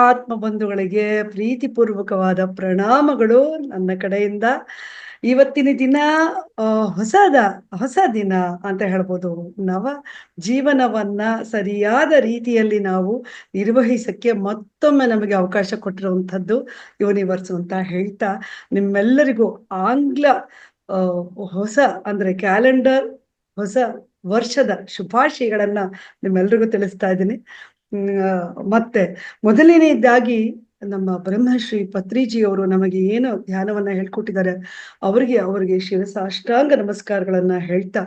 ಆತ್ಮ ಬಂಧುಗಳಿಗೆ ಪ್ರೀತಿಪೂರ್ವಕವಾದ ಪ್ರಣಾಮಗಳು ನನ್ನ ಕಡೆಯಿಂದ. ಇವತ್ತಿನ ದಿನ ಹೊಸ ದಿನ ಅಂತ ಹೇಳ್ಬೋದು. ನವ ಜೀವನವನ್ನ ಸರಿಯಾದ ರೀತಿಯಲ್ಲಿ ನಾವು ನಿರ್ವಹಿಸಕ್ಕೆ ಮತ್ತೊಮ್ಮೆ ನಮಗೆ ಅವಕಾಶ ಕೊಟ್ಟಿರುವಂಥದ್ದು ಯೂನಿವರ್ಸ್ ಅಂತ ಹೇಳ್ತಾ, ನಿಮ್ಮೆಲ್ಲರಿಗೂ ಆಂಗ್ಲ ಹೊಸ ಅಂದ್ರೆ ಕ್ಯಾಲೆಂಡರ್ ಹೊಸ ವರ್ಷದ ಶುಭಾಶಯಗಳನ್ನ ನಿಮ್ಮೆಲ್ರಿಗೂ ತಿಳಿಸ್ತಾ ಇದ್ದೀನಿ. ಮತ್ತೆ ಮೊದಲನೇದಾಗಿ ನಮ್ಮ ಬ್ರಹ್ಮಶ್ರೀ ಪತ್ರಿಜಿಯವರು ನಮಗೆ ಏನು ಧ್ಯಾನವನ್ನ ಹೇಳ್ಕೊಟ್ಟಿದ್ದಾರೆ, ಅವರಿಗೆ ಶಿರಸಾಷ್ಟಾಂಗ ನಮಸ್ಕಾರಗಳನ್ನ ಹೇಳ್ತಾ,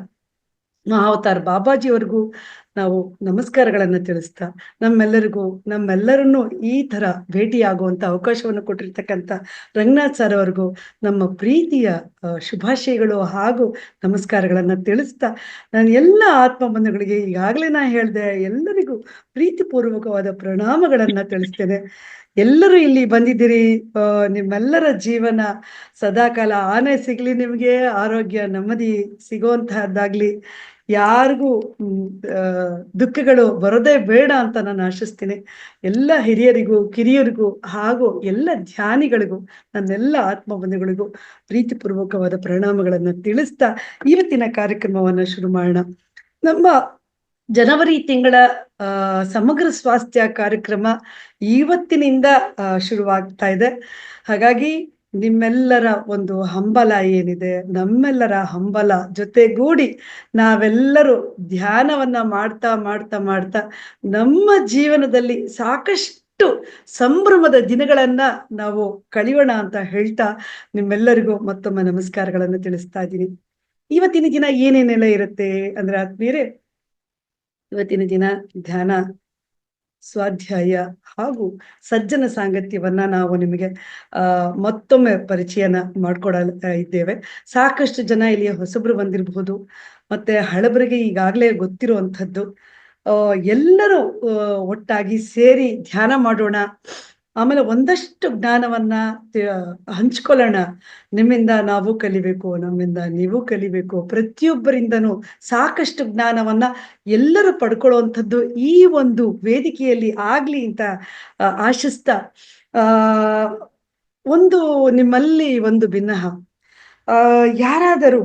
ಮಹಾವತಾರ್ ಬಾಬಾಜಿಯವರಿಗೂ ನಾವು ನಮಸ್ಕಾರಗಳನ್ನ ತಿಳಿಸ್ತಾ, ನಮ್ಮೆಲ್ಲರನ್ನು ಈ ತರ ಭೇಟಿಯಾಗುವಂತ ಅವಕಾಶವನ್ನು ಕೊಟ್ಟಿರ್ತಕ್ಕಂಥ ರಂಗನಾಥ್ ಸರ್ ಅವರಿಗೂ ನಮ್ಮ ಪ್ರೀತಿಯ ಶುಭಾಶಯಗಳು ಹಾಗೂ ನಮಸ್ಕಾರಗಳನ್ನ ತಿಳಿಸ್ತಾ, ನಾನು ಎಲ್ಲ ಆತ್ಮ ಬಂಧುಗಳಿಗೆ ಈಗಾಗಲೇ ನಾ ಹೇಳಿದೆ, ಎಲ್ಲರಿಗೂ ಪ್ರೀತಿಪೂರ್ವಕವಾದ ಪ್ರಣಾಮಗಳನ್ನ ತಿಳಿಸ್ತೇನೆ. ಎಲ್ಲರೂ ಇಲ್ಲಿ ಬಂದಿದ್ದೀರಿ. ನಿಮ್ಮೆಲ್ಲರ ಜೀವನ ಸದಾಕಾಲ ಆನೆ ಸಿಗ್ಲಿ, ನಿಮಗೆ ಆರೋಗ್ಯ ನೆಮ್ಮದಿ ಸಿಗುವಂತಹದ್ದಾಗ್ಲಿ, ಯಾರಿಗೂ ದುಃಖಗಳು ಬರೋದೇ ಬೇಡ ಅಂತ ನಾನು ಆಶಿಸ್ತೀನಿ. ಎಲ್ಲ ಹಿರಿಯರಿಗೂ ಕಿರಿಯರಿಗೂ ಹಾಗೂ ಎಲ್ಲ ಧ್ಯಾನಿಗಳಿಗೂ, ನನ್ನೆಲ್ಲ ಆತ್ಮ ಬಂಧುಗಳಿಗೂ ಪ್ರೀತಿಪೂರ್ವಕವಾದ ಪ್ರಣಾಮಗಳನ್ನು ತಿಳಿಸ್ತಾ ಇವತ್ತಿನ ಕಾರ್ಯಕ್ರಮವನ್ನ ಶುರು ಮಾಡೋಣ. ನಮ್ಮ ಜನವರಿ ತಿಂಗಳ ಸಮಗ್ರ ಸ್ವಾಸ್ಥ್ಯ ಕಾರ್ಯಕ್ರಮ ಇವತ್ತಿನಿಂದ ಶುರುವಾಗ್ತಾ ಇದೆ. ಹಾಗಾಗಿ ನಿಮ್ಮೆಲ್ಲರ ಒಂದು ಹಂಬಲ ಏನಿದೆ, ನಮ್ಮೆಲ್ಲರ ಹಂಬಲ ಜೊತೆಗೂಡಿ ನಾವೆಲ್ಲರೂ ಧ್ಯಾನವನ್ನ ಮಾಡ್ತಾ ಮಾಡ್ತಾ ಮಾಡ್ತಾ ನಮ್ಮ ಜೀವನದಲ್ಲಿ ಸಾಕಷ್ಟು ಸಂಭ್ರಮದ ದಿನಗಳನ್ನ ನಾವು ಕಳೆಯೋಣ ಅಂತ ಹೇಳ್ತಾ, ನಿಮ್ಮೆಲ್ಲರಿಗೂ ಮತ್ತೊಮ್ಮೆ ನಮಸ್ಕಾರಗಳನ್ನು ತಿಳಿಸ್ತಾ ಇದ್ದೀನಿ. ಇವತ್ತಿನ ದಿನ ಏನೇನೆಲ್ಲ ಇರುತ್ತೆ ಅಂದ್ರೆ ಆದ್ಮೇಲೆ, ಇವತ್ತಿನ ದಿನ ಧ್ಯಾನ, ಸ್ವಾಧ್ಯಾಯ ಹಾಗೂ ಸಜ್ಜನ ಸಾಂಗತ್ಯವನ್ನ ನಾವು ನಿಮಗೆ ಮತ್ತೊಮ್ಮೆ ಪರಿಚಯನ ಮಾಡ್ಕೊಡ್ತಾ ಇದ್ದೇವೆ. ಸಾಕಷ್ಟು ಜನ ಇಲ್ಲಿ ಹೊಸಬ್ರು ಬಂದಿರಬಹುದು, ಮತ್ತೆ ಹಳಬರಿಗೆ ಈಗಾಗಲೇ ಗೊತ್ತಿರುವಂಥದ್ದು. ಎಲ್ಲರೂ ಒಟ್ಟಾಗಿ ಸೇರಿ ಧ್ಯಾನ ಮಾಡೋಣ, ಆಮೇಲೆ ಒಂದಷ್ಟು ಜ್ಞಾನವನ್ನ ಹಂಚ್ಕೊಳ್ಳೋಣ. ನಿಮ್ಮಿಂದ ನಾವು ಕಲಿಬೇಕು, ನಮ್ಮಿಂದ ನೀವು ಕಲಿಬೇಕು, ಪ್ರತಿಯೊಬ್ಬರಿಂದನೂ ಸಾಕಷ್ಟು ಜ್ಞಾನವನ್ನ ಎಲ್ಲರೂ ಪಡ್ಕೊಳ್ಳುವಂಥದ್ದು ಈ ಒಂದು ವೇದಿಕೆಯಲ್ಲಿ ಆಗ್ಲಿ ಅಂತ ಆಶಿಸ್ತಾ, ನಿಮ್ಮಲ್ಲಿ ಒಂದು ಭಿನ್ನಹ, ಯಾರಾದರೂ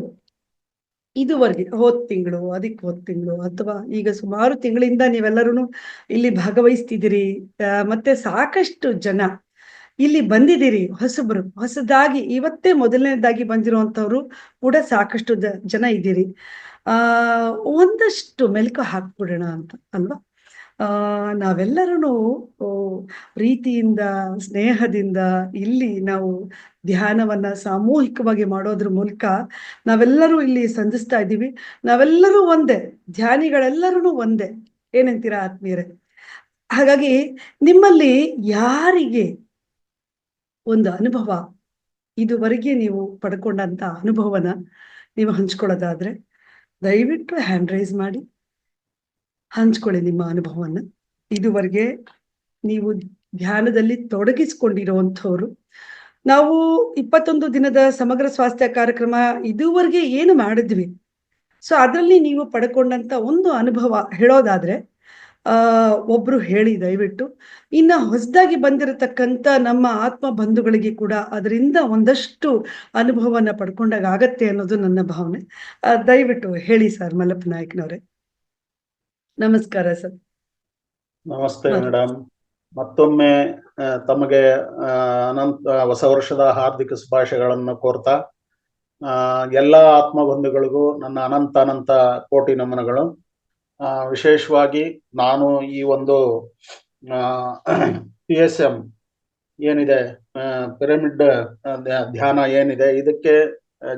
ಇದುವರೆಗೆ ಹೋದ ತಿಂಗಳು ಅಥವಾ ಈಗ ಸುಮಾರು ತಿಂಗಳಿಂದ ನೀವೆಲ್ಲರೂ ಇಲ್ಲಿ ಭಾಗವಹಿಸ್ತಿದ್ದೀರಿ, ಮತ್ತೆ ಸಾಕಷ್ಟು ಜನ ಇಲ್ಲಿ ಬಂದಿದ್ದೀರಿ. ಹೊಸದಾಗಿ ಇವತ್ತೇ ಮೊದಲನೇದಾಗಿ ಬಂದಿರುವಂತವ್ರು ಕೂಡ ಸಾಕಷ್ಟು ಜನ ಇದ್ದೀರಿ. ಒಂದಷ್ಟು ಮೆಲುಕು ಹಾಕ್ಬಿಡೋಣ ಅಂತ ಅಲ್ವಾ? ನಾವೆಲ್ಲರೂ ಪ್ರೀತಿಯಿಂದ, ಸ್ನೇಹದಿಂದ ಇಲ್ಲಿ ನಾವು ಧ್ಯಾನವನ್ನ ಸಾಮೂಹಿಕವಾಗಿ ಮಾಡೋದ್ರ ಮೂಲಕ ನಾವೆಲ್ಲರೂ ಇಲ್ಲಿ ಸಂಧಿಸ್ತಾ ಇದ್ದೀವಿ. ನಾವೆಲ್ಲರೂ ಒಂದೇ, ಧ್ಯಾನಿಗಳೆಲ್ಲರೂ ಒಂದೇ. ಏನಂತೀರಾ ಆತ್ಮೀಯರೇ? ಹಾಗಾಗಿ ನಿಮ್ಮಲ್ಲಿ ಯಾರಿಗೆ ಒಂದು ಅನುಭವ, ಇದುವರೆಗೆ ನೀವು ಪಡ್ಕೊಂಡಂತ ಅನುಭವನ ನೀವು ಹಂಚ್ಕೊಳ್ಳೋದಾದ್ರೆ ದಯವಿಟ್ಟು ಹ್ಯಾಂಡ್ ರೈಸ್ ಮಾಡಿ ಹಂಚ್ಕೊಳ್ಳಿ ನಿಮ್ಮ ಅನುಭವವನ್ನ. ಇದುವರೆಗೆ ನೀವು ಧ್ಯಾನದಲ್ಲಿ ತೊಡಗಿಸಿಕೊಂಡಿರುವಂಥವ್ರು, ನಾವು 21 ದಿನದ ಸಮಗ್ರ ಸ್ವಾಸ್ಥ್ಯ ಕಾರ್ಯಕ್ರಮ ಇದುವರೆಗೆ ಏನು ಮಾಡಿದ್ವಿ, ಸೊ ಅದರಲ್ಲಿ ನೀವು ಪಡ್ಕೊಂಡಂತ ಒಂದು ಅನುಭವ ಹೇಳೋದಾದ್ರೆ ಒಬ್ರು ಹೇಳಿ ದಯವಿಟ್ಟು. ಇನ್ನ ಹೊಸದಾಗಿ ಬಂದಿರತಕ್ಕಂತ ನಮ್ಮ ಆತ್ಮ ಬಂಧುಗಳಿಗೆ ಕೂಡ ಅದರಿಂದ ಒಂದಷ್ಟು ಅನುಭವನ ಪಡ್ಕೊಂಡಾಗ ಆಗತ್ತೆ ಅನ್ನೋದು ನನ್ನ ಭಾವನೆ. ದಯವಿಟ್ಟು ಹೇಳಿ ಸರ್ ಮಲ್ಲಪ್ಪ ನಾಯ್ಕನವ್ರೆ. ನಮಸ್ಕಾರ ಸರ್. ನಮಸ್ತೆ ಮೇಡಮ್. ಮತ್ತೊಮ್ಮೆ ತಮಗೆ ಅನಂತ ಹೊಸ ವರ್ಷದ ಹಾರ್ದಿಕ ಶುಭಾಶಯಗಳನ್ನು ಕೋರ್ತಾ, ಎಲ್ಲ ಆತ್ಮ ಬಂಧುಗಳಿಗೂ ನನ್ನ ಅನಂತ ಕೋಟಿ ನಮನಗಳು. ವಿಶೇಷವಾಗಿ ನಾನು ಈ ಒಂದು PSM ಏನಿದೆ, ಪಿರಮಿಡ್ ಧ್ಯಾನ ಏನಿದೆ, ಇದಕ್ಕೆ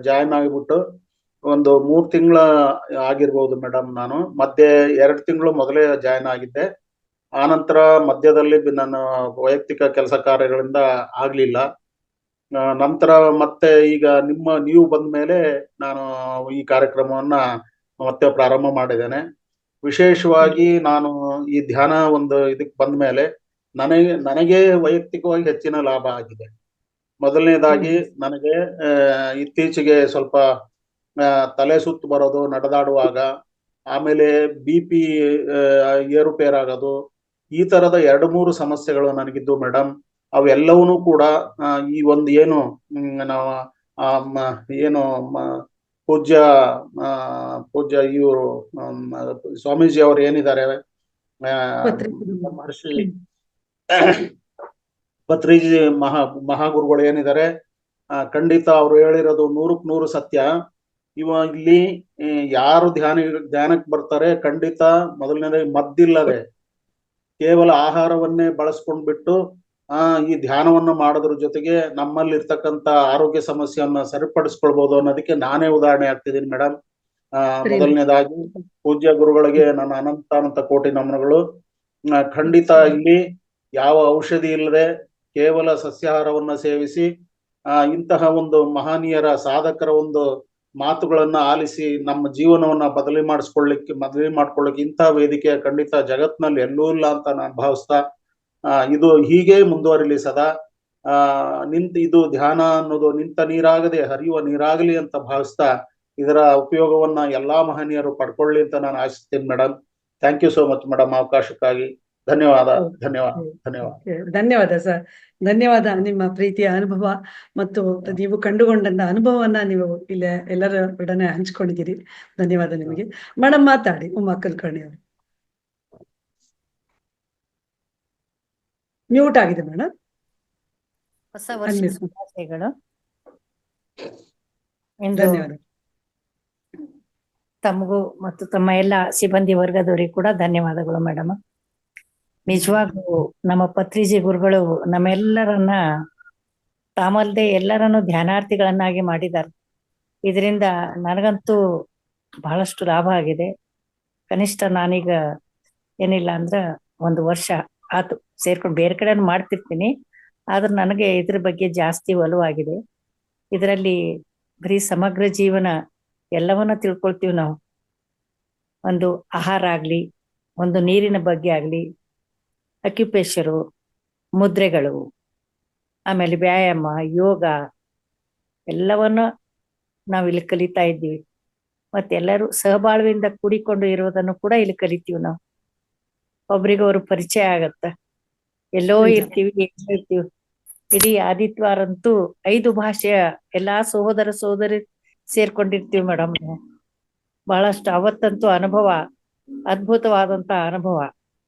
ಜಾಯ್ನ್ ಆಗಿಬಿಟ್ಟು ಒಂದು 3 ತಿಂಗಳ ಆಗಿರ್ಬೋದು ಮೇಡಮ್. ನಾನು ಮಧ್ಯೆ 2 ತಿಂಗಳು ಮೊದಲೇ ಜಾಯ್ನ್ ಆಗಿದ್ದೆ. ಆನಂತರ ಮಧ್ಯದಲ್ಲಿ ನಾನು ವೈಯಕ್ತಿಕ ಕೆಲಸ ಕಾರ್ಯಗಳಿಂದ ಆಗ್ಲಿಲ್ಲ. ನಂತರ ಮತ್ತೆ ಈಗ ನೀವು ಬಂದ ಮೇಲೆ ನಾನು ಈ ಕಾರ್ಯಕ್ರಮವನ್ನ ಮತ್ತೆ ಪ್ರಾರಂಭ ಮಾಡಿದ್ದೇನೆ. ವಿಶೇಷವಾಗಿ ನಾನು ಈ ಧ್ಯಾನ ಒಂದು ಇದಕ್ಕೆ ಬಂದ ಮೇಲೆ ನನಗೆ ವೈಯಕ್ತಿಕವಾಗಿ ಹೆಚ್ಚಿನ ಲಾಭ ಆಗಿದೆ. ಮೊದಲನೇದಾಗಿ ನನಗೆ ಇತ್ತೀಚೆಗೆ ಸ್ವಲ್ಪ ತಲೆ ಸುತ್ತು ಬರೋದು ನಡೆದಾಡುವಾಗ, ಆಮೇಲೆ BP ಏರುಪೇರಾಗೋದು, ಈ ತರದ 2-3 ಸಮಸ್ಯೆಗಳು ನನಗಿದ್ದು ಮೇಡಮ್. ಅವೆಲ್ಲವೂ ಕೂಡ ಈ ಒಂದು ಏನು ನಾವು ಏನು ಪೂಜ್ಯ ಪೂಜ್ಯ ಇವರು ಸ್ವಾಮೀಜಿ ಅವರು ಏನಿದ್ದಾರೆ, ಮಹರ್ಷಿ ಪತ್ರಿಜಿ ಮಹಾಗುರುಗಳು ಏನಿದ್ದಾರೆ, ಖಂಡಿತ ಅವ್ರು ಹೇಳಿರೋದು 100ಕ್ಕೆ 100 ಸತ್ಯ. ಇಲ್ಲಿ ಯಾರು ಧ್ಯಾನಕ್ಕೆ ಬರ್ತಾರೆ, ಖಂಡಿತ ಮೊದಲನೇದಾಗಿ ಮದ್ದಿಲ್ಲದೆ ಕೇವಲ ಆಹಾರವನ್ನೇ ಬಳಸ್ಕೊಂಡ್ಬಿಟ್ಟು ಈ ಧ್ಯಾನವನ್ನು ಮಾಡೋದ್ರ ಜೊತೆಗೆ ನಮ್ಮಲ್ಲಿ ಇರ್ತಕ್ಕಂಥ ಆರೋಗ್ಯ ಸಮಸ್ಯೆಯನ್ನ ಸರಿಪಡಿಸ್ಕೊಳ್ಬಹುದು ಅನ್ನೋದಕ್ಕೆ ನಾನೇ ಉದಾಹರಣೆ ಆಗ್ತಿದ್ದೀನಿ ಮೇಡಮ್. ಮೊದಲನೇದಾಗಿ ಪೂಜ್ಯ ಗುರುಗಳಿಗೆ ನನ್ನ ಅನಂತ ಕೋಟಿ ನಮನಗಳು. ಖಂಡಿತ ಇಲ್ಲಿ ಯಾವ ಔಷಧಿ ಇಲ್ಲದೆ ಕೇವಲ ಸಸ್ಯಾಹಾರವನ್ನ ಸೇವಿಸಿ ಇಂತಹ ಒಂದು ಮಹನೀಯರ ಸಾಧಕರ ಒಂದು ಮಾತುಗಳನ್ನ ಆಲಿಸಿ ನಮ್ಮ ಜೀವನವನ್ನ ಬದಲಿ ಮಾಡ್ಕೊಳ್ಳಿಕ್ಕೆ ಇಂತಹ ವೇದಿಕೆ ಖಂಡಿತ ಜಗತ್ನಲ್ಲಿ ಎಲ್ಲೂ ಇಲ್ಲ ಅಂತ ನಾನು ಭಾವಿಸ್ತಾ, ಇದು ಹೀಗೆ ಮುಂದುವರಿಲಿ ಸದಾ. ಇದು ಧ್ಯಾನ ಅನ್ನೋದು ನಿಂತ ನೀರಾಗದೆ ಹರಿಯುವ ನೀರಾಗಲಿ ಅಂತ ಭಾವಿಸ್ತಾ, ಇದರ ಉಪಯೋಗವನ್ನ ಎಲ್ಲಾ ಮಹನೀಯರು ಪಡ್ಕೊಳ್ಳಿ ಅಂತ ನಾನು ಆಶಿಸ್ತೀನಿ madam. Thank you so much madam, ಅವಕಾಶಕ್ಕಾಗಿ ಧನ್ಯವಾದ. ಧನ್ಯವಾದ ಸರ್, ಧನ್ಯವಾದ. ನಿಮ್ಮ ಪ್ರೀತಿಯ ಅನುಭವ ಮತ್ತು ನೀವು ಕಂಡುಕೊಂಡಂತ ಅನುಭವವನ್ನ ನೀವು ಇಲ್ಲ ಎಲ್ಲರೊಡನೆ ಹಂಚ್ಕೊಂಡಿದ್ದೀರಿ. ಧನ್ಯವಾದ ನಿಮಗೆ. ಮೇಡಮ್ ಮಾತಾಡಿ, ಉಮಾ ಕುಲಕರ್ಣಿ ಅವರು. ಮ್ಯೂಟ್ ಆಗಿದೆ ಮೇಡಮ್. ಹೊಸ ವರ್ಷ ಶುಭಾಶಯಗಳು. ಧನ್ಯವಾದ. ತಮಗೂ ಮತ್ತು ತಮ್ಮ ಎಲ್ಲ ಸಿಬ್ಬಂದಿ ವರ್ಗದವರಿಗೂ ಕೂಡ ಧನ್ಯವಾದಗಳು ಮೇಡಮ್. ನಿಜವಾಗೂ ನಮ್ಮ ಪತ್ರಿಜಿ ಗುರುಗಳು ನಮ್ಮೆಲ್ಲರನ್ನ ತಾಮಲ್ದೆ ಎಲ್ಲರನ್ನು ಧ್ಯಾನಾರ್ಥಿಗಳನ್ನಾಗಿ ಮಾಡಿದ್ದಾರೆ. ಇದರಿಂದ ನನಗಂತೂ ಬಹಳಷ್ಟು ಲಾಭ ಆಗಿದೆ. ಕನಿಷ್ಠ ನಾನೀಗ ಏನಿಲ್ಲ ಅಂದ್ರ 1 ವರ್ಷ ಆತು ಸೇರ್ಕೊಂಡು, ಬೇರೆ ಕಡೆ ಮಾಡ್ತಿರ್ತೀನಿ, ಆದ್ರೆ ನನಗೆ ಇದ್ರ ಬಗ್ಗೆ ಜಾಸ್ತಿ ಒಲವಾಗಿದೆ. ಇದರಲ್ಲಿ ಬರೀ ಸಮಗ್ರ ಜೀವನ ಎಲ್ಲವನ್ನ ತಿಳ್ಕೊಳ್ತೀವಿ ನಾವು. ಒಂದು ಆಹಾರ ಆಗ್ಲಿ, ಒಂದು ನೀರಿನ ಬಗ್ಗೆ ಆಗ್ಲಿ, ಅಕ್ಯುಪೇಶರು, ಮುದ್ರೆಗಳು, ಆಮೇಲೆ ವ್ಯಾಯಾಮ, ಯೋಗ ಎಲ್ಲವನ್ನ ನಾವಿಲ್ಲಿ ಕಲಿತಾ ಇದ್ದೀವಿ. ಮತ್ತೆಲ್ಲರೂ ಸಹಬಾಳ್ವೆಯಿಂದ ಕೂಡಿಕೊಂಡು ಇರೋದನ್ನು ಕೂಡ ಇಲ್ಲಿ ಕಲಿತೀವಿ ನಾವು. ಒಬ್ರಿಗೊಬ್ರು ಪರಿಚಯ ಆಗತ್ತ. ಎಲ್ಲೋ ಇರ್ತೀವಿ ಇಡೀ ಆದಿತ್ಯವಾರಂತೂ 5 ಭಾಷೆಯ ಎಲ್ಲಾ ಸಹೋದರ ಸಹೋದರಿ ಸೇರ್ಕೊಂಡಿರ್ತೀವಿ ಮೇಡಮ್. ಬಹಳಷ್ಟು ಅವತ್ತಂತೂ ಅನುಭವ, ಅದ್ಭುತವಾದಂತ ಅನುಭವ.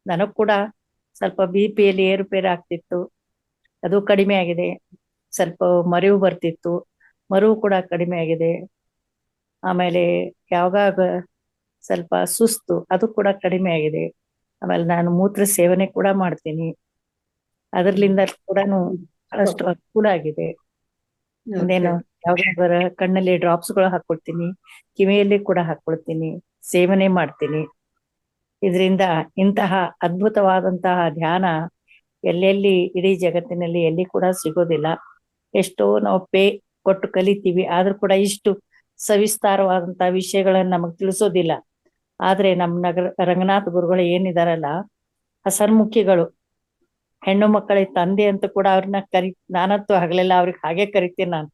ನನಗ್ ಕೂಡ ಸ್ವಲ್ಪ BP ಏರುಪೇರು ಆಗ್ತಿತ್ತು, ಅದು ಕಡಿಮೆ ಆಗಿದೆ. ಸ್ವಲ್ಪ ಮರೆವು ಬರ್ತಿತ್ತು, ಮರೆವು ಕೂಡ ಕಡಿಮೆ ಆಗಿದೆ. ಆಮೇಲೆ ಯಾವಾಗ ಸ್ವಲ್ಪ ಸುಸ್ತು, ಅದು ಕೂಡ ಕಡಿಮೆ ಆಗಿದೆ. ಆಮೇಲೆ ನಾನು ಮೂತ್ರ ಸೇವನೆ ಕೂಡ ಮಾಡ್ತೀನಿ, ಅದರ್ಲಿಂದ ಕೂಡ ಬಹಳಷ್ಟು ಅನುಕೂಲ ಆಗಿದೆ. ಇನ್ನೇನು ಯಾವ್ದಾದ್ರ ಕಣ್ಣಲ್ಲಿ ಡ್ರಾಪ್ಸ್ಗಳು ಹಾಕೊಳ್ತೀನಿ, ಕಿವಿಯಲ್ಲಿ ಕೂಡ ಹಾಕೊಳ್ತೀನಿ, ಸೇವನೆ ಮಾಡ್ತೀನಿ. ಇದರಿಂದ ಇಂತಹ ಅದ್ಭುತವಾದಂತಹ ಧ್ಯಾನ ಎಲ್ಲೆಲ್ಲಿ ಇಡೀ ಜಗತ್ತಿನಲ್ಲಿ ಎಲ್ಲಿ ಕೂಡ ಸಿಗೋದಿಲ್ಲ. ಎಷ್ಟೋ ನಾವು ಕೊಟ್ಟು ಕಲಿತೀವಿ, ಆದ್ರೂ ಕೂಡ ಇಷ್ಟು ಸವಿಸ್ತಾರವಾದಂತಹ ವಿಷಯಗಳನ್ನ ನಮಗ್ ತಿಳಿಸೋದಿಲ್ಲ. ಆದ್ರೆ ನಮ್ಮ ರಂಗನಾಥ ಗುರುಗಳು ಏನಿದಾರಲ್ಲ, ಹಸನ್ಮುಖಿಗಳು, ಹೆಣ್ಣು ಮಕ್ಕಳಿಗೆ ತಂದೆ ಅಂತ ಕೂಡ ಅವ್ರನ್ನ ನಾನಂತೂ ಹಗಲೆಲ್ಲ ಅವ್ರಿಗೆ ಹಾಗೆ ಕರಿತೀನಿ ನಾನು.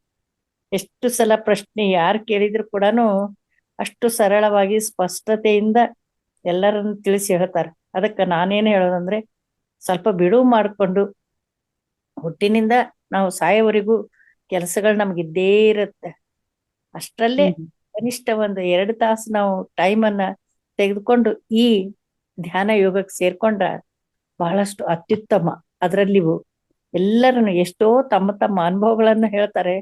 ಎಷ್ಟು ಸಲ ಪ್ರಶ್ನೆ ಯಾರು ಕೇಳಿದ್ರು ಕೂಡ ಅಷ್ಟು ಸರಳವಾಗಿ ಸ್ಪಷ್ಟತೆಯಿಂದ ಎಲ್ಲರನ್ನು ತಿಳಿಸಿ ಹೇಳ್ತಾರೆ. ಅದಕ್ಕೆ ನಾನೇನು ಹೇಳೋದಂದ್ರೆ, ಸ್ವಲ್ಪ ಬಿಡುವು ಮಾಡಿಕೊಂಡು ಹುಟ್ಟಿನಿಂದ ನಾವು ಸಾಯೋವರೆಗೂ ಕೆಲಸಗಳು ನಮ್ಗಿದ್ದೇ ಇರುತ್ತೆ. ಅಷ್ಟರಲ್ಲೇ ಕನಿಷ್ಠ 1-2 ತಾಸು ನಾವು ಟೈಮನ್ನ ತೆಗೆದುಕೊಂಡು ಈ ಧ್ಯಾನ ಯೋಗಕ್ಕೆ ಸೇರ್ಕೊಂಡ್ರ ಬಹಳಷ್ಟು ಅತ್ಯುತ್ತಮ. ಅದರಲ್ಲಿವು ಎಲ್ಲರನ್ನು ಎಷ್ಟೋ ತಮ್ಮ ತಮ್ಮ ಅನುಭವಗಳನ್ನ ಹೇಳ್ತಾರೆ.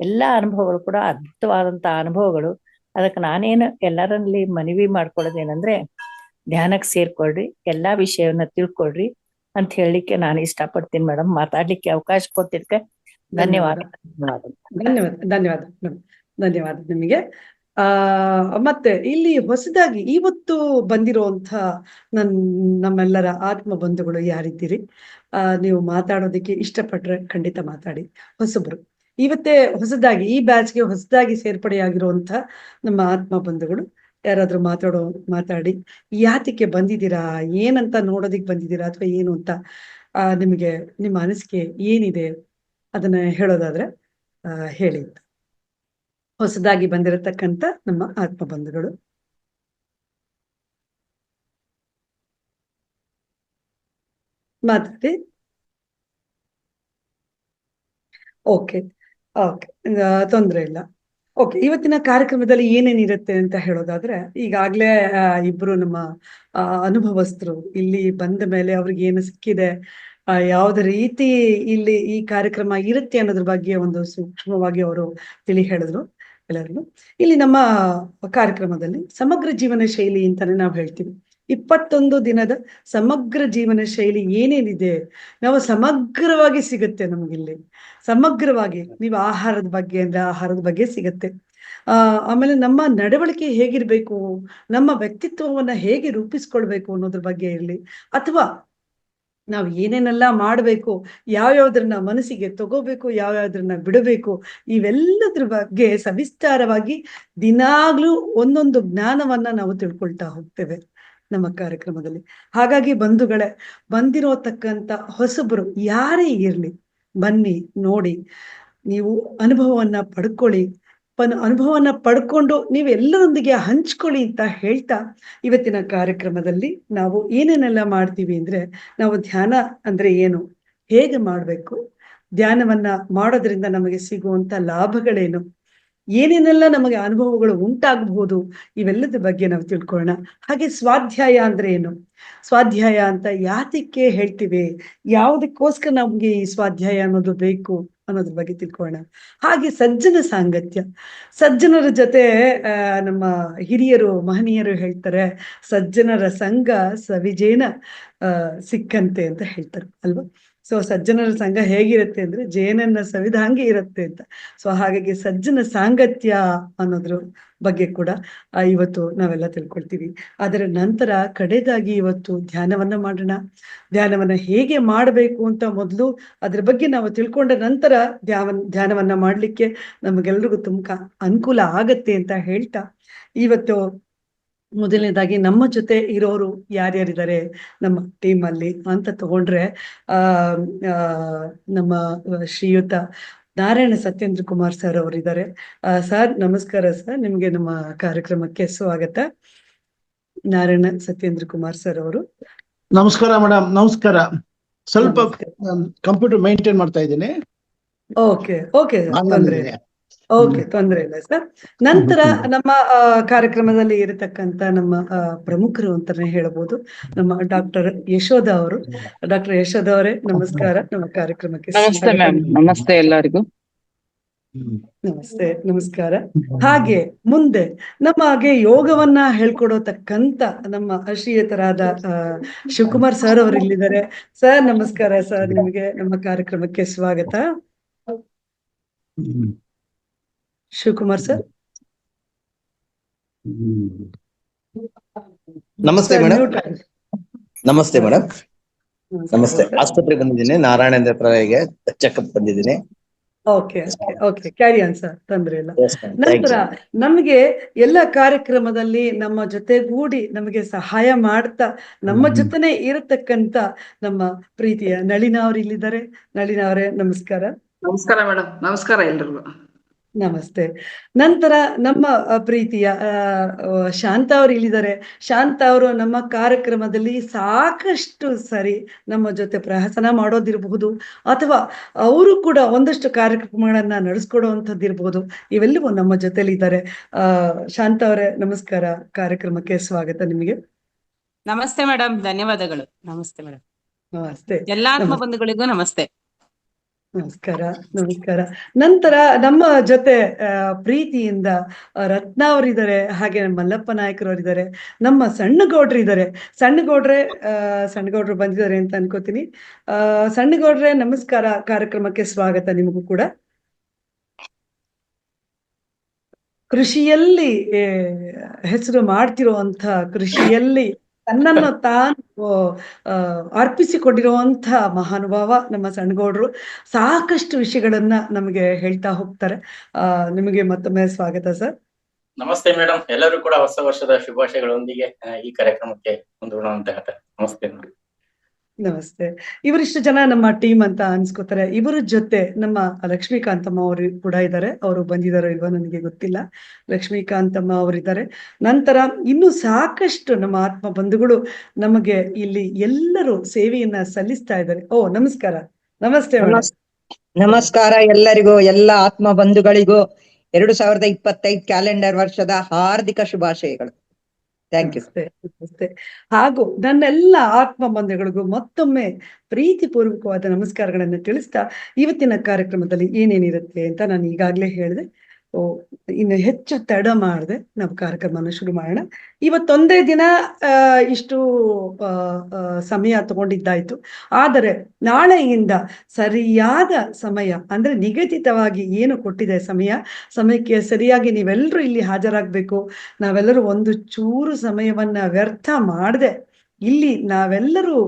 ಎಲ್ಲಾ ಅನುಭವಗಳು ಕೂಡ ಅದ್ಭುತವಾದಂತ ಅನುಭವಗಳು. ಅದಕ್ಕೆ ನಾನೇನು ಎಲ್ಲರಲ್ಲಿ ಮನವಿ ಮಾಡ್ಕೊಳ್ಳೋದೇನಂದ್ರೆ, ಧ್ಯಾನಕ್ಕೆ ಸೇರ್ಕೊಳ್ರಿ, ಎಲ್ಲಾ ವಿಷಯವನ್ನ ತಿಳ್ಕೊಳ್ರಿ ಅಂತ ಹೇಳಲಿಕ್ಕೆ ನಾನು ಇಷ್ಟಪಡ್ತೀನಿ ಮೇಡಮ್. ಮಾತಾಡ್ಲಿಕ್ಕೆ ಅವಕಾಶ ಕೊಟ್ಟಿದ್ದಕ್ಕೆ ಧನ್ಯವಾದ. ಧನ್ಯವಾದ ಧನ್ಯವಾದ ನಿಮಗೆ. ಮತ್ತೆ ಇಲ್ಲಿ ಹೊಸದಾಗಿ ಇವತ್ತು ಬಂದಿರುವಂತ ನಮ್ಮೆಲ್ಲರ ಆತ್ಮ ಬಂಧುಗಳು ಯಾರಿದ್ದೀರಿ, ನೀವು ಮಾತಾಡೋದಕ್ಕೆ ಇಷ್ಟಪಟ್ರೆ ಖಂಡಿತ ಮಾತಾಡಿ. ಹೊಸಬ್ರು ಇವತ್ತೇ ಹೊಸದಾಗಿ ಈ ಬ್ಯಾಚ್ಗೆ ಹೊಸದಾಗಿ ಸೇರ್ಪಡೆಯಾಗಿರುವಂತ ನಮ್ಮ ಆತ್ಮ ಬಂಧುಗಳು ಯಾರಾದ್ರೂ ಮಾತಾಡಿ, ಯಾತಕ್ಕೆ ಬಂದಿದ್ದೀರಾ, ಏನಂತ ನೋಡೋದಿಕ್ ಬಂದಿದ್ದೀರಾ, ಅಥವಾ ಏನು ಅಂತ ನಿಮಗೆ ನಿಮ್ಮ ಅನಿಸಿಕೆ ಏನಿದೆ ಅದನ್ನ ಹೇಳೋದಾದ್ರೆ ಹೇಳಿ. ಹೊಸದಾಗಿ ಬಂದಿರತಕ್ಕಂತ ನಮ್ಮ ಆತ್ಮ ಬಂಧುಗಳು. ಮಾತಾಡಿ. ಓಕೆ ಓಕೆ, ತೊಂದ್ರೆ ಇಲ್ಲ. ಓಕೆ, ಇವತ್ತಿನ ಕಾರ್ಯಕ್ರಮದಲ್ಲಿ ಏನೇನಿರುತ್ತೆ ಅಂತ ಹೇಳೋದಾದ್ರೆ, ಈಗಾಗ್ಲೇ ಇಬ್ರು ನಮ್ಮ ಅನುಭವಸ್ಥರು ಇಲ್ಲಿ ಬಂದ ಮೇಲೆ ಅವ್ರಿಗೆ ಏನು ಸಿಕ್ಕಿದೆ, ಯಾವ್ದು ರೀತಿ ಇಲ್ಲಿ ಈ ಕಾರ್ಯಕ್ರಮ ಇರುತ್ತೆ ಅನ್ನೋದ್ರ ಬಗ್ಗೆ ಒಂದು ಸೂಕ್ಷ್ಮವಾಗಿ ಅವರು ತಿಳಿ ಹೇಳಿದ್ರು ಎಲ್ಲರಿಗೂ. ಇಲ್ಲಿ ನಮ್ಮ ಕಾರ್ಯಕ್ರಮದಲ್ಲಿ ಸಮಗ್ರ ಜೀವನ ಶೈಲಿ ಅಂತಾನೆ ನಾವು ಹೇಳ್ತೀವಿ. 21 ದಿನದ ಸಮಗ್ರ ಜೀವನ ಶೈಲಿ ಏನೇನಿದೆ ನಾವು ಸಮಗ್ರವಾಗಿ ಸಿಗುತ್ತೆ ನಮಗಿಲ್ಲಿ. ಸಮಗ್ರವಾಗಿ ನೀವು ಆಹಾರದ ಬಗ್ಗೆ ಅಂದ್ರೆ ಆಹಾರದ ಬಗ್ಗೆ ಸಿಗತ್ತೆ. ಆಮೇಲೆ ನಮ್ಮ ನಡವಳಿಕೆ ಹೇಗಿರ್ಬೇಕು, ನಮ್ಮ ವ್ಯಕ್ತಿತ್ವವನ್ನ ಹೇಗೆ ರೂಪಿಸ್ಕೊಳ್ಬೇಕು ಅನ್ನೋದ್ರ ಬಗ್ಗೆ ಇರ್ಲಿ, ಅಥವಾ ನಾವು ಏನೇನೆಲ್ಲ ಮಾಡಬೇಕು, ಯಾವ್ಯಾವ್ದ್ರನ್ನ ಮನಸ್ಸಿಗೆ ತಗೋಬೇಕು, ಯಾವ್ಯಾವ್ದ್ರನ್ನ ಬಿಡಬೇಕು, ಇವೆಲ್ಲದ್ರ ಬಗ್ಗೆ ಸವಿಸ್ತಾರವಾಗಿ ದಿನಾಗ್ಲೂ ಒಂದೊಂದು ಜ್ಞಾನವನ್ನ ನಾವು ತಿಳ್ಕೊಳ್ತಾ ಹೋಗ್ತೇವೆ ನಮ್ಮ ಕಾರ್ಯಕ್ರಮದಲ್ಲಿ. ಹಾಗಾಗಿ ಬಂಧುಗಳೇ, ಬಂದಿರೋತಕ್ಕಂಥ ಹೊಸಬರು ಯಾರೇ ಇರ್ಲಿ, ಬನ್ನಿ, ನೋಡಿ, ನೀವು ಅನುಭವವನ್ನ ಪಡ್ಕೊಳ್ಳಿ. ಅನುಭವವನ್ನ ಪಡ್ಕೊಂಡು ನೀವೆಲ್ಲರೊಂದಿಗೆ ಹಂಚ್ಕೊಳ್ಳಿ ಅಂತ ಹೇಳ್ತಾ, ಇವತ್ತಿನ ಕಾರ್ಯಕ್ರಮದಲ್ಲಿ ನಾವು ಏನೇನೆಲ್ಲ ಮಾಡ್ತೀವಿ ಅಂದ್ರೆ, ನಾವು ಧ್ಯಾನ ಅಂದ್ರೆ ಏನು, ಹೇಗೆ ಮಾಡ್ಬೇಕು, ಧ್ಯಾನವನ್ನ ಮಾಡೋದ್ರಿಂದ ನಮಗೆ ಸಿಗುವಂತ ಲಾಭಗಳೇನು, ಏನೇನೆಲ್ಲ ನಮಗೆ ಅನುಭವಗಳು ಉಂಟಾಗಬಹುದು, ಇವೆಲ್ಲದ ಬಗ್ಗೆ ನಾವು ತಿಳ್ಕೊಳ್ಳೋಣ. ಹಾಗೆ ಸ್ವಾಧ್ಯಾಯ ಅಂದ್ರೆ ಏನು, ಸ್ವಾಧ್ಯಾಯ ಅಂತ ಯಾತಕ್ಕೆ ಹೇಳ್ತೀವಿ, ಯಾವುದಕ್ಕೋಸ್ಕರ ನಮ್ಗೆ ಈ ಸ್ವಾಧ್ಯಾಯ ಅನ್ನೋದು ಬೇಕು ಅನ್ನೋದ್ರ ಬಗ್ಗೆ ತಿಳ್ಕೊಳ್ಳೋಣ. ಹಾಗೆ ಸಜ್ಜನ ಸಾಂಗತ್ಯ, ಸಜ್ಜನರ ಜೊತೆ ನಮ್ಮ ಹಿರಿಯರು ಮಹನೀಯರು ಹೇಳ್ತಾರೆ, ಸಜ್ಜನರ ಸಂಘ ಸವಿಜೇನ ಸಿಕ್ಕಂತೆ ಅಂತ ಹೇಳ್ತಾರೆ ಅಲ್ವಾ. ಸೊ ಸಜ್ಜನರ ಸಂಘ ಹೇಗಿರುತ್ತೆ ಅಂದ್ರೆ ಜೇನನ್ನ ಸವಿದ ಹಂಗೆ ಇರುತ್ತೆ ಅಂತ. ಸೊ ಹಾಗಾಗಿ ಸಜ್ಜನ ಸಾಂಗತ್ಯ ಅನ್ನೋದ್ರ ಬಗ್ಗೆ ಕೂಡ ಇವತ್ತು ನಾವೆಲ್ಲ ತಿಳ್ಕೊಳ್ತೀವಿ. ಅದರ ನಂತರ ಕಡೆದಾಗಿ ಇವತ್ತು ಧ್ಯಾನವನ್ನ ಮಾಡೋಣ. ಧ್ಯಾನವನ್ನ ಹೇಗೆ ಮಾಡಬೇಕು ಅಂತ ಮೊದಲು ಅದ್ರ ಬಗ್ಗೆ ನಾವು ತಿಳ್ಕೊಂಡ ನಂತರ ಧ್ಯಾನವನ್ನ ಮಾಡ್ಲಿಕ್ಕೆ ನಮಗೆಲ್ರಿಗೂ ತುಂಬಾ ಅನುಕೂಲ ಆಗತ್ತೆ ಅಂತ ಹೇಳ್ತಾ, ಇವತ್ತು ಮೊದಲನೇದಾಗಿ ನಮ್ಮ ಜೊತೆ ಇರೋರು ಯಾರ್ಯಾರಿದ್ದಾರೆ ನಮ್ಮ ಟೀಮ್ ಅಲ್ಲಿ ಅಂತ ತಗೊಂಡ್ರೆ, ನಮ್ಮ ಶ್ರೀಯುತ ನಾರಾಯಣ ಸತ್ಯೇಂದ್ರ ಕುಮಾರ್ ಸರ್ ಅವರಿದ್ದಾರೆ. ಸರ್ ನಮಸ್ಕಾರ ಸರ್, ನಿಮ್ಗೆ ನಮ್ಮ ಕಾರ್ಯಕ್ರಮಕ್ಕೆ ಸ್ವಾಗತ. ನಾರಾಯಣ ಸತ್ಯೇಂದ್ರ ಕುಮಾರ್ ಸರ್ ಅವರು. ನಮಸ್ಕಾರ ಮೇಡಮ್. ನಮಸ್ಕಾರ. ಸ್ವಲ್ಪ ಕಂಪ್ಯೂಟರ್ ಮೇಂಟೈನ್ ಮಾಡ್ತಾ ಇದ್ದೀನಿ. ಓಕೆ ಓಕೆ, ತೊಂದ್ರೆ ಇಲ್ಲ. ಓಕೆ, ತೊಂದ್ರೆ ಇಲ್ಲ ಸರ್. ನಂತರ ನಮ್ಮ ಕಾರ್ಯಕ್ರಮದಲ್ಲಿ ಇರತಕ್ಕಂತ ನಮ್ಮ ಪ್ರಮುಖರು ಅಂತಾನೆ ಹೇಳ್ಬೋದು, ನಮ್ಮ ಡಾಕ್ಟರ್ ಯಶೋಧ ಅವರು. ಡಾಕ್ಟರ್ ಯಶೋಧ ಅವರೇ ನಮಸ್ಕಾರ, ನಮ್ಮ ಕಾರ್ಯಕ್ರಮಕ್ಕೆ ನಮಸ್ತೆ ಮ್ಯಾಮ್. ನಮಸ್ತೆ ಎಲ್ಲರಿಗೂ. ನಮಸ್ತೆ, ನಮಸ್ಕಾರ. ಹಾಗೆ ಮುಂದೆ ನಮಗೆ ಯೋಗವನ್ನ ಹೇಳ್ಕೊಡೋತಕ್ಕಂತ ನಮ್ಮ ಶ್ರೀಯುತರಾದ ಶಿವಕುಮಾರ್ ಸರ್ ಅವರು ಇಲ್ಲಿದ್ದಾರೆ. ಸರ್ ನಮಸ್ಕಾರ ಸರ್, ನಿಮಗೆ ನಮ್ಮ ಕಾರ್ಯಕ್ರಮಕ್ಕೆ ಸ್ವಾಗತ. ಶಿವಕುಮಾರ್ ಸರ್. ನಮಸ್ತೆ ಮೇಡಮ್. ನಮಸ್ತೆ ಮೇಡಮ್. ನಮಸ್ತೆ. ಆಸ್ಪತ್ರೆಗೆ ಬಂದಿದ್ದೀನಿ, ನಾರಾಯಣೇಂದ್ರ ಪ್ರಾಯಿಗೆ ಚೆಕಪ್ ಬಂದಿದ್ದೀನಿ. Okay okay, carry on sir, ತೊಂದ್ರೆ ಇಲ್ಲ. ನಂತರ ನಮ್ಗೆ ಎಲ್ಲ ಕಾರ್ಯಕ್ರಮದಲ್ಲಿ ನಮ್ಮ ಜೊತೆಗೂಡಿ ನಮಗೆ ಸಹಾಯ ಮಾಡ್ತಾ ನಮ್ಮ ಜೊತೆನೆ ಇರತಕ್ಕಂತ ನಮ್ಮ ಪ್ರೀತಿಯ ನಳಿನ ಅವ್ರು ಇಲ್ಲಿದ್ದಾರೆ. ನಳಿನ ಅವರೇ ನಮಸ್ಕಾರ. ನಮಸ್ಕಾರ ಮೇಡಮ್. ನಮಸ್ಕಾರ ಎಲ್ರಿಗೂ. ನಮಸ್ತೆ. ನಂತರ ನಮ್ಮ ಪ್ರೀತಿಯ ಶಾಂತ ಅವ್ರು ಇಲ್ಲಿದ್ದಾರೆ. ಶಾಂತ ಅವರು ನಮ್ಮ ಕಾರ್ಯಕ್ರಮದಲ್ಲಿ ಸಾಕಷ್ಟು ಸರಿ ನಮ್ಮ ಜೊತೆ ಪ್ರಹಸನ ಮಾಡೋದಿರಬಹುದು, ಅಥವಾ ಅವರು ಕೂಡ ಒಂದಷ್ಟು ಕಾರ್ಯಕ್ರಮಗಳನ್ನ ನಡೆಸ್ಕೊಡುವಂಥದ್ದಿರ್ಬಹುದು, ಇವೆಲ್ಲವೂ ನಮ್ಮ ಜೊತೆಲಿ ಇದ್ದಾರೆ. ಶಾಂತ ಅವರೇ ನಮಸ್ಕಾರ, ಕಾರ್ಯಕ್ರಮಕ್ಕೆ ಸ್ವಾಗತ ನಿಮಗೆ. ನಮಸ್ತೆ ಮೇಡಮ್, ಧನ್ಯವಾದಗಳು. ನಮಸ್ತೆ ಮೇಡಮ್. ನಮಸ್ತೆ. ಎಲ್ಲಾ ಆತ್ಮ ಬಂಧುಗಳಿಗೂ ನಮಸ್ತೆ. ನಮಸ್ಕಾರ, ನಮಸ್ಕಾರ. ನಂತರ ನಮ್ಮ ಜೊತೆ ಪ್ರೀತಿಯಿಂದ ರತ್ನ ಅವರಿದ್ದಾರೆ, ಹಾಗೆ ಮಲ್ಲಪ್ಪ ನಾಯಕರವರಿದ್ದಾರೆ, ನಮ್ಮ ಸಣ್ಣಗೌಡ್ರು ಇದ್ದಾರೆ. ಸಣ್ಣಗೌಡ್ರು ಬಂದಿದ್ದಾರೆ ಅಂತ ಅನ್ಕೋತೀನಿ. ಸಣ್ಣಗೌಡ್ರೆ ನಮಸ್ಕಾರ, ಕಾರ್ಯಕ್ರಮಕ್ಕೆ ಸ್ವಾಗತ ನಿಮಗೂ ಕೂಡ. ಕೃಷಿಯಲ್ಲಿ ಹೆಸರು ಮಾಡ್ತಿರುವಂತ, ಕೃಷಿಯಲ್ಲಿ ತನ್ನನ್ನು ತಾನು ಅರ್ಪಿಸಿಕೊಂಡಿರುವಂತ ಮಹಾನುಭಾವ ನಮ್ಮ ಸಣ್ಣಗೌಡ್ರು. ಸಾಕಷ್ಟು ವಿಷಯಗಳನ್ನ ನಮಗೆ ಹೇಳ್ತಾ ಹೋಗ್ತಾರೆ. ನಿಮಗೆ ಮತ್ತೊಮ್ಮೆ ಸ್ವಾಗತ ಸರ್. ನಮಸ್ತೆ ಮೇಡಮ್. ಎಲ್ಲರೂ ಕೂಡ ಹೊಸ ವರ್ಷದ ಶುಭಾಶಯಗಳೊಂದಿಗೆ ಈ ಕಾರ್ಯಕ್ರಮಕ್ಕೆ ಹೊಂದೋಣ ಅಂತ ಹೇಳ್ತಾರೆ. ನಮಸ್ತೆ. ನಮಸ್ತೆ. ಇವರಿಷ್ಟು ಜನ ನಮ್ಮ ಟೀಮ್ ಅಂತ ಅನ್ಸ್ಕೋತಾರೆ. ಇವರ ಜೊತೆ ನಮ್ಮ ಲಕ್ಷ್ಮೀಕಾಂತಮ್ಮ ಅವರು ಕೂಡ ಇದ್ದಾರೆ. ಅವರು ಬಂದಿದಾರೋ ಇಲ್ವೋ ನನಗೆ ಗೊತ್ತಿಲ್ಲ. ಲಕ್ಷ್ಮೀಕಾಂತಮ್ಮ ಅವರಿದ್ದಾರೆ. ನಂತರ ಇನ್ನು ಸಾಕಷ್ಟು ನಮ್ಮ ಆತ್ಮ ಬಂಧುಗಳು ನಮಗೆ ಇಲ್ಲಿ ಎಲ್ಲರೂ ಸೇವೆಯನ್ನ ಸಲ್ಲಿಸ್ತಾ ಇದ್ದಾರೆ. ಓ ನಮಸ್ಕಾರ. ನಮಸ್ತೆ ಮೇಡಮ್. ನಮಸ್ಕಾರ ಎಲ್ಲರಿಗೂ, ಎಲ್ಲ ಆತ್ಮ ಬಂಧುಗಳಿಗೂ 2025 ಕ್ಯಾಲೆಂಡರ್ ವರ್ಷದ ಹಾರ್ದಿಕ ಶುಭಾಶಯಗಳು. Thank you. ನಮಸ್ತೆ. ಹಾಗೂ ನನ್ನೆಲ್ಲ ಆತ್ಮ ಬಂಧುಗಳಿಗೂ ಮತ್ತೊಮ್ಮೆ ಪ್ರೀತಿಪೂರ್ವಕವಾದ ನಮಸ್ಕಾರಗಳನ್ನು ತಿಳಿಸ್ತಾ ಇವತ್ತಿನ ಕಾರ್ಯಕ್ರಮದಲ್ಲಿ ಏನೇನಿರುತ್ತೆ ಅಂತ ನಾನು ಈಗಾಗಲೇ ಹೇಳಿದೆ. ಇನ್ನು ಹೆಚ್ಚು ತಡ ಮಾಡದೆ ನಾವು ಕಾರ್ಯಕ್ರಮನ ಶುರು ಮಾಡೋಣ. ಇವತ್ತೊಂದೇ ದಿನ ಇಷ್ಟು ಸಮಯ ತಗೊಂಡಿದ್ದಾಯ್ತು. ಆದರೆ ನಾಳೆಯಿಂದ ಸರಿಯಾದ ಸಮಯ ಅಂದ್ರೆ ನಿಗದಿತವಾಗಿ ಏನು ಕೊಟ್ಟಿದೆ ಸಮಯಕ್ಕೆ ಸರಿಯಾಗಿ ನೀವೆಲ್ಲರೂ ಇಲ್ಲಿ ಹಾಜರಾಗಬೇಕು. ನಾವೆಲ್ಲರೂ ಒಂದು ಚೂರು ಸಮಯವನ್ನ ವ್ಯರ್ಥ ಮಾಡದೆ ಇಲ್ಲಿ ನಾವೆಲ್ಲರೂ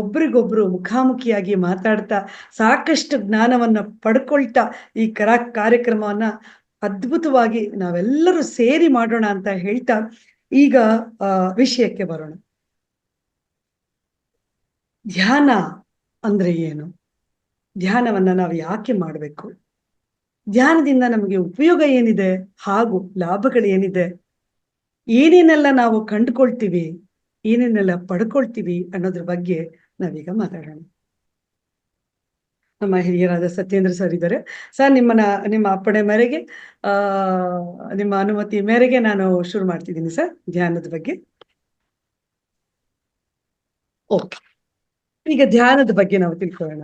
ಒಬ್ರಿಗೊಬ್ರು ಮುಖಾಮುಖಿಯಾಗಿ ಮಾತಾಡ್ತಾ ಸಾಕಷ್ಟು ಜ್ಞಾನವನ್ನ ಪಡ್ಕೊಳ್ತಾ ಈ ಕಾರ್ಯಕ್ರಮವನ್ನ ಅದ್ಭುತವಾಗಿ ನಾವೆಲ್ಲರೂ ಸೇರಿ ಮಾಡೋಣ ಅಂತ ಹೇಳ್ತಾ ಈಗ ವಿಷಯಕ್ಕೆ ಬರೋಣ. ಧ್ಯಾನ ಅಂದ್ರೆ ಏನು? ಧ್ಯಾನವನ್ನ ನಾವು ಯಾಕೆ ಮಾಡಬೇಕು? ಧ್ಯಾನದಿಂದ ನಮಗೆ ಉಪಯೋಗ ಏನಿದೆ ಹಾಗೂ ಲಾಭಗಳು ಏನಿದೆ? ಏನೇನೆಲ್ಲ ನಾವು ಕಂಡುಕೊಳ್ತೀವಿ, ಏನೇನೆಲ್ಲ ಪಡ್ಕೊಳ್ತೀವಿ ಅನ್ನೋದ್ರ ಬಗ್ಗೆ ನಾವೀಗ ಮಾತಾಡೋಣ. ನಮ್ಮ ಹಿರಿಯರಾದ ಸತ್ಯೇಂದ್ರ ಸರ್ ಇದ್ದಾರೆ. ಸರ್ ನಿಮ್ಮ ಅಪ್ಪಣೆ ಮೇರೆಗೆ ನಿಮ್ಮ ಅನುಮತಿ ಮೇರೆಗೆ ನಾನು ಶುರು ಮಾಡ್ತಿದ್ದೀನಿ ಸರ್ ಧ್ಯಾನದ ಬಗ್ಗೆ. ಓಕೆ, ಈಗ ಧ್ಯಾನದ ಬಗ್ಗೆ ನಾವು ತಿಳ್ಕೊಳ್ಳೋಣ.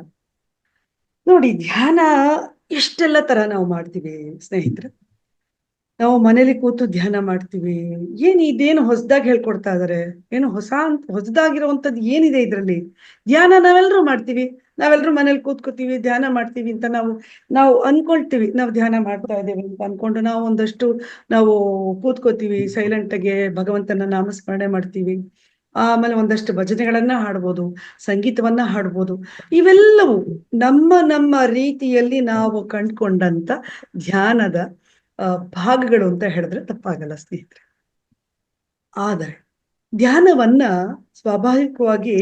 ನೋಡಿ, ಧ್ಯಾನ ಎಷ್ಟೆಲ್ಲ ತರ ನಾವು ಮಾಡ್ತೀವಿ ಸ್ನೇಹಿತರೆ. ನಾವು ಮನೇಲಿ ಕೂತು ಧ್ಯಾನ ಮಾಡ್ತೀವಿ. ಇದೇನು ಹೊಸದಾಗಿ ಹೇಳ್ಕೊಡ್ತಾ ಇದಾರೆ? ಏನು ಹೊಸದಾಗಿರುವಂತದ್ದು ಏನಿದೆ ಇದ್ರಲ್ಲಿ? ಧ್ಯಾನ ನಾವೆಲ್ಲರೂ ಮಾಡ್ತೀವಿ. ನಾವೆಲ್ಲರೂ ಮನೇಲಿ ಕೂತ್ಕೋತೀವಿ, ಧ್ಯಾನ ಮಾಡ್ತೀವಿ ಅಂತ ನಾವು ಅನ್ಕೊಳ್ತೀವಿ. ನಾವು ಧ್ಯಾನ ಮಾಡ್ತಾ ಇದ್ದೇವೆ ಅಂತ ಅನ್ಕೊಂಡು ನಾವು ಒಂದಷ್ಟು ಕೂತ್ಕೋತೀವಿ, ಸೈಲೆಂಟ್ ಆಗಿ ಭಗವಂತನ ನಾಮಸ್ಮರಣೆ ಮಾಡ್ತೀವಿ. ಆಮೇಲೆ ಒಂದಷ್ಟು ಭಜನೆಗಳನ್ನ ಹಾಡ್ಬೋದು, ಸಂಗೀತವನ್ನ ಹಾಡ್ಬೋದು. ಇವೆಲ್ಲವೂ ನಮ್ಮ ರೀತಿಯಲ್ಲಿ ನಾವು ಕಂಡ್ಕೊಂಡಂತ ಧ್ಯಾನದ ಭಾಗಗಳು ಅಂತ ಹೇಳಿದ್ರೆ ತಪ್ಪಾಗಲ್ಲ ಸ್ನೇಹಿತರೆ. ಆದರೆ ಧ್ಯಾನವನ್ನ ಸ್ವಾಭಾವಿಕವಾಗಿ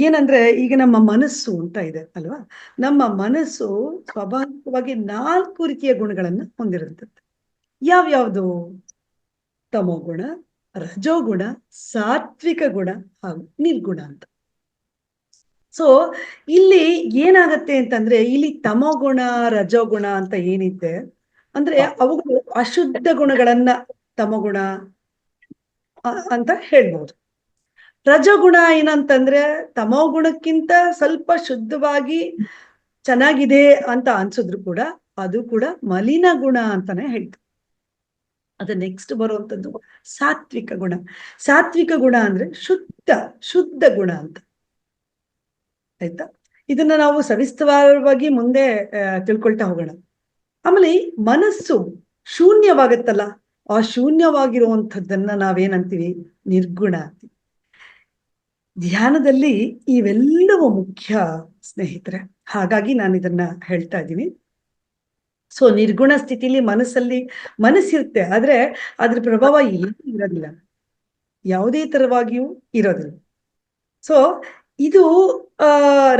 ಏನಂದ್ರೆ, ಈಗ ನಮ್ಮ ಮನಸ್ಸು ಅಂತ ಇದೆ ಅಲ್ವಾ? ನಮ್ಮ ಮನಸ್ಸು ಸ್ವಾಭಾವಿಕವಾಗಿ 4 ರೀತಿಯ ಗುಣಗಳನ್ನ ಹೊಂದಿರುತ್ತದೆ. ಯಾವ್ಯಾವ್ದು? ತಮೋಗುಣ, ರಜೋಗುಣ, ಸಾತ್ವಿಕ ಗುಣ ಹಾಗೂ ನಿರ್ಗುಣ ಅಂತ. ಸೊ ಇಲ್ಲಿ ಏನಾಗತ್ತೆ ಅಂತಂದ್ರೆ, ಇಲ್ಲಿ ತಮೋಗುಣ ರಜೋಗುಣ ಅಂತ ಏನಿದೆ ಅಂದ್ರೆ ಅವುಗಳು ಅಶುದ್ಧ ಗುಣಗಳನ್ನ ತಮೋಗುಣ ಅಂತ ಹೇಳ್ಬೋದು. ರಜೋಗುಣ ಏನಂತಂದ್ರೆ ತಮೋಗುಣಕ್ಕಿಂತ ಸ್ವಲ್ಪ ಶುದ್ಧವಾಗಿ ಚೆನ್ನಾಗಿದೆ ಅಂತ ಅನ್ಸಿದ್ರು ಕೂಡ ಅದು ಕೂಡ ಮಲಿನ ಗುಣ ಅಂತಾನೆ ಹೇಳ್ತಾರೆ. ಅದು ನೆಕ್ಸ್ಟ್ ಬರುವಂತದ್ದು ಸಾತ್ವಿಕ ಗುಣ. ಸಾತ್ವಿಕ ಗುಣ ಅಂದ್ರೆ ಶುದ್ಧ ಗುಣ ಅಂತ. ಆಯ್ತಾ? ಇದನ್ನ ನಾವು ಸವಿಸ್ತರವಾಗಿ ಮುಂದೆ ತಿಳ್ಕೊಳ್ತಾ ಹೋಗೋಣ. ಆಮೇಲೆ ಮನಸ್ಸು ಶೂನ್ಯವಾಗತ್ತಲ್ಲ, ಆ ಶೂನ್ಯವಾಗಿರುವಂಥದ್ದನ್ನ ನಾವೇನಂತೀವಿ? ನಿರ್ಗುಣ ಅಂತೀವಿ. ಧ್ಯಾನದಲ್ಲಿ ಇವೆಲ್ಲವೂ ಮುಖ್ಯ ಸ್ನೇಹಿತರೆ. ಹಾಗಾಗಿ ನಾನು ಇದನ್ನ ಹೇಳ್ತಾ ಇದ್ದೀನಿ. ಸೊ ನಿರ್ಗುಣ ಸ್ಥಿತಿಲಿ ಮನಸ್ಸಿರುತ್ತೆ, ಆದ್ರೆ ಅದ್ರ ಪ್ರಭಾವ ಏನೂ ಇರೋದಿಲ್ಲ, ಯಾವುದೇ ತರವಾಗಿಯೂ ಇರೋದಿಲ್ಲ. ಸೊ ಇದು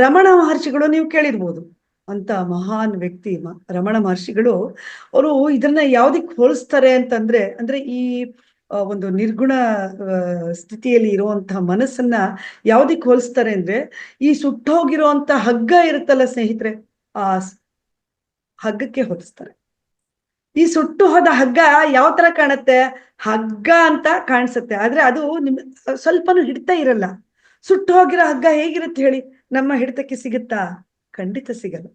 ರಮಣ ಮಹರ್ಷಿಗಳು ನೀವು ಕೇಳಿರ್ಬೋದು. ಅಂತ ಮಹಾನ್ ವ್ಯಕ್ತಿ ರಮಣ ಮಹರ್ಷಿಗಳು ಅವರು ಇದನ್ನ ಯಾವ್ದಕ್ಕೆ ಹೋಲಿಸ್ತಾರೆ ಅಂದ್ರೆ ಈ ಒಂದು ನಿರ್ಗುಣ ಸ್ಥಿತಿಯಲ್ಲಿ ಇರುವಂತಹ ಮನಸ್ಸನ್ನ ಯಾವ್ದಕ್ಕೆ ಹೋಲಿಸ್ತಾರೆ ಅಂದ್ರೆ, ಈ ಸುಟ್ಟೋಗಿರುವಂತ ಹಗ್ಗ ಇರುತ್ತಲ್ಲ ಸ್ನೇಹಿತರೆ, ಆ ಹಗ್ಗಕ್ಕೆ ಹೋಲಿಸ್ತಾರೆ. ಈ ಸುಟ್ಟು ಹೋದ ಹಗ್ಗ ಯಾವ ತರ ಕಾಣುತ್ತೆ? ಹಗ್ಗ ಅಂತ ಕಾಣಿಸುತ್ತೆ, ಆದ್ರೆ ಅದು ಸ್ವಲ್ಪನೂ ಹಿಡಿತ ಇರಲ್ಲ. ಸುಟ್ಟು ಹೋಗಿರೋ ಹಗ್ಗ ಹೇಗಿರುತ್ತೆ ಹೇಳಿ? ನಮ್ಮ ಹಿಡಿತಕ್ಕೆ ಸಿಗುತ್ತಾ? ಖಂಡಿತ ಸಿಗಲ್ಲ,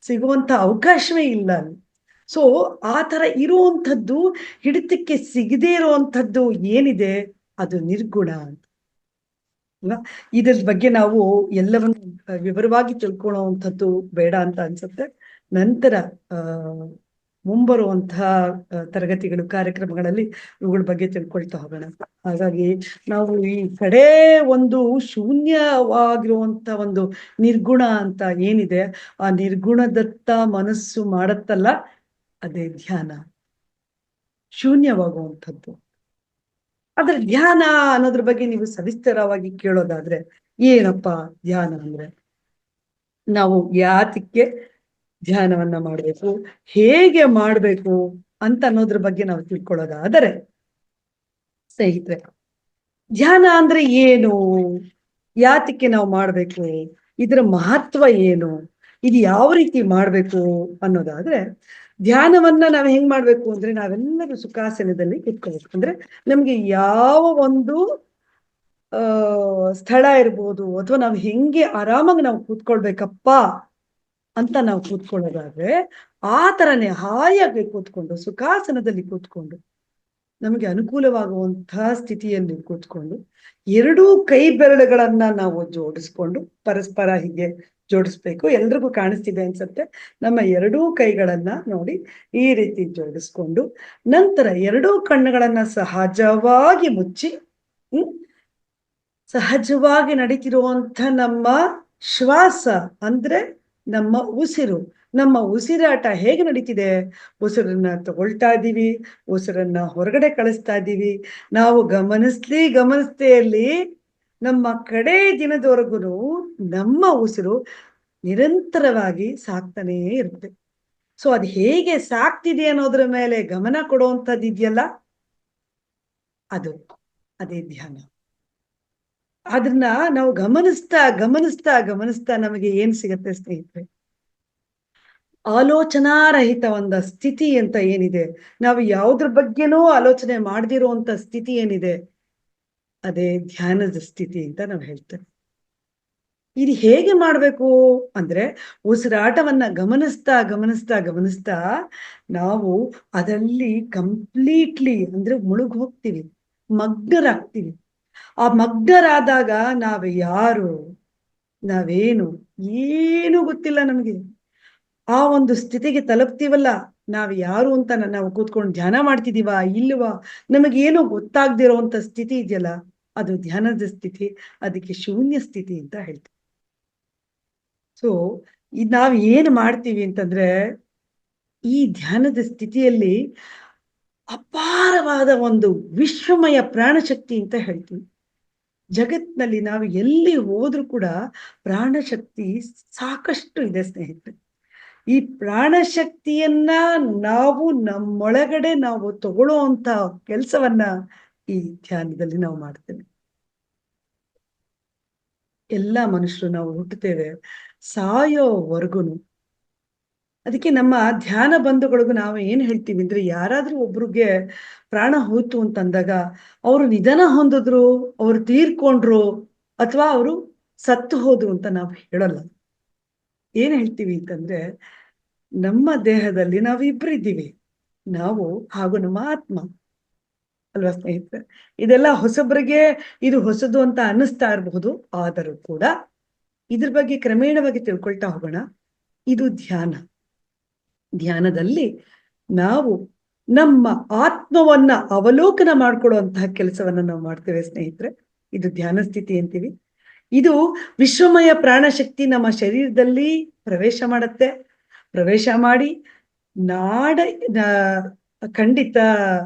ಸಿಗುವಂತ ಅವಕಾಶವೇ ಇಲ್ಲ. ಸೊ ಆ ತರ ಇರುವಂಥದ್ದು, ಹಿಡಿತಕ್ಕೆ ಸಿಗದೇ ಇರುವಂಥದ್ದು ಏನಿದೆ ಅದು ನಿರ್ಗುಣ ಅಂತ. ಇದ್ರ ಬಗ್ಗೆ ನಾವು ಎಲ್ಲವನ್ನು ವಿವರವಾಗಿ ತಿಳ್ಕೊಳ್ಳುವಂಥದ್ದು ಬೇಡ ಅಂತ ಅನ್ಸುತ್ತೆ. ನಂತರ ಮುಂಬರುವಂತಹ ತರಗತಿಗಳು, ಕಾರ್ಯಕ್ರಮಗಳಲ್ಲಿ ಇವುಗಳ ಬಗ್ಗೆ ತಿಳ್ಕೊಳ್ತಾ ಹೋಗೋಣ. ಹಾಗಾಗಿ ನಾವು ಈ ಕಡೆ ಒಂದು ಶೂನ್ಯವಾಗಿರುವಂತ ಒಂದು ನಿರ್ಗುಣ ಅಂತ ಏನಿದೆ, ಆ ನಿರ್ಗುಣದತ್ತ ಮನಸ್ಸು ಮಾಡತ್ತಲ್ಲ, ಅದೇ ಧ್ಯಾನ. ಶೂನ್ಯವಾಗುವಂಥದ್ದು. ಆದ್ರೆ ಧ್ಯಾನ ಅನ್ನೋದ್ರ ಬಗ್ಗೆ ನೀವು ಸವಿಸ್ತರವಾಗಿ ಕೇಳೋದಾದ್ರೆ ಏನಪ್ಪಾ ಧ್ಯಾನ ಅಂದ್ರೆ? ನಾವು ಯಾತಕ್ಕೆ ಧ್ಯಾನವನ್ನ ಮಾಡಬೇಕು, ಹೇಗೆ ಮಾಡಬೇಕು ಅಂತ ಅನ್ನೋದ್ರ ಬಗ್ಗೆ ನಾವು ತಿಳ್ಕೊಳ್ಳೋದಾದರೆ, ಸ್ನೇಹಿತರೆ, ಧ್ಯಾನ ಅಂದ್ರೆ ಏನು, ಯಾತಕ್ಕೆ ನಾವು ಮಾಡ್ಬೇಕು, ಇದರ ಮಹತ್ವ ಏನು, ಇದು ಯಾವ ರೀತಿ ಮಾಡ್ಬೇಕು ಅನ್ನೋದಾದ್ರೆ, ಧ್ಯಾನವನ್ನ ನಾವು ಹೆಂಗ್ ಮಾಡ್ಬೇಕು ಅಂದ್ರೆ, ನಾವೆಲ್ಲರೂ ಸುಖಾಸನದಲ್ಲಿ ಇಟ್ಕೋಬೇಕು. ಅಂದ್ರೆ ನಮ್ಗೆ ಯಾವ ಒಂದು ಸ್ಥಳ ಇರ್ಬೋದು, ಅಥವಾ ನಾವು ಹೆಂಗೆ ಆರಾಮಾಗಿ ನಾವು ಕೂತ್ಕೊಳ್ಬೇಕಪ್ಪ ಅಂತ ನಾವು ಕೂತ್ಕೊಳ್ಳೋದಾದ್ರೆ, ಆ ತರನೇ ಹಾಯಾಗಿ ಕೂತ್ಕೊಂಡು, ಸುಖಾಸನದಲ್ಲಿ ಕೂತ್ಕೊಂಡು, ನಮಗೆ ಅನುಕೂಲವಾಗುವಂತಹ ಸ್ಥಿತಿಯಲ್ಲಿ ಕೂತ್ಕೊಂಡು, ಎರಡೂ ಕೈ ಬೆರಳುಗಳನ್ನ ನಾವು ಜೋಡಿಸ್ಕೊಂಡು, ಪರಸ್ಪರ ಹೀಗೆ ಜೋಡಿಸ್ಬೇಕು. ಎಲ್ರಿಗೂ ಕಾಣಿಸ್ತಿದೆ ಅನ್ಸತ್ತೆ. ನಮ್ಮ ಎರಡೂ ಕೈಗಳನ್ನ ನೋಡಿ ಈ ರೀತಿ ಜೋಡಿಸ್ಕೊಂಡು, ನಂತರ ಎರಡೂ ಕಣ್ಣುಗಳನ್ನ ಸಹಜವಾಗಿ ಮುಚ್ಚಿ, ಸಹಜವಾಗಿ ನಡೀತಿರುವಂಥ ನಮ್ಮ ಶ್ವಾಸ ಅಂದ್ರೆ ನಮ್ಮ ಉಸಿರು, ನಮ್ಮ ಉಸಿರಾಟ ಹೇಗೆ ನಡೀತಿದೆ, ಉಸಿರನ್ನ ತಗೊಳ್ತಾ ಇದ್ದೀವಿ, ಉಸಿರನ್ನ ಹೊರಗಡೆ ಕಳಿಸ್ತಾ ಇದ್ದೀವಿ, ನಾವು ಗಮನಿಸ್ತೆಯಲ್ಲಿ ನಮ್ಮ ಕಡೆ ದಿನದವರೆಗೂ ನಮ್ಮ ಉಸಿರು ನಿರಂತರವಾಗಿ ಸಾಕ್ತಾನೇ ಇರುತ್ತೆ. ಸೊ ಅದು ಹೇಗೆ ಸಾಕ್ತಿದೆ ಅನ್ನೋದ್ರ ಮೇಲೆ ಗಮನ ಕೊಡುವಂಥದ್ದು ಇದೆಯಲ್ಲ, ಅದೇ ಧ್ಯಾನ. ಅದನ್ನ ನಾವು ಗಮನಿಸ್ತಾ ಗಮನಿಸ್ತಾ ಗಮನಿಸ್ತಾ ನಮಗೆ ಏನ್ ಸಿಗತ್ತೆ ಸ್ನೇಹಿತರೆ? ಆಲೋಚನಾರಹಿತ ಒಂದು ಸ್ಥಿತಿ ಅಂತ ಏನಿದೆ, ನಾವು ಯಾವುದ್ರ ಬಗ್ಗೆನೂ ಆಲೋಚನೆ ಮಾಡದಿರುವಂತ ಸ್ಥಿತಿ ಏನಿದೆ, ಅದೇ ಧ್ಯಾನದ ಸ್ಥಿತಿ ಅಂತ ನಾವು ಹೇಳ್ತೇವೆ. ಇದು ಹೇಗೆ ಮಾಡ್ಬೇಕು ಅಂದ್ರೆ, ಉಸಿರಾಟವನ್ನ ಗಮನಿಸ್ತಾ ಗಮನಿಸ್ತಾ ಗಮನಿಸ್ತಾ ನಾವು ಅದರಲ್ಲಿ ಕಂಪ್ಲೀಟ್ಲಿ ಅಂದ್ರೆ ಮುಳುಗ್ ಹೋಗ್ತೀವಿ, ಮಗ್ನರಾಗ್ತೀವಿ. ಆ ಮಗ್ನರಾದಾಗ ನಾವು ಯಾರು, ನಾವೇನು, ಏನು ಗೊತ್ತಿಲ್ಲ ನಮಗೆ. ಆ ಒಂದು ಸ್ಥಿತಿಗೆ ತಲುಪ್ತೀವಲ್ಲ, ನಾವು ಯಾರು ಅಂತ ನಾವು ಕೂತ್ಕೊಂಡು ಧ್ಯಾನ ಮಾಡ್ತಿದೀವ ಇಲ್ವಾ, ನಮಗೇನು ಗೊತ್ತಾಗ್ದಿರೋಂಥ ಸ್ಥಿತಿ ಇದೆಯಲ್ಲ, ಅದು ಧ್ಯಾನದ ಸ್ಥಿತಿ. ಅದಕ್ಕೆ ಶೂನ್ಯ ಸ್ಥಿತಿ ಅಂತ ಹೇಳ್ತೀವಿ. ಸೊ ಇದು ನಾವು ಏನು ಮಾಡ್ತೀವಿ ಅಂತಂದ್ರೆ, ಈ ಧ್ಯಾನದ ಸ್ಥಿತಿಯಲ್ಲಿ ಅಪಾರವಾದ ಒಂದು ವಿಶ್ವಮಯ ಪ್ರಾಣಶಕ್ತಿ ಅಂತ ಹೇಳ್ತೀವಿ. ಜಗತ್ನಲ್ಲಿ ನಾವು ಎಲ್ಲಿ ಹೋದ್ರೂ ಕೂಡ ಪ್ರಾಣಶಕ್ತಿ ಸಾಕಷ್ಟು ಇದೆ ಸ್ನೇಹಿತರೆ. ಈ ಪ್ರಾಣಶಕ್ತಿಯನ್ನ ನಾವು ನಮ್ಮೊಳಗಡೆ ನಾವು ತಗೊಳ್ಳೋ ಅಂತ ಕೆಲಸವನ್ನ ಈ ಧ್ಯಾನದಲ್ಲಿ ನಾವು ಮಾಡ್ತೇವೆ. ಎಲ್ಲ ಮನುಷ್ಯರು ನಾವು ಹುಟ್ಟುತ್ತೇವೆ, ಸಾಯೋವರೆಗೂ. ಅದಕ್ಕೆ ನಮ್ಮ ಧ್ಯಾನ ಬಂಧುಗಳಿಗೂ ನಾವು ಏನ್ ಹೇಳ್ತೀವಿ ಅಂದ್ರೆ, ಯಾರಾದ್ರೂ ಒಬ್ರಿಗೆ ಪ್ರಾಣ ಹೋಯ್ತು ಅಂತಂದಾಗ, ಅವರು ನಿಧನ ಹೊಂದಿದ್ರು, ಅವ್ರು ತೀರ್ಕೊಂಡ್ರು, ಅಥವಾ ಅವರು ಸತ್ತು ಹೋದ್ರು ಅಂತ ನಾವು ಹೇಳಲ್ಲ. ಏನ್ ಹೇಳ್ತೀವಿ ಅಂತಂದ್ರೆ, ನಮ್ಮ ದೇಹದಲ್ಲಿ ನಾವು ಇಬ್ಬರಿದ್ದೀವಿ, ನಾವು ಹಾಗೂ ನಮ್ಮ ಆತ್ಮ ಅಲ್ವಾ ಸ್ನೇಹಿತರೆ? ಇದೆಲ್ಲ ಹೊಸಬ್ರಿಗೆ ಇದು ಹೊಸದು ಅಂತ ಅನ್ನಿಸ್ತಾ ಇರಬಹುದು, ಆದರೂ ಕೂಡ ಇದ್ರ ಬಗ್ಗೆ ಕ್ರಮೇಣವಾಗಿ ತಿಳ್ಕೊಳ್ತಾ ಹೋಗೋಣ. ಇದು ಧ್ಯಾನ. ಧ್ಯಾನದಲ್ಲಿ ನಾವು ನಮ್ಮ ಆತ್ಮವನ್ನ ಅವಲೋಕನ ಮಾಡ್ಕೊಳ್ಳುವಂತಹ ಕೆಲಸವನ್ನ ನಾವು ಮಾಡ್ತೇವೆ ಸ್ನೇಹಿತರೆ. ಇದು ಧ್ಯಾನ ಸ್ಥಿತಿ ಅಂತೀವಿ. ಇದು ವಿಶ್ವಮಯ ಪ್ರಾಣಶಕ್ತಿ ನಮ್ಮ ಶರೀರದಲ್ಲಿ ಪ್ರವೇಶ ಮಾಡುತ್ತೆ. ಪ್ರವೇಶ ಮಾಡಿ ಖಂಡಿತ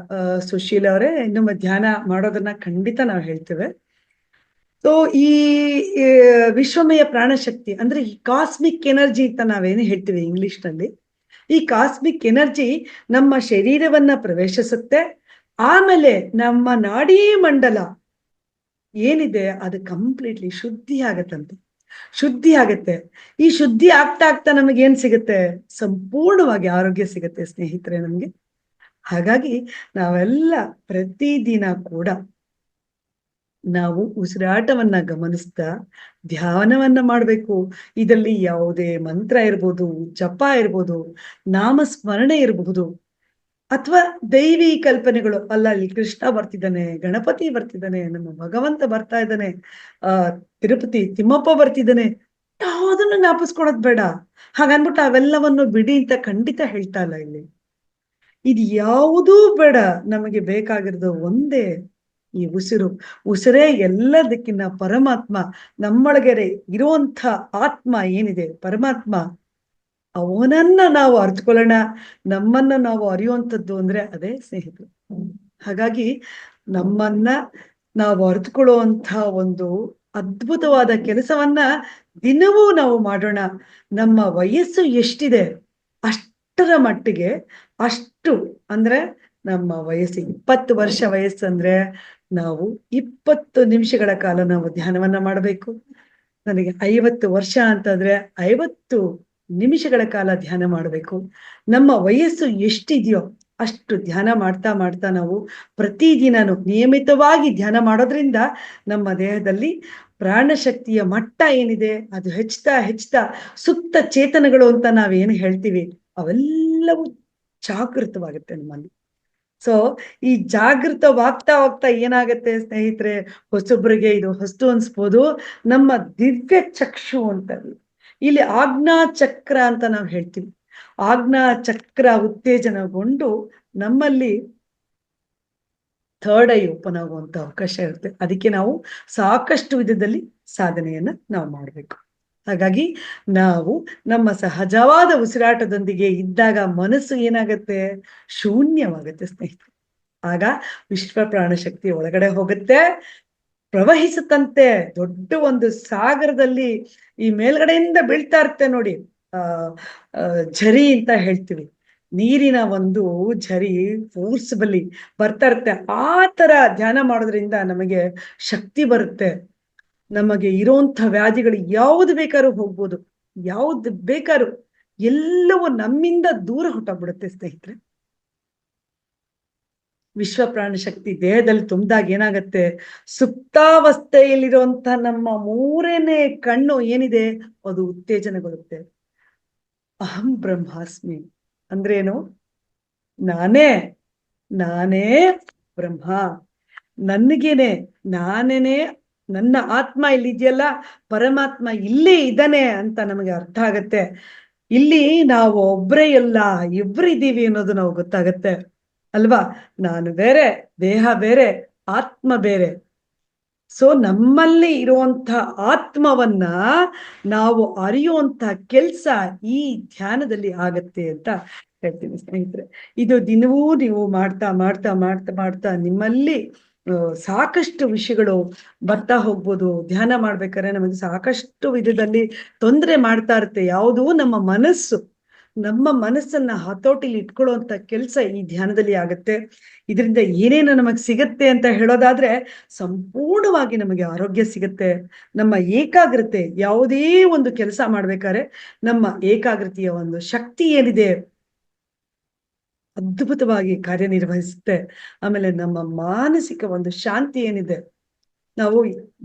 ಸುಶೀಲ ಅವರೇ, ನಮ್ಮ ಧ್ಯಾನ ಮಾಡೋದನ್ನ ಖಂಡಿತ ನಾವು ಹೇಳ್ತೇವೆ. ಸೊ ಈ ವಿಶ್ವಮಯ ಪ್ರಾಣಶಕ್ತಿ ಅಂದ್ರೆ ಈ ಕಾಸ್ಮಿಕ್ ಎನರ್ಜಿ ಅಂತ ನಾವೇನು ಹೇಳ್ತೀವಿ ಇಂಗ್ಲಿಷ್ ನಲ್ಲಿ, ಈ ಕಾಸ್ಮಿಕ್ ಎನರ್ಜಿ ನಮ್ಮ ಶರೀರವನ್ನ ಪ್ರವೇಶಿಸುತ್ತೆ. ಆಮೇಲೆ ನಮ್ಮ ನಾಡೀ ಮಂಡಲ ಏನಿದೆ ಅದು ಕಂಪ್ಲೀಟ್ಲಿ ಶುದ್ಧಿ ಆಗತ್ತಂತೆ. ಶುದ್ಧಿ ಆಗತ್ತೆ. ಈ ಶುದ್ಧಿ ಆಗ್ತಾ ಆಗ್ತಾ ನಮಗೆ ಏನ್ ಸಿಗುತ್ತೆ? ಸಂಪೂರ್ಣವಾಗಿ ಆರೋಗ್ಯ ಸಿಗತ್ತೆ ಸ್ನೇಹಿತರೆ ನಮ್ಗೆ. ಹಾಗಾಗಿ ನಾವೆಲ್ಲ ಪ್ರತಿದಿನ ಕೂಡ ನಾವು ಉಸಿರಾಟವನ್ನ ಗಮನಿಸ್ತಾ ಧ್ಯಾನವನ್ನ ಮಾಡ್ಬೇಕು. ಇದರಲ್ಲಿ ಯಾವುದೇ ಮಂತ್ರ ಇರ್ಬೋದು, ಜಪ ಇರ್ಬೋದು, ನಾಮಸ್ಮರಣೆ ಇರಬಹುದು, ಅಥವಾ ದೈವಿ ಕಲ್ಪನೆಗಳು. ಅಲ್ಲ, ಇಲ್ಲಿ ಕೃಷ್ಣ ಬರ್ತಿದ್ದಾನೆ, ಗಣಪತಿ ಬರ್ತಿದ್ದಾನೆ, ನಮ್ಮ ಭಗವಂತ ಬರ್ತಾ ಇದ್ದಾನೆ, ತಿರುಪತಿ ತಿಮ್ಮಪ್ಪ ಬರ್ತಿದ್ದಾನೆ, ಯಾವುದನ್ನು ಜ್ಞಾಪಿಸ್ಕೊಳೋದ್ ಬೇಡ. ಹಾಗನ್ಬಿಟ್ಟು ಅವೆಲ್ಲವನ್ನು ಬಿಡಿ ಅಂತ ಖಂಡಿತ ಹೇಳ್ತಾ ಇಲ್ಲ ಇಲ್ಲಿ. ಇದು ಯಾವುದೂ ಬೇಡ. ನಮಗೆ ಬೇಕಾಗಿರೋದು ಒಂದೇ, ಈ ಉಸಿರು. ಉಸಿರೇ ಎಲ್ಲದಕ್ಕಿನ್ನ ಪರಮಾತ್ಮ. ನಮ್ಮೊಳಗಡೆ ಇರುವಂಥ ಆತ್ಮ ಏನಿದೆ, ಪರಮಾತ್ಮ, ಅವನನ್ನ ನಾವು ಅರಿತುಕೊಳ್ಳೋಣ. ನಮ್ಮನ್ನ ನಾವು ಅರಿಯುವಂಥದ್ದು ಅಂದ್ರೆ ಅದೇ ಸ್ನೇಹಿತರು. ಹಾಗಾಗಿ ನಮ್ಮನ್ನ ನಾವು ಅರಿತುಕೊಳ್ಳುವಂಥ ಒಂದು ಅದ್ಭುತವಾದ ಕೆಲಸವನ್ನ ದಿನವೂ ನಾವು ಮಾಡೋಣ. ನಮ್ಮ ವಯಸ್ಸು ಎಷ್ಟಿದೆ ಅಷ್ಟರ ಮಟ್ಟಿಗೆ, ಅಷ್ಟು ಅಂದ್ರೆ ನಮ್ಮ ವಯಸ್ಸು 20 ವರ್ಷ ವಯಸ್ಸಂದ್ರೆ ನಾವು 20 ನಿಮಿಷಗಳ ಕಾಲ ನಾವು ಧ್ಯಾನವನ್ನ ಮಾಡಬೇಕು. ನನಗೆ 50 ವರ್ಷ ಅಂತಂದ್ರೆ 50 ನಿಮಿಷಗಳ ಕಾಲ ಧ್ಯಾನ ಮಾಡಬೇಕು. ನಮ್ಮ ವಯಸ್ಸು ಎಷ್ಟಿದೆಯೋ ಅಷ್ಟು ಧ್ಯಾನ ಮಾಡ್ತಾ ಮಾಡ್ತಾ ನಾವು ಪ್ರತಿದಿನನೂ ನಿಯಮಿತವಾಗಿ ಧ್ಯಾನ ಮಾಡೋದ್ರಿಂದ ನಮ್ಮ ದೇಹದಲ್ಲಿ ಪ್ರಾಣಶಕ್ತಿಯ ಮಟ್ಟ ಏನಿದೆ ಅದು ಹೆಚ್ಚುತ್ತಾ ಸುಪ್ತ ಚೇತನಗಳು ಅಂತ ನಾವೇನು ಹೇಳ್ತೀವಿ ಅವೆಲ್ಲವೂ ಜಾಗೃತವಾಗುತ್ತೆ ನಮ್ಮಲ್ಲಿ. ಸೊ ಈ ಜಾಗೃತವಾಗ್ತಾ ಹೋಗ್ತಾ ಏನಾಗತ್ತೆ ಸ್ನೇಹಿತರೆ, ಹೊಸೊಬ್ರಿಗೆ ಇದು ಹೊಸ್ತು ಅನ್ಸ್ಬೋದು, ನಮ್ಮ ದಿವ್ಯ ಚಕ್ಷು ಅಂತ ಇಲ್ಲಿ ಆಜ್ಞಾ ಚಕ್ರ ಅಂತ ನಾವು ಹೇಳ್ತೀವಿ. ಆಜ್ಞಾ ಚಕ್ರ ಉತ್ತೇಜನಗೊಂಡು ನಮ್ಮಲ್ಲಿ ಥರ್ಡ್ ಐ ಓಪನ್ ಆಗುವಂತ ಅವಕಾಶ ಇರುತ್ತೆ. ಅದಕ್ಕೆ ನಾವು ಸಾಕಷ್ಟು ವಿಧದಲ್ಲಿ ಸಾಧನೆಯನ್ನ ನಾವು ಮಾಡಬೇಕು. ಹಾಗಾಗಿ ನಾವು ನಮ್ಮ ಸಹಜವಾದ ಉಸಿರಾಟದೊಂದಿಗೆ ಇದ್ದಾಗ ಮನಸ್ಸು ಏನಾಗತ್ತೆ, ಶೂನ್ಯವಾಗತ್ತೆ ಸ್ನೇಹಿತರೆ. ಆಗ ವಿಶ್ವ ಪ್ರಾಣಶಕ್ತಿ ಒಳಗಡೆ ಹೋಗುತ್ತೆ, ಪ್ರವಹಿಸುತ್ತಂತೆ. ದೊಡ್ಡ ಒಂದು ಸಾಗರದಲ್ಲಿ ಈ ಮೇಲ್ಗಡೆಯಿಂದ ಬೀಳ್ತಾ ಇರುತ್ತೆ ನೋಡಿ, ಝರಿ ಅಂತ ಹೇಳ್ತೀವಿ, ನೀರಿನ ಒಂದು ಝರಿ ಫೋರ್ಸ್ಬಲಿ ಬರ್ತಾ ಇರುತ್ತೆ. ಆ ತರ ಧ್ಯಾನ ಮಾಡೋದ್ರಿಂದ ನಮಗೆ ಶಕ್ತಿ ಬರುತ್ತೆ. ನಮಗೆ ಇರೋಂಥ ವ್ಯಾಧಿಗಳು ಯಾವ್ದು ಬೇಕಾದ್ರೂ ಹೋಗ್ಬೋದು, ಯಾವ್ದು ಬೇಕಾದ್ರೂ ಎಲ್ಲವೂ ನಮ್ಮಿಂದ ದೂರ ಹೊಟ್ಟೋಗ್ಬಿಡುತ್ತೆ ಸ್ನೇಹಿತರೆ. ವಿಶ್ವ ಪ್ರಾಣಶಕ್ತಿ ದೇಹದಲ್ಲಿ ತುಂಬಿದಾಗ ಏನಾಗತ್ತೆ, ಸುಪ್ತಾವಸ್ಥೆಯಲ್ಲಿರುವಂತ ನಮ್ಮ 3ನೇ ಕಣ್ಣು ಏನಿದೆ ಅದು ಉತ್ತೇಜನಗೊಳ್ಳುತ್ತೆ. ಅಹಂ ಬ್ರಹ್ಮಾಸ್ಮಿ ಅಂದ್ರೇನು, ನಾನೇ ಬ್ರಹ್ಮ, ನನಗೇನೆ, ನಾನೇನೆ, ನನ್ನ ಆತ್ಮ ಇಲ್ಲಿದೆಯಲ್ಲ, ಪರಮಾತ್ಮ ಇಲ್ಲೇ ಇದ್ದಾನೆ ಅಂತ ನಮಗೆ ಅರ್ಥ ಆಗತ್ತೆ. ಇಲ್ಲಿ ನಾವು ಒಬ್ರೇ ಎಲ್ಲ, ಇಬ್ರಿದ್ದೀವಿ ಅನ್ನೋದು ನಾವು ಗೊತ್ತಾಗತ್ತೆ ಅಲ್ವಾ. ನಾನು ಬೇರೆ, ದೇಹ ಬೇರೆ, ಆತ್ಮ ಬೇರೆ. ಸೊ ನಮ್ಮಲ್ಲಿ ಇರುವಂತ ಆತ್ಮವನ್ನ ನಾವು ಅರಿಯುವಂತ ಕೆಲ್ಸ ಈ ಧ್ಯಾನದಲ್ಲಿ ಆಗತ್ತೆ ಅಂತ ಹೇಳ್ತೀನಿ ಸ್ನೇಹಿತರೆ. ಇದು ದಿನವೂ ನೀವು ಮಾಡ್ತಾ ಮಾಡ್ತಾ ಮಾಡ್ತಾ ಮಾಡ್ತಾ ನಿಮ್ಮಲ್ಲಿ ಸಾಕಷ್ಟು ವಿಷಯಗಳು ಬರ್ತಾ ಹೋಗ್ಬೋದು. ಧ್ಯಾನ ಮಾಡ್ಬೇಕಾದ್ರೆ ನಮಗೆ ಸಾಕಷ್ಟು ವಿಧದಲ್ಲಿ ತೊಂದರೆ ಮಾಡ್ತಾ ಇರುತ್ತೆ. ಯಾವುದು ನಮ್ಮ ಮನಸ್ಸನ್ನ ಹತೋಟಿಲಿ ಇಟ್ಕೊಳ್ಳುವಂತ ಕೆಲಸ ಈ ಧ್ಯಾನದಲ್ಲಿ ಆಗತ್ತೆ. ಇದರಿಂದ ಏನೇನು ನಮಗೆ ಸಿಗತ್ತೆ ಅಂತ ಹೇಳೋದಾದ್ರೆ, ಸಂಪೂರ್ಣವಾಗಿ ನಮಗೆ ಆರೋಗ್ಯ ಸಿಗತ್ತೆ. ನಮ್ಮ ಏಕಾಗ್ರತೆ, ಯಾವುದೇ ಒಂದು ಕೆಲಸ ಮಾಡ್ಬೇಕಾದ್ರೆ ನಮ್ಮ ಏಕಾಗ್ರತೆಯ ಒಂದು ಶಕ್ತಿ ಏನಿದೆ ಅದ್ಭುತವಾಗಿ ಕಾರ್ಯನಿರ್ವಹಿಸುತ್ತೆ. ಆಮೇಲೆ ನಮ್ಮ ಮಾನಸಿಕ ಒಂದು ಶಾಂತಿ ಏನಿದೆ, ನಾವು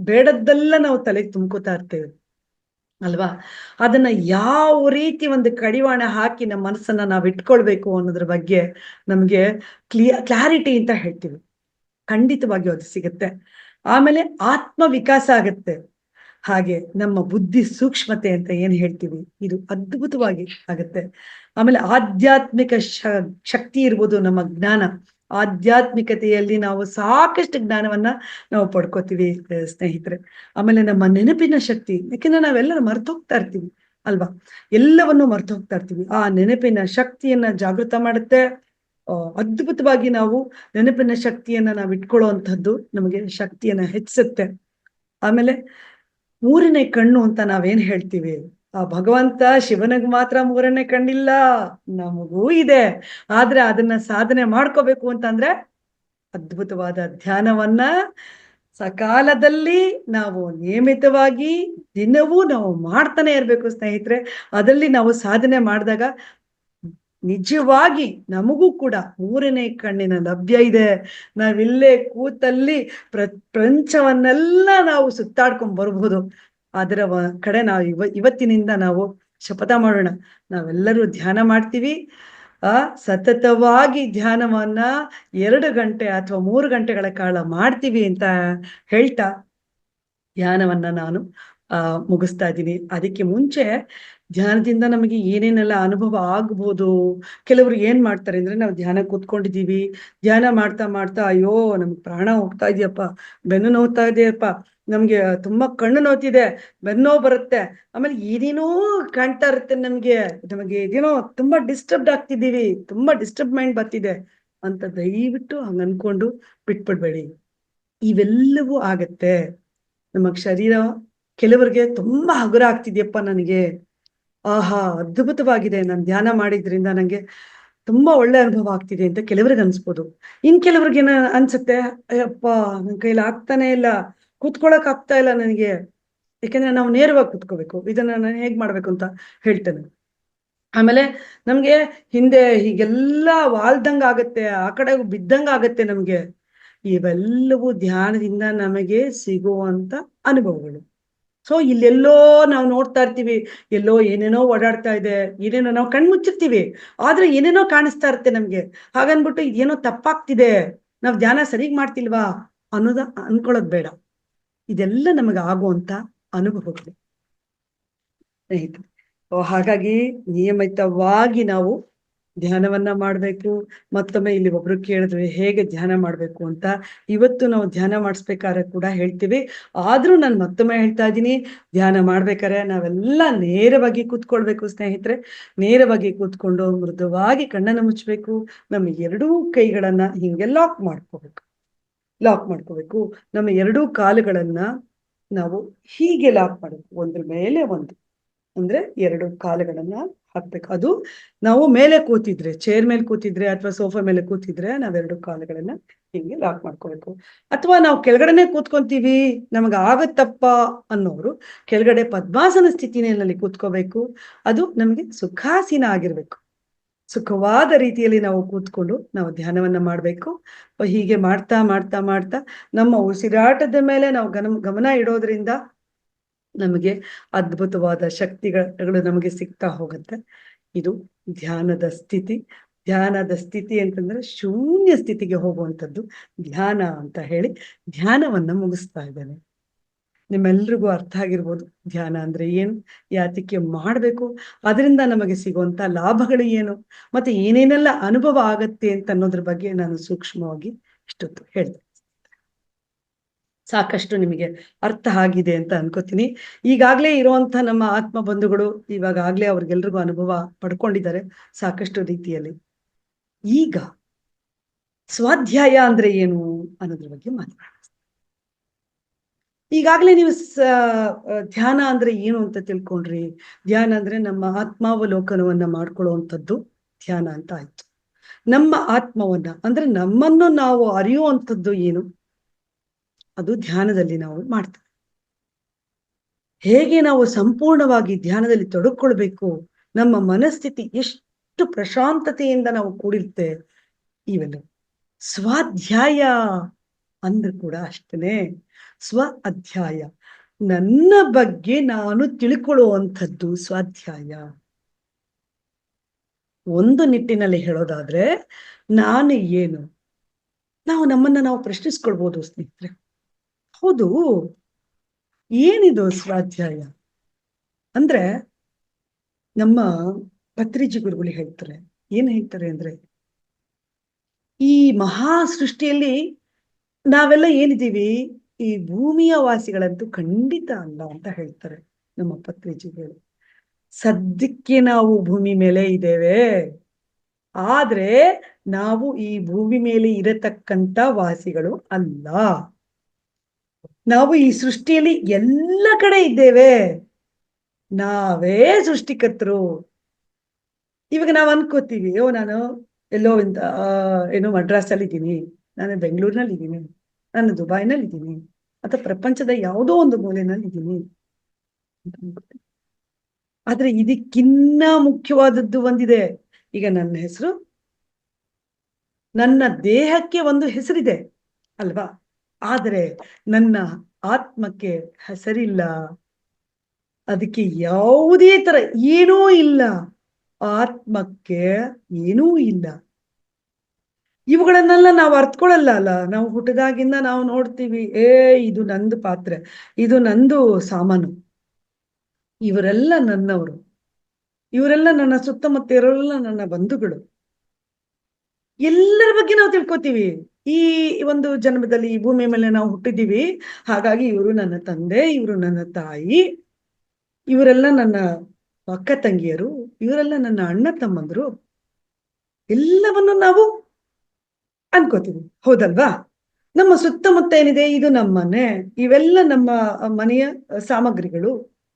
ಬೇಡದ್ದೆಲ್ಲ ನಾವು ತಲೆಗೆ ತುಂಬ್ಕೋತಾ ಇರ್ತೇವೆ ಅಲ್ವಾ, ಅದನ್ನ ಯಾವ ರೀತಿ ಒಂದು ಕಡಿವಾಣ ಹಾಕಿ ನಮ್ಮ ಮನಸ್ಸನ್ನ ನಾವು ಇಟ್ಕೊಳ್ಬೇಕು ಅನ್ನೋದ್ರ ಬಗ್ಗೆ ನಮ್ಗೆ ಕ್ಲಾರಿಟಿ ಅಂತ ಹೇಳ್ತೀವಿ. ಖಂಡಿತವಾಗಿಯೂ ಅದು ಸಿಗುತ್ತೆ. ಆಮೇಲೆ ಆತ್ಮ ವಿಕಾಸ ಆಗತ್ತೆ. ಹಾಗೆ ನಮ್ಮ ಬುದ್ಧಿ ಸೂಕ್ಷ್ಮತೆ ಅಂತ ಏನ್ ಹೇಳ್ತೀವಿ ಇದು ಅದ್ಭುತವಾಗಿ ಆಗತ್ತೆ. ಆಮೇಲೆ ಆಧ್ಯಾತ್ಮಿಕ ಶಕ್ತಿ ಇರ್ಬೋದು, ನಮ್ಮ ಜ್ಞಾನ, ಆಧ್ಯಾತ್ಮಿಕತೆಯಲ್ಲಿ ನಾವು ಸಾಕಷ್ಟು ಜ್ಞಾನವನ್ನ ನಾವು ಪಡ್ಕೋತೀವಿ ಸ್ನೇಹಿತರೆ. ಆಮೇಲೆ ನಮ್ಮ ನೆನಪಿನ ಶಕ್ತಿ, ಯಾಕೆಂದ್ರೆ ನಾವೆಲ್ಲರೂ ಮರ್ತು ಹೋಗ್ತಾ ಇರ್ತೀವಿ ಅಲ್ವಾ, ಎಲ್ಲವನ್ನೂ ಮರ್ತು ಹೋಗ್ತಾ ಇರ್ತೀವಿ. ಆ ನೆನಪಿನ ಶಕ್ತಿಯನ್ನ ಜಾಗೃತ ಮಾಡುತ್ತೆ. ಅದ್ಭುತವಾಗಿ ನಾವು ನೆನಪಿನ ಶಕ್ತಿಯನ್ನ ನಾವು ಇಟ್ಕೊಳ್ಳುವಂಥದ್ದು ನಮಗೆ ಶಕ್ತಿಯನ್ನ ಹೆಚ್ಚಿಸುತ್ತೆ. ಆಮೇಲೆ 3ನೇ ಕಣ್ಣು ಅಂತ ನಾವೇನ್ ಹೇಳ್ತೀವಿ, ಆ ಭಗವಂತ ಶಿವನಿಗೆ ಮಾತ್ರ 3ನೇ ಕಣ್ಣಿಲ್ಲ, ನಮಗೂ ಇದೆ. ಆದ್ರೆ ಅದನ್ನ ಸಾಧನೆ ಮಾಡ್ಕೋಬೇಕು ಅಂತಂದ್ರೆ ಅದ್ಭುತವಾದ ಧ್ಯಾನವನ್ನ ಸಕಾಲದಲ್ಲಿ ನಾವು ನಿಯಮಿತವಾಗಿ ದಿನವೂ ನಾವು ಮಾಡ್ತಾನೆ ಇರ್ಬೇಕು ಸ್ನೇಹಿತರೆ. ಅದರಲ್ಲಿ ನಾವು ಸಾಧನೆ ಮಾಡಿದಾಗ ನಿಜವಾಗಿ ನಮಗೂ ಕೂಡ 3ನೇ ಕಣ್ಣಿನ ಲಭ್ಯ ಇದೆ. ನಾವಿಲ್ಲೇ ಕೂತಲ್ಲಿ ಪ್ರಪಂಚವನ್ನೆಲ್ಲ ನಾವು ಸುತ್ತಾಡ್ಕೊಂಡ್ ಬರ್ಬೋದು. ಅದರ ಕಡೆ ನಾವು ಇವತ್ತಿನಿಂದ ನಾವು ಶಪಥ ಮಾಡೋಣ, ನಾವೆಲ್ಲರೂ ಧ್ಯಾನ ಮಾಡ್ತೀವಿ. ಸತತವಾಗಿ ಧ್ಯಾನವನ್ನ 2 ಗಂಟೆ ಅಥವಾ 3 ಗಂಟೆಗಳ ಕಾಲ ಮಾಡ್ತೀವಿ ಅಂತ ಹೇಳ್ತಾ ಧ್ಯಾನವನ್ನ ನಾನು ಮುಗಿಸ್ತಾ ಇದ್ದೀನಿ. ಅದಕ್ಕೆ ಮುಂಚೆ ಧ್ಯಾನದಿಂದ ನಮಗೆ ಏನೇನೆಲ್ಲ ಅನುಭವ ಆಗ್ಬೋದು. ಕೆಲವರು ಏನ್ ಮಾಡ್ತಾರೆ ಅಂದ್ರೆ, ನಾವು ಧ್ಯಾನ ಕೂತ್ಕೊಂಡಿದೀವಿ, ಧ್ಯಾನ ಮಾಡ್ತಾ ಮಾಡ್ತಾ ಅಯ್ಯೋ ನಮ್ಗೆ ಪ್ರಾಣ ಹೋಗ್ತಾ ಇದೆಯಪ್ಪ, ಬೆನ್ನು ನೋವ್ತಾ ಇದೆಯಪ್ಪ, ನಮ್ಗೆ ತುಂಬಾ ಕಣ್ಣು ನೋವ್ತಿದೆ, ಬೆನ್ನೋ ಬರುತ್ತೆ, ಆಮೇಲೆ ಏನೇನೋ ಕಾಣ್ತಾ ಇರುತ್ತೆ, ನಮಗೆ ಇದೇನೋ ತುಂಬಾ ಡಿಸ್ಟರ್ಬ್ಡ್ ಆಗ್ತಿದ್ದೀವಿ, ತುಂಬಾ ಡಿಸ್ಟರ್ಬ್ ಮೈಂಡ್ ಬರ್ತಿದೆ ಅಂತ ದಯವಿಟ್ಟು ಹಂಗ ಅನ್ಕೊಂಡು ಬಿಟ್ಬಿಡ್ಬೇಡಿ. ಇವೆಲ್ಲವೂ ಆಗತ್ತೆ. ನಮ್ಮ ಶರೀರ ಕೆಲವರಿಗೆ ತುಂಬಾ ಹಗುರ ಆಗ್ತಿದ್ಯಪ್ಪ ನನಗೆ, ಆಹಾ ಅದ್ಭುತವಾಗಿದೆ, ನಾನು ಧ್ಯಾನ ಮಾಡಿದ್ರಿಂದ ನಂಗೆ ತುಂಬಾ ಒಳ್ಳೆ ಅನುಭವ ಆಗ್ತಿದೆ ಅಂತ ಕೆಲವ್ರಿಗೆ ಅನ್ಸ್ಬೋದು. ಇನ್ ಕೆಲವ್ರಿಗೆ ಏನ ಅನ್ಸುತ್ತೆ, ಅಯ್ಯಪ್ಪ ನನ್ ಕೈಲಿ ಆಗ್ತಾನೆ ಇಲ್ಲ, ಕೂತ್ಕೊಳಕ್ ಆಗ್ತಾ ಇಲ್ಲ ನನಗೆ. ಯಾಕಂದ್ರೆ ನಾವು ನೇರವಾಗಿ ಕೂತ್ಕೋಬೇಕು, ಇದನ್ನ ನಾನು ಹೇಗ್ ಮಾಡ್ಬೇಕು ಅಂತ ಹೇಳ್ತೇನೆ. ಆಮೇಲೆ ನಮ್ಗೆ ಹಿಂದೆ ಹೀಗೆಲ್ಲ ವಾಲ್ದಂಗ ಆಗತ್ತೆ, ಆ ಕಡೆ ಬಿದ್ದಂಗ ಆಗತ್ತೆ ನಮ್ಗೆ. ಇವೆಲ್ಲವೂ ಧ್ಯಾನದಿಂದ ನಮಗೆ ಸಿಗುವಂತ ಅನುಭವಗಳು. ಸೊ ಇಲ್ಲೆಲ್ಲೋ ನಾವು ನೋಡ್ತಾ ಇರ್ತೀವಿ, ಎಲ್ಲೋ ಏನೇನೋ ಓಡಾಡ್ತಾ ಇದೆ, ಏನೇನೋ ನಾವು ಕಣ್ಮುಚ್ಚಿರ್ತೀವಿ, ಆದ್ರೆ ಏನೇನೋ ಕಾಣಿಸ್ತಾ ಇರುತ್ತೆ ನಮ್ಗೆ. ಹಾಗನ್ಬಿಟ್ಟು ಇದೇನೋ ತಪ್ಪಾಗ್ತಿದೆ, ನಾವ್ ಧ್ಯಾನ ಸರಿಗ್ ಮಾಡ್ತಿಲ್ವಾ ಅನ್ನೋದ ಅನ್ಕೊಳ್ಳೋದ್ ಬೇಡ. ಇದೆಲ್ಲ ನಮಗೆ ಆಗುವಂತ ಅನುಭವಗಳು ಸ್ನೇಹಿತರೆ. ಹಾಗಾಗಿ ನಿಯಮಿತವಾಗಿ ನಾವು ಧ್ಯಾನವನ್ನ ಮಾಡ್ಬೇಕು. ಮತ್ತೊಮ್ಮೆ ಇಲ್ಲಿ ಒಬ್ರು ಕೇಳಿದ್ರು ಹೇಗೆ ಧ್ಯಾನ ಮಾಡ್ಬೇಕು ಅಂತ. ಇವತ್ತು ನಾವು ಧ್ಯಾನ ಮಾಡಿಸ್ಬೇಕಾದ್ರೆ ಕೂಡ ಹೇಳ್ತೀವಿ, ಆದ್ರೂ ನಾನು ಮತ್ತೊಮ್ಮೆ ಹೇಳ್ತಾ ಇದ್ದೀನಿ, ಧ್ಯಾನ ಮಾಡ್ಬೇಕಾದ್ರೆ ನಾವೆಲ್ಲ ನೇರವಾಗಿ ಕೂತ್ಕೊಳ್ಬೇಕು ಸ್ನೇಹಿತರೆ. ನೇರವಾಗಿ ಕೂತ್ಕೊಂಡು ಮೃದುವಾಗಿ ಕಣ್ಣನ್ನು ಮುಚ್ಚಬೇಕು. ನಮ್ಮ ಎರಡೂ ಕೈಗಳನ್ನ ಹಿಂಗೆ ಲಾಕ್ ಮಾಡ್ಕೋಬೇಕು. ನಮ್ಮ ಎರಡೂ ಕಾಲುಗಳನ್ನ ನಾವು ಹೀಗೆ ಲಾಕ್ ಮಾಡಬೇಕು, ಒಂದ್ರ ಮೇಲೆ ಒಂದು, ಅಂದ್ರೆ ಎರಡು ಕಾಲುಗಳನ್ನ ಹಾಕ್ಬೇಕು. ಅದು ನಾವು ಮೇಲೆ ಕೂತಿದ್ರೆ, ಚೇರ್ ಮೇಲೆ ಕೂತಿದ್ರೆ ಅಥವಾ ಸೋಫಾ ಮೇಲೆ ಕೂತಿದ್ರೆ ನಾವೆರಡು ಕಾಲುಗಳನ್ನ ಹಿಂಗೆ ಲಾಕ್ ಮಾಡ್ಕೋಬೇಕು. ಅಥವಾ ನಾವು ಕೆಳಗಡೆನೆ ಕೂತ್ಕೊಂತೀವಿ, ನಮಗ ಆಗತ್ತಪ್ಪ ಅನ್ನೋರು ಕೆಳಗಡೆ ಪದ್ಮಾಸನ ಸ್ಥಿತಿನಲ್ಲಿ ಕೂತ್ಕೋಬೇಕು. ಅದು ನಮಗೆ ಸುಖಾಸೀನ ಆಗಿರ್ಬೇಕು. ಸುಖವಾದ ರೀತಿಯಲ್ಲಿ ನಾವು ಕೂತ್ಕೊಂಡು ನಾವು ಧ್ಯಾನವನ್ನ ಮಾಡ್ಬೇಕು. ಹೀಗೆ ಮಾಡ್ತಾ ಮಾಡ್ತಾ ಮಾಡ್ತಾ ನಮ್ಮ ಉಸಿರಾಟದ ಮೇಲೆ ನಾವು ಗಮನ ಇಡೋದ್ರಿಂದ ನಮಗೆ ಅದ್ಭುತವಾದ ಶಕ್ತಿಗಳು ನಮಗೆ ಸಿಗ್ತಾ ಹೋಗುತ್ತೆ. ಇದು ಧ್ಯಾನದ ಸ್ಥಿತಿ. ಧ್ಯಾನದ ಸ್ಥಿತಿ ಅಂತಂದ್ರೆ ಶೂನ್ಯ ಸ್ಥಿತಿಗೆ ಹೋಗುವಂಥದ್ದು ಧ್ಯಾನ ಅಂತ ಹೇಳಿ ಧ್ಯಾನವನ್ನ ಮುಗಿಸ್ತಾ ಇದ್ದೇನೆ. ನಿಮ್ಮೆಲ್ರಿಗೂ ಅರ್ಥ ಆಗಿರ್ಬೋದು ಧ್ಯಾನ ಅಂದ್ರೆ ಏನು, ಯಾತಕ್ಕೆ ಮಾಡಬೇಕು, ಅದರಿಂದ ನಮಗೆ ಸಿಗುವಂತ ಲಾಭಗಳು ಏನು, ಮತ್ತೆ ಏನೇನೆಲ್ಲ ಅನುಭವ ಆಗತ್ತೆ ಅಂತ ಅನ್ನೋದ್ರ ಬಗ್ಗೆ ನಾನು ಸೂಕ್ಷ್ಮವಾಗಿ ಇಷ್ಟೊತ್ತು ಹೇಳ್ದೆ. ಸಾಕಷ್ಟು ನಿಮಗೆ ಅರ್ಥ ಆಗಿದೆ ಅಂತ ಅನ್ಕೋತೀನಿ. ಈಗಾಗ್ಲೇ ಇರುವಂತ ನಮ್ಮ ಆತ್ಮ ಬಂಧುಗಳು ಇವಾಗಲೇ ಅವ್ರಿಗೆಲ್ರಿಗೂ ಅನುಭವ ಪಡ್ಕೊಂಡಿದ್ದಾರೆ ಸಾಕಷ್ಟು ರೀತಿಯಲ್ಲಿ. ಈಗ ಸ್ವಾಧ್ಯಾಯ ಅಂದ್ರೆ ಏನು ಅನ್ನೋದ್ರ ಬಗ್ಗೆ ಮಾತನಾಡೋಣ. ಈಗಾಗ್ಲೇ ನೀವು ಧ್ಯಾನ ಅಂದ್ರೆ ಏನು ಅಂತ ತಿಳ್ಕೊಂಡ್ರಿ. ಧ್ಯಾನ ಅಂದ್ರೆ ನಮ್ಮ ಆತ್ಮಾವಲೋಕನವನ್ನ ಮಾಡ್ಕೊಳ್ಳುವಂಥದ್ದು ಧ್ಯಾನ ಅಂತ ಆಯ್ತು. ನಮ್ಮ ಆತ್ಮವನ್ನ ಅಂದ್ರೆ ನಮ್ಮನ್ನು ನಾವು ಅರಿಯುವಂಥದ್ದು ಏನು, ಅದು ಧ್ಯಾನದಲ್ಲಿ ನಾವು ಮಾಡ್ತೇವೆ. ಹೇಗೆ ನಾವು ಸಂಪೂರ್ಣವಾಗಿ ಧ್ಯಾನದಲ್ಲಿ ತೊಡಕೊಳ್ಬೇಕು, ನಮ್ಮ ಮನಸ್ಥಿತಿ ಎಷ್ಟು ಪ್ರಶಾಂತತೆಯಿಂದ ನಾವು ಕೂಡಿರುತ್ತೆ, ಇವೆಲ್ಲ ಸ್ವಾಧ್ಯಾಯ ಅಂದ್ರೂ ಕೂಡ ಅಷ್ಟೇ. ಸ್ವ ಅಧ್ಯಾಯ, ನನ್ನ ಬಗ್ಗೆ ನಾನು ತಿಳ್ಕೊಳ್ಳುವಂಥದ್ದು ಸ್ವಾಧ್ಯಾಯ. ಒಂದು ನಿಟ್ಟಿನಲ್ಲಿ ಹೇಳೋದಾದ್ರೆ ನಾನು ಏನು, ನಾವು ನಮ್ಮನ್ನ ನಾವು ಪ್ರಶ್ನಿಸ್ಕೊಳ್ಬೋದು ಸ್ನೇಹಿತರೆ. ಹೌದು, ಏನಿದು ಸ್ವಾಧ್ಯಾಯ ಅಂದ್ರೆ ನಮ್ಮ ಪತ್ರಿಜಿ ಗುರುಗಳು ಹೇಳ್ತಾರೆ. ಏನ್ ಹೇಳ್ತಾರೆ ಅಂದ್ರೆ, ಈ ಮಹಾ ಸೃಷ್ಟಿಯಲ್ಲಿ ನಾವೆಲ್ಲ ಏನಿದ್ದೀವಿ, ಈ ಭೂಮಿಯ ವಾಸಿಗಳಂತೂ ಖಂಡಿತ ಅಲ್ಲ ಅಂತ ಹೇಳ್ತಾರೆ ನಮ್ಮ ಪತ್ರಿಜಿಗಳು. ಸದ್ಯಕ್ಕೆ ನಾವು ಭೂಮಿ ಮೇಲೆ ಇದ್ದೇವೆ, ಆದ್ರೆ ನಾವು ಈ ಭೂಮಿ ಮೇಲೆ ಇರತಕ್ಕಂತ ವಾಸಿಗಳು ಅಲ್ಲ. ನಾವು ಈ ಸೃಷ್ಟಿಯಲ್ಲಿ ಎಲ್ಲ ಕಡೆ ಇದ್ದೇವೆ, ನಾವೇ ಸೃಷ್ಟಿಕರ್ತರು. ಇವಾಗ ನಾವು ಅನ್ಕೋತೀವಿ, ನಾನು ಎಲ್ಲೋ ಏನೋ ಮಡ್ರಾಸಲ್ಲಿ ಇದ್ದೀನಿ, ನಾನು ಬೆಂಗಳೂರಿನಲ್ಲಿ ಇದ್ದೀನಿ, ನಾನು ದುಬೈನಲ್ಲಿ ಇದ್ದೀನಿ, ಅಥವಾ ಪ್ರಪಂಚದ ಯಾವುದೋ ಒಂದು ಮೂಲೆಯಲ್ಲಿ ಇದ್ದೀನಿ ಅಂತ ಅನ್ಕೋತೀನಿ. ಆದ್ರೆ ಇದಕ್ಕಿನ್ನ ಮುಖ್ಯವಾದದ್ದು ಒಂದಿದೆ. ಈಗ ನನ್ನ ಹೆಸರು, ನನ್ನ ದೇಹಕ್ಕೆ ಒಂದು ಹೆಸರಿದೆ ಅಲ್ವಾ, ಆದ್ರೆ ನನ್ನ ಆತ್ಮಕ್ಕೆ ಹೆಸರಿಲ್ಲ. ಅದಕ್ಕೆ ಯಾವುದೇ ತರ ಏನೂ ಇಲ್ಲ, ಆತ್ಮಕ್ಕೆ ಏನೂ ಇಲ್ಲ. ಇವುಗಳನ್ನೆಲ್ಲ ನಾವು ಅರ್ಥಕೊಳ್ಳಲ್ಲ ಅಲ್ಲ. ನಾವು ಹುಟ್ಟಿದಾಗಿಂದ ನಾವು ನೋಡ್ತೀವಿ, ಇದು ನಂದು ಪಾತ್ರೆ, ಇದು ನಂದು ಸಾಮಾನು, ಇವರೆಲ್ಲ ನನ್ನವರು, ಇವರೆಲ್ಲ ನನ್ನ ಸುತ್ತಮುತ್ತ ಇರೋರೆಲ್ಲ ನನ್ನ ಬಂಧುಗಳು, ಎಲ್ಲರ ಬಗ್ಗೆ ನಾವು ತಿಳ್ಕೊತೀವಿ. ಈ ಒಂದು ಜನ್ಮದಲ್ಲಿ ಈ ಭೂಮಿ ಮೇಲೆ ನಾವು ಹುಟ್ಟಿದ್ದೀವಿ, ಹಾಗಾಗಿ ಇವರು ನನ್ನ ತಂದೆ, ಇವರು ನನ್ನ ತಾಯಿ, ಇವರೆಲ್ಲ ನನ್ನ ಅಕ್ಕ ತಂಗಿಯರು, ಇವರೆಲ್ಲ ನನ್ನ ಅಣ್ಣ ತಮ್ಮಂದ್ರು, ಎಲ್ಲವನ್ನು ನಾವು ಅನ್ಕೋತೀವಿ. ಹೌದಲ್ವಾ? ನಮ್ಮ ಸುತ್ತಮುತ್ತ ಏನಿದೆ ಇದು ನಮ್ಮ ಮನೆ, ಇವೆಲ್ಲ ನಮ್ಮ ಮನೆಯ ಸಾಮಗ್ರಿಗಳು.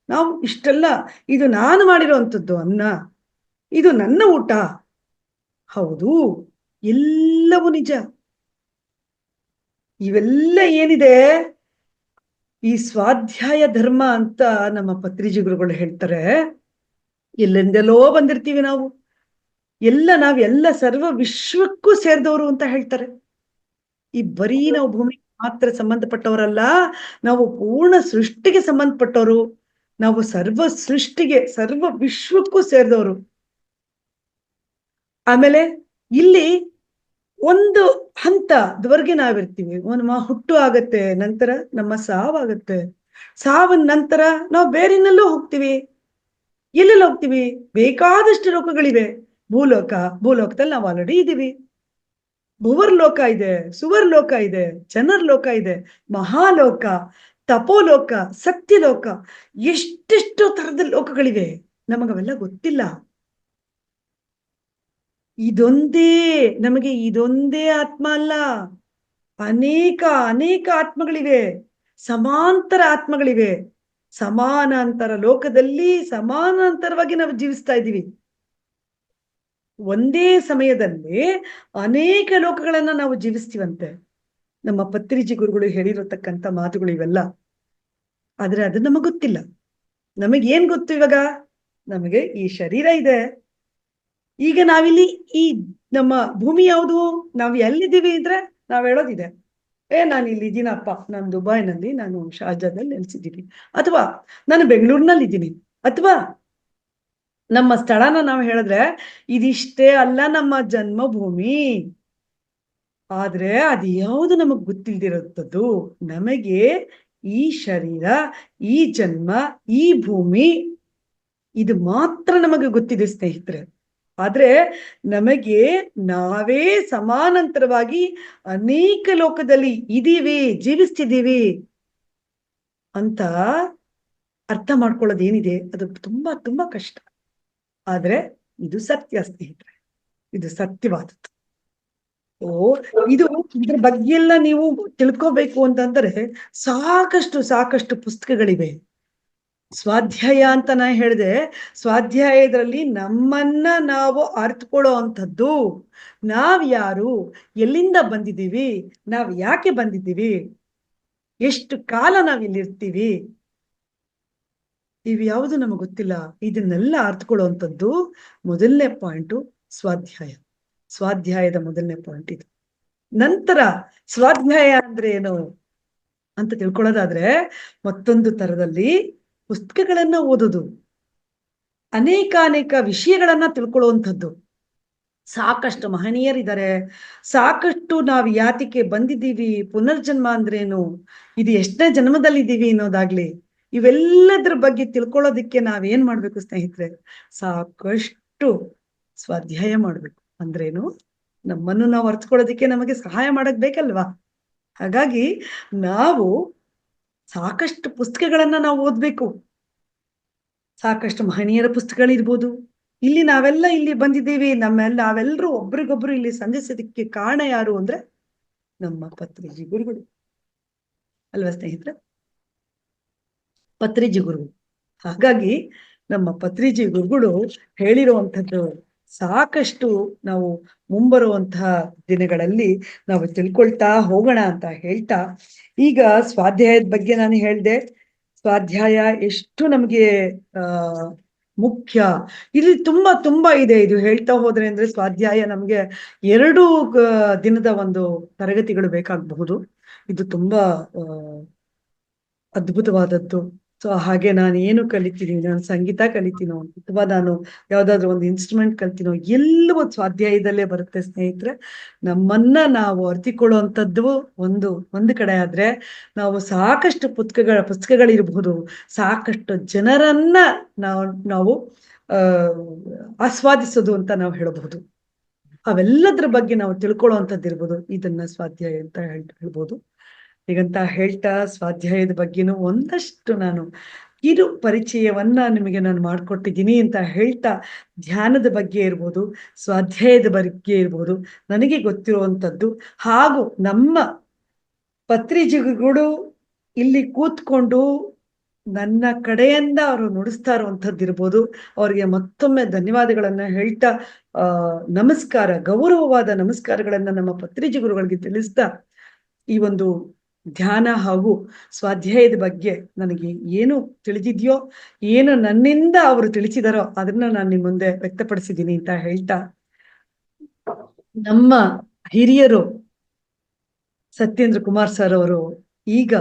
ನಾವು ಇಷ್ಟೆಲ್ಲ, ಇದು ನಾನು ಮಾಡಿರೋವಂಥದ್ದು ಅನ್ನ, ಇದು ನನ್ನ ಊಟ. ಹೌದು, ಎಲ್ಲವೂ ನಿಜ. ಇವೆಲ್ಲ ಏನಿದೆ ಈ ಸ್ವಾಧ್ಯಾಯ ಧರ್ಮ ಅಂತ ನಮ್ಮ ಪತ್ರಿಜಿ ಗುರುಗಳು ಹೇಳ್ತಾರೆ. ಎಲ್ಲೆಂದೆಲ್ಲೋ ಬಂದಿರ್ತೀವಿ ನಾವು, ನಾವೆಲ್ಲ ಸರ್ವ ವಿಶ್ವಕ್ಕೂ ಸೇರಿದವರು ಅಂತ ಹೇಳ್ತಾರೆ. ಈ ಬರೀ ನಾವು ಭೂಮಿಗೆ ಮಾತ್ರ ಸಂಬಂಧಪಟ್ಟವರಲ್ಲ, ನಾವು ಪೂರ್ಣ ಸೃಷ್ಟಿಗೆ ಸಂಬಂಧಪಟ್ಟವರು. ನಾವು ಸರ್ವ ಸೃಷ್ಟಿಗೆ, ಸರ್ವ ವಿಶ್ವಕ್ಕೂ ಸೇರಿದವರು. ಆಮೇಲೆ ಇಲ್ಲಿ ಒಂದು ಹಂತದವರೆಗೆ ನಾವಿರ್ತೀವಿ. ನಮ್ಮ ಹುಟ್ಟು ಆಗತ್ತೆ, ನಂತರ ನಮ್ಮ ಸಾವಾಗತ್ತೆ. ಸಾವನ ನಂತರ ನಾವು ಬೇರೆನೆಲ್ಲೋ ಹೋಗ್ತೀವಿ. ಎಲ್ಲೆಲ್ಲಿ ಹೋಗ್ತೀವಿ? ಬೇಕಾದಷ್ಟು ಲೋಕಗಳಿವೆ. ಭೂಲೋಕದಲ್ಲಿ ನಾವು ಆಲ್ರೆಡಿ ಇದ್ದೀವಿ. ಭುವರ್ಲೋಕ ಇದೆ, ಸುವರ್ಲೋಕ ಇದೆ, ಜನರ್ಲೋಕ ಇದೆ, ಮಹಾಲೋಕ, ತಪೋಲೋಕ, ಸತ್ಯಲೋಕ, ಎಷ್ಟೆಷ್ಟೋ ತರದ ಲೋಕಗಳಿವೆ. ನಮಗವೆಲ್ಲ ಗೊತ್ತಿಲ್ಲ. ಇದೊಂದೇ ಆತ್ಮ ಅಲ್ಲ, ಅನೇಕ ಆತ್ಮಗಳಿವೆ, ಸಮಾಂತರ ಆತ್ಮಗಳಿವೆ. ಸಮಾನಾಂತರ ಲೋಕದಲ್ಲಿ ಸಮಾನಾಂತರವಾಗಿ ನಾವು ಜೀವಿಸ್ತಾ ಇದ್ದೀವಿ. ಒಂದೇ ಸಮಯದಲ್ಲಿ ಅನೇಕ ಲೋಕಗಳನ್ನ ನಾವು ಜೀವಿಸ್ತೀವಂತೆ. ನಮ್ಮ ಪತ್ರಿಜಿ ಗುರುಗಳು ಹೇಳಿರತಕ್ಕಂಥ ಮಾತುಗಳು ಇವೆಲ್ಲ. ಆದ್ರೆ ಅದು ನಮಗ್ ಗೊತ್ತಿಲ್ಲ. ನಮಗೇನ್ ಗೊತ್ತು ಇವಾಗ? ನಮಗೆ ಈ ಶರೀರ ಇದೆ. ಈಗ ನಾವಿಲ್ಲಿ ಈ ನಮ್ಮ ಭೂಮಿ ಯಾವುದು? ನಾವು ಎಲ್ಲಿದ್ದೀವಿ ಅಂದ್ರೆ ನಾವ್ ಹೇಳೋದಿದೆ, ನಾನು ಇಲ್ಲಿ ಇದ್ದೀನಪ್ಪ, ನಾನು ದುಬೈನಲ್ಲಿ, ನಾನು ಶಾರ್ಜಾದಲ್ಲಿ ನೆಲೆಸಿದ್ದೀನಿ, ಅಥವಾ ನಾನು ಬೆಂಗಳೂರಿನಲ್ಲಿ ಇದ್ದೀನಿ, ಅಥವಾ ನಮ್ಮ ಸ್ಥಳನ ನಾವು ಹೇಳಿದ್ರೆ ಇದಿಷ್ಟೇ ಅಲ್ಲ ನಮ್ಮ ಜನ್ಮಭೂಮಿ. ಆದ್ರೆ ಅದು ಯಾವುದು ನಮಗ್ ಗೊತ್ತಿಲ್ದಿರೋಂಥದ್ದು. ನಮಗೆ ಈ ಶರೀರ, ಈ ಜನ್ಮ, ಈ ಭೂಮಿ, ಇದು ಮಾತ್ರ ನಮಗೆ ಗೊತ್ತಿದೆ ಸ್ನೇಹಿತರೆ. ಆದ್ರೆ ನಮಗೆ ನಾವೇ ಸಮಾನಾಂತರವಾಗಿ ಅನೇಕ ಲೋಕದಲ್ಲಿ ಇದೀವಿ, ಜೀವಿಸ್ತಿದ್ದೀವಿ ಅಂತ ಅರ್ಥ ಮಾಡ್ಕೊಳ್ಳೋದೇನಿದೆ ಅದು ತುಂಬಾ ತುಂಬಾ ಕಷ್ಟ. ಆದ್ರೆ ಇದು ಸತ್ಯ ಸ್ನೇಹಿತರೆ, ಇದು ಸತ್ಯವಾದದ್ದು. ಇದ್ರ ಬಗ್ಗೆ ಎಲ್ಲ ನೀವು ತಿಳ್ಕೋಬೇಕು ಅಂತಂದ್ರೆ ಸಾಕಷ್ಟು ಪುಸ್ತಕಗಳಿವೆ. ಸ್ವಾಧ್ಯಾಯ ಅಂತ ನಾ ಹೇಳಿದೆ, ಸ್ವಾಧ್ಯಾಯದಲ್ಲಿ ನಮ್ಮನ್ನ ನಾವು ಅರ್ಥಕೊಳ್ಳೋ ಅಂಥದ್ದು. ನಾವ್ ಯಾರು, ಎಲ್ಲಿಂದ ಬಂದಿದ್ದೀವಿ, ನಾವ್ ಯಾಕೆ ಬಂದಿದ್ದೀವಿ, ಎಷ್ಟು ಕಾಲ ನಾವಿಲ್ಲಿರ್ತೀವಿ, ಇವ್ಯಾವುದು ನಮಗೆ ಗೊತ್ತಿಲ್ಲ. ಇದನ್ನೆಲ್ಲ ಅರ್ಥಕೊಳ್ಳುವಂಥದ್ದು ಮೊದಲನೇ ಪಾಯಿಂಟು ಸ್ವಾಧ್ಯಾಯದ ಮೊದಲನೇ ಪಾಯಿಂಟ್ ಇದು. ನಂತರ ಸ್ವಾಧ್ಯಾಯ ಅಂದ್ರೆ ಏನು ಅಂತ ತಿಳ್ಕೊಳ್ಳೋದಾದ್ರೆ, ಮತ್ತೊಂದು ತರದಲ್ಲಿ ಪುಸ್ತಕಗಳನ್ನ ಓದೋದು, ಅನೇಕ ವಿಷಯಗಳನ್ನ ತಿಳ್ಕೊಳ್ಳುವಂಥದ್ದು. ಸಾಕಷ್ಟು ಮಹನೀಯರಿದ್ದಾರೆ, ಸಾಕಷ್ಟು ನಾವು ಯಾತಿಗೆ ಬಂದಿದ್ದೀವಿ, ಪುನರ್ಜನ್ಮ ಅಂದ್ರೇನು, ಇದು ಎಷ್ಟನೇ ಜನ್ಮದಲ್ಲಿದ್ದೀವಿ ಅನ್ನೋದಾಗ್ಲಿ, ಇವೆಲ್ಲದ್ರ ಬಗ್ಗೆ ತಿಳ್ಕೊಳ್ಳೋದಿಕ್ಕೆ ನಾವೇನ್ ಮಾಡ್ಬೇಕು ಸ್ನೇಹಿತರೆ? ಸಾಕಷ್ಟು ಸ್ವಾಧ್ಯಾಯ ಮಾಡ್ಬೇಕು. ಅಂದ್ರೇನು? ನಮ್ಮನ್ನು ನಾವು ಅರ್ಥಕೊಳ್ಳೋದಿಕ್ಕೆ ನಮಗೆ ಸಹಾಯ ಮಾಡಕ್ ಬೇಕಲ್ವಾ? ಹಾಗಾಗಿ ನಾವು ಸಾಕಷ್ಟು ಪುಸ್ತಕಗಳನ್ನ ನಾವು ಓದ್ಬೇಕು. ಸಾಕಷ್ಟು ಮಹನೀಯರ ಪುಸ್ತಕಗಳಿರ್ಬೋದು. ನಾವೆಲ್ಲ ಇಲ್ಲಿ ಬಂದಿದ್ದೀವಿ, ನಾವೆಲ್ಲರೂ ಒಬ್ರಿಗೊಬ್ರು ಇಲ್ಲಿ ಸಂಧಿಸೋದಕ್ಕೆ ಕಾರಣ ಯಾರು ಅಂದ್ರೆ ನಮ್ಮ ಪತ್ರಿಜಿ ಗುರುಗಳು ಅಲ್ವಾ ಸ್ನೇಹಿತರೆ? ಪತ್ರಿಜಿ ಗುರುಗಳು. ಹಾಗಾಗಿ ನಮ್ಮ ಪತ್ರಿಜಿ ಗುರುಗಳು ಹೇಳಿರುವಂಥದ್ದು ಸಾಕಷ್ಟು ನಾವು ಮುಂಬರುವಂತಹ ದಿನಗಳಲ್ಲಿ ನಾವು ತಿಳ್ಕೊಳ್ತಾ ಹೋಗೋಣ ಅಂತ ಹೇಳ್ತಾ, ಈಗ ಸ್ವಾಧ್ಯಾಯದ ಬಗ್ಗೆ ನಾನು ಹೇಳ್ದೆ. ಸ್ವಾಧ್ಯಾಯ ಎಷ್ಟು ನಮಗೆ ಮುಖ್ಯ, ಇಲ್ಲಿ ತುಂಬಾ ಇದೆ. ಇದು ಹೇಳ್ತಾ ಹೋದ್ರೆ ಅಂದ್ರೆ ಸ್ವಾಧ್ಯಾಯ ನಮ್ಗೆ 2 ದಿನದ ಒಂದು ತರಗತಿಗಳು ಬೇಕಾಗಬಹುದು. ಇದು ತುಂಬಾ ಅದ್ಭುತವಾದದ್ದು. ಸೊ ಹಾಗೆ ನಾನು ಏನು ಕಲಿತೀನಿ, ನಾನು ಸಂಗೀತ ಕಲಿತೀನೋ ಅಥವಾ ನಾನು ಯಾವ್ದಾದ್ರು ಒಂದು ಇನ್ಸ್ಟ್ರೂಮೆಂಟ್ ಕಲಿತೀನೋ, ಎಲ್ಲವೂ ಸ್ವಾಧ್ಯಾಯದಲ್ಲೇ ಬರುತ್ತೆ ಸ್ನೇಹಿತರೆ. ನಮ್ಮನ್ನ ನಾವು ಅರ್ಥಿಕೊಳ್ಳುವಂಥದ್ದು ಒಂದು ಕಡೆ ಆದ್ರೆ, ನಾವು ಸಾಕಷ್ಟು ಪುಸ್ತಕಗಳಿರಬಹುದು, ಸಾಕಷ್ಟು ಜನರನ್ನ ನಾವು ಆಸ್ವಾದಿಸೋದು ಅಂತ ನಾವು ಹೇಳಬಹುದು. ಅವೆಲ್ಲದ್ರ ಬಗ್ಗೆ ನಾವು ತಿಳ್ಕೊಳ್ಳುವಂಥದ್ದು ಇರ್ಬೋದು. ಇದನ್ನ ಸ್ವಾಧ್ಯಾಯ ಅಂತ ಹೇಳ್ಬೋದು. ಹೀಗಂತ ಹೇಳ್ತಾ ಸ್ವಾಧ್ಯಾಯದ ಬಗ್ಗೆನೂ ಒಂದಷ್ಟು ನಾನು ಕಿರು ಪರಿಚಯವನ್ನ ನಿಮಗೆ ನಾನು ಮಾಡ್ಕೊಟ್ಟಿದ್ದೀನಿ ಅಂತ ಹೇಳ್ತಾ, ಧ್ಯಾನದ ಬಗ್ಗೆ ಇರ್ಬೋದು, ಸ್ವಾಧ್ಯಾಯದ ಬಗ್ಗೆ ಇರ್ಬೋದು, ನನಗೆ ಗೊತ್ತಿರುವಂಥದ್ದು ಹಾಗೂ ನಮ್ಮ ಪತ್ರಿಜಿಗಳು ಇಲ್ಲಿ ಕೂತ್ಕೊಂಡು ನನ್ನ ಕಡೆಯಿಂದ ಅವರು ನುಡಿಸ್ತಾ ಇರುವಂಥದ್ದಿರ್ಬೋದು. ಅವರಿಗೆ ಮತ್ತೊಮ್ಮೆ ಧನ್ಯವಾದಗಳನ್ನ ಹೇಳ್ತಾ ನಮಸ್ಕಾರ, ಗೌರವವಾದ ನಮಸ್ಕಾರಗಳನ್ನ ನಮ್ಮ ಪತ್ರಿಜಿ ಗುರುಗಳಿಗೆ ತಿಳಿಸ್ತಾ ಈ ಒಂದು ಧ್ಯಾನ ಹಾಗೂ ಸ್ವಾಧ್ಯಾಯದ ಬಗ್ಗೆ ನನಗೆ ಏನು ತಿಳಿದಿದೆಯೋ, ಏನು ನನ್ನಿಂದ ಅವರು ತಿಳಿಸಿದಾರೋ ಅದನ್ನ ನಾನು ನಿಮ್ಮ ಮುಂದೆ ವ್ಯಕ್ತಪಡಿಸಿದ್ದೀನಿ ಅಂತ ಹೇಳ್ತಾ, ನಮ್ಮ ಹಿರಿಯರು ಸತ್ಯೇಂದ್ರ ಕುಮಾರ್ ಸರ್ ಅವರು ಈಗ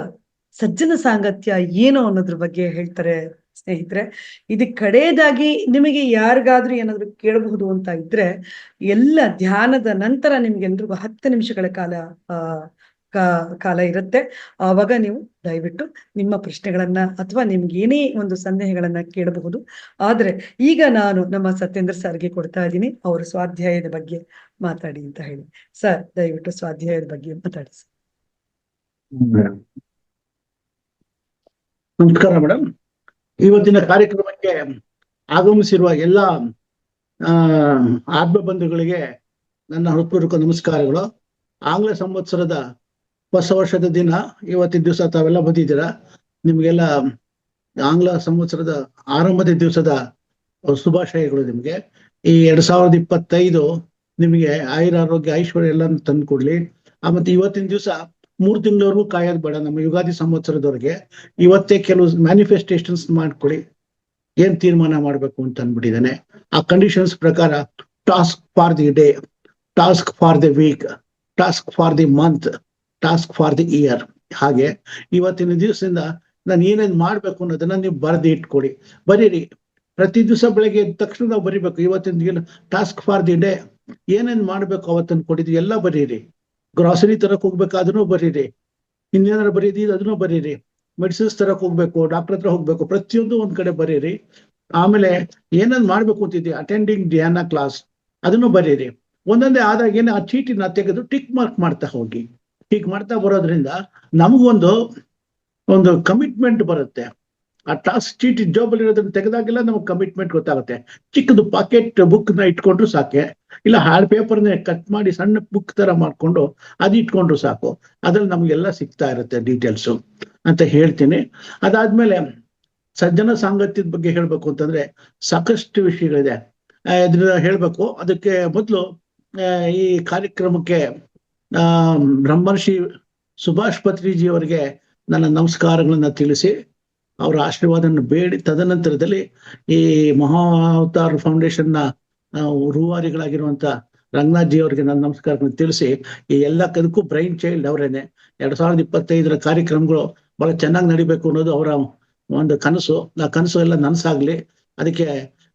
ಸಜ್ಜನ ಸಾಂಗತ್ಯ ಏನು ಅನ್ನೋದ್ರ ಬಗ್ಗೆ ಹೇಳ್ತಾರೆ. ಸ್ನೇಹಿತರೆ, ಇದಕ್ಕೆ ಕಡೆಯದಾಗಿ ನಿಮಗೆ ಯಾರಿಗಾದ್ರೂ ಏನಾದ್ರು ಕೇಳಬಹುದು ಅಂತ ಇದ್ರೆ, ಎಲ್ಲ ಧ್ಯಾನದ ನಂತರ ನಿಮ್ಗೆಲ್ರಿಗೂ 10 ನಿಮಿಷಗಳ ಕಾಲ ಇರುತ್ತೆ. ಆವಾಗ ನೀವು ದಯವಿಟ್ಟು ನಿಮ್ಮ ಪ್ರಶ್ನೆಗಳನ್ನ ಅಥವಾ ನಿಮ್ಗೆ ಏನೇ ಒಂದು ಸಂದೇಹಗಳನ್ನ ಕೇಳಬಹುದು. ಆದ್ರೆ ಈಗ ನಾನು ನಮ್ಮ ಸತ್ಯೇಂದ್ರ ಸರ್ಗೆ ಕೊಡ್ತಾ ಇದ್ದೀನಿ, ಅವರು ಸ್ವಾಧ್ಯಾಯದ ಬಗ್ಗೆ ಮಾತಾಡಿ ಅಂತ ಹೇಳಿ. ಸರ್, ದಯವಿಟ್ಟು ಸ್ವಾಧ್ಯಾಯದ ಬಗ್ಗೆ ಮಾತಾಡಿ ಸರ್. ನಮಸ್ಕಾರ ಮೇಡಮ್. ಇವತ್ತಿನ ಕಾರ್ಯಕ್ರಮಕ್ಕೆ ಆಗಮಿಸಿರುವ ಎಲ್ಲ ಆತ್ಮ ಬಂಧುಗಳಿಗೆ ನನ್ನ ಹೃತ್ಪೂರ್ವಕ ನಮಸ್ಕಾರಗಳು. ಆಂಗ್ಲ ಸಂವತ್ಸರದ ಹೊಸ ವರ್ಷದ ದಿನ ಇವತ್ತಿನ ದಿವಸ ತಾವೆಲ್ಲ ಬಂದಿದ್ದೀರಾ. ನಿಮ್ಗೆಲ್ಲ ಆಂಗ್ಲ ಸಂವತ್ಸರದ ಆರಂಭದ ದಿವಸದ ಶುಭಾಶಯಗಳು. ನಿಮ್ಗೆ ಈ 2025 ನಿಮಗೆ ಆಯುರಾರೋಗ್ಯ ಐಶ್ವರ್ಯ ಎಲ್ಲ ತಂದ್ಕೊಡ್ಲಿ. ಮತ್ತೆ ಇವತ್ತಿನ ದಿವಸ 3 ತಿಂಗಳವರೆಗೂ ಕಾಯೋದು ಬೇಡ. ನಮ್ಮ ಯುಗಾದಿ ಸಂವತ್ಸರದವರೆಗೆ ಇವತ್ತೇ ಕೆಲವು ಮ್ಯಾನಿಫೆಸ್ಟೇಷನ್ಸ್ ಮಾಡ್ಕೊಳ್ಳಿ, ಏನ್ ತೀರ್ಮಾನ ಮಾಡ್ಬೇಕು ಅಂತ ಅಂದ್ಬಿಟ್ಟಿದ್ದಾನೆ. ಆ ಕಂಡೀಷನ್ಸ್ ಪ್ರಕಾರ task for the day, task for the week, task for the month, task for the year. ಹಾಗೆ ಇವತ್ತಿನ ದಿವಸದಿಂದ ನಾನು ಏನೇನ್ ಮಾಡ್ಬೇಕು ಅನ್ನೋದನ್ನ ನೀವು ಬರೆದು ಇಟ್ಕೊಡಿ, ಬರೀರಿ. ಪ್ರತಿ ದಿವಸ ಬೆಳಗ್ಗೆ ಎದ್ದ ತಕ್ಷಣ ನಾವು ಬರಿಬೇಕು. ಇವತ್ತಿನ ಟಾಸ್ಕ್ ಫಾರ್ ದಿ ಡೇ ಏನೇನ್ ಮಾಡ್ಬೇಕು ಅವತ್ತನ್ನು ಕೊಟ್ಟಿದ್ವಿ ಎಲ್ಲ ಬರೀರಿ. ಗ್ರಾಸರಿ ತರಕ್ ಹೋಗ್ಬೇಕಾದ್ರೂ ಬರೀರಿ, ಇನ್ನೇನಾದ್ರು ಬರೀರಿ ಅದನ್ನು ಬರೀರಿ. ಮೆಡಿಸಿನ್ಸ್ ತರಕ್ ಹೋಗ್ಬೇಕು, ಡಾಕ್ಟರ್ ಹತ್ರ ಹೋಗ್ಬೇಕು, ಪ್ರತಿಯೊಂದು ಒಂದ್ ಕಡೆ ಬರೀರಿ. ಆಮೇಲೆ ಏನೇನ್ ಮಾಡ್ಬೇಕು ಅಂತಿದ್ವಿ, ಅಟೆಂಡಿಂಗ್ ಧ್ಯಾನ ಕ್ಲಾಸ್ ಅದನ್ನು ಬರೀರಿ. ಒಂದೊಂದೇ ಆದಾಗ ಏನೇ ಆ ಚೀಟಿನ ತೆಗೆದು ಟಿಕ್ ಮಾರ್ಕ್ ಮಾಡ್ತಾ ಹೋಗಿ. ಟಿಕ್ ಮಾಡ್ತಾ ಬರೋದ್ರಿಂದ ನಮಗೊಂದು ಕಮಿಟ್ಮೆಂಟ್ ಬರುತ್ತೆ. ಆ ಟಾಸ್ಕ್ ಚೀಟಿ ಜಾಬಲ್ಲಿ ಇರೋದನ್ನ ತೆಗೆದಾಗೆಲ್ಲ ನಮಗೆ ಕಮಿಟ್ಮೆಂಟ್ ಗೊತ್ತಾಗುತ್ತೆ. ಚಿಕ್ಕದು ಪಾಕೆಟ್ ಬುಕ್ ನ ಇಟ್ಕೊಂಡ್ರು ಸಾಕೆ, ಇಲ್ಲ ಹಾರ್ಡ್ ಪೇಪರ್ನ ಕಟ್ ಮಾಡಿ ಸಣ್ಣ ಬುಕ್ ತರ ಮಾಡ್ಕೊಂಡು ಅದು ಇಟ್ಕೊಂಡ್ರು ಸಾಕು. ಅದ್ರಲ್ಲಿ ನಮ್ಗೆಲ್ಲ ಸಿಗ್ತಾ ಇರುತ್ತೆ ಡೀಟೇಲ್ಸು ಅಂತ ಹೇಳ್ತೀನಿ. ಅದಾದ್ಮೇಲೆ ಸಜ್ಜನ ಸಾಂಗತ್ಯದ ಬಗ್ಗೆ ಹೇಳ್ಬೇಕು ಅಂತಂದ್ರೆ ಸಾಕಷ್ಟು ವಿಷಯಗಳಿದೆ, ಇದನ್ನ ಹೇಳ್ಬೇಕು. ಅದಕ್ಕೆ ಮೊದಲು ಈ ಕಾರ್ಯಕ್ರಮಕ್ಕೆ ಬ್ರಹ್ಮರ್ಷಿ ಸುಭಾಷ್ ಪತ್ರಿಜಿ ಅವರಿಗೆ ನನ್ನ ನಮಸ್ಕಾರಗಳನ್ನ ತಿಳಿಸಿ ಅವರ ಆಶೀರ್ವಾದನ ಬೇಡಿ, ತದನಂತರದಲ್ಲಿ ಈ ಮಹಾವತಾರ್ ಫೌಂಡೇಶನ್ ನ ರೂವಾರಿಗಳಾಗಿರುವಂತ ರಂಗನಾಥ್ ಜಿ ಅವರಿಗೆ ನನ್ನ ನಮಸ್ಕಾರಗಳನ್ನ ತಿಳಿಸಿ, ಈ ಎಲ್ಲಕ್ಕೂ ಬ್ರೈನ್ ಚೈಲ್ಡ್ ಅವರೇನೆ. 2025 ಕಾರ್ಯಕ್ರಮಗಳು ಬಹಳ ಚೆನ್ನಾಗಿ ನಡಿಬೇಕು ಅನ್ನೋದು ಅವರ ಒಂದು ಕನಸು. ಆ ಕನಸು ಎಲ್ಲ ನನಸಾಗ್ಲಿ. ಅದಕ್ಕೆ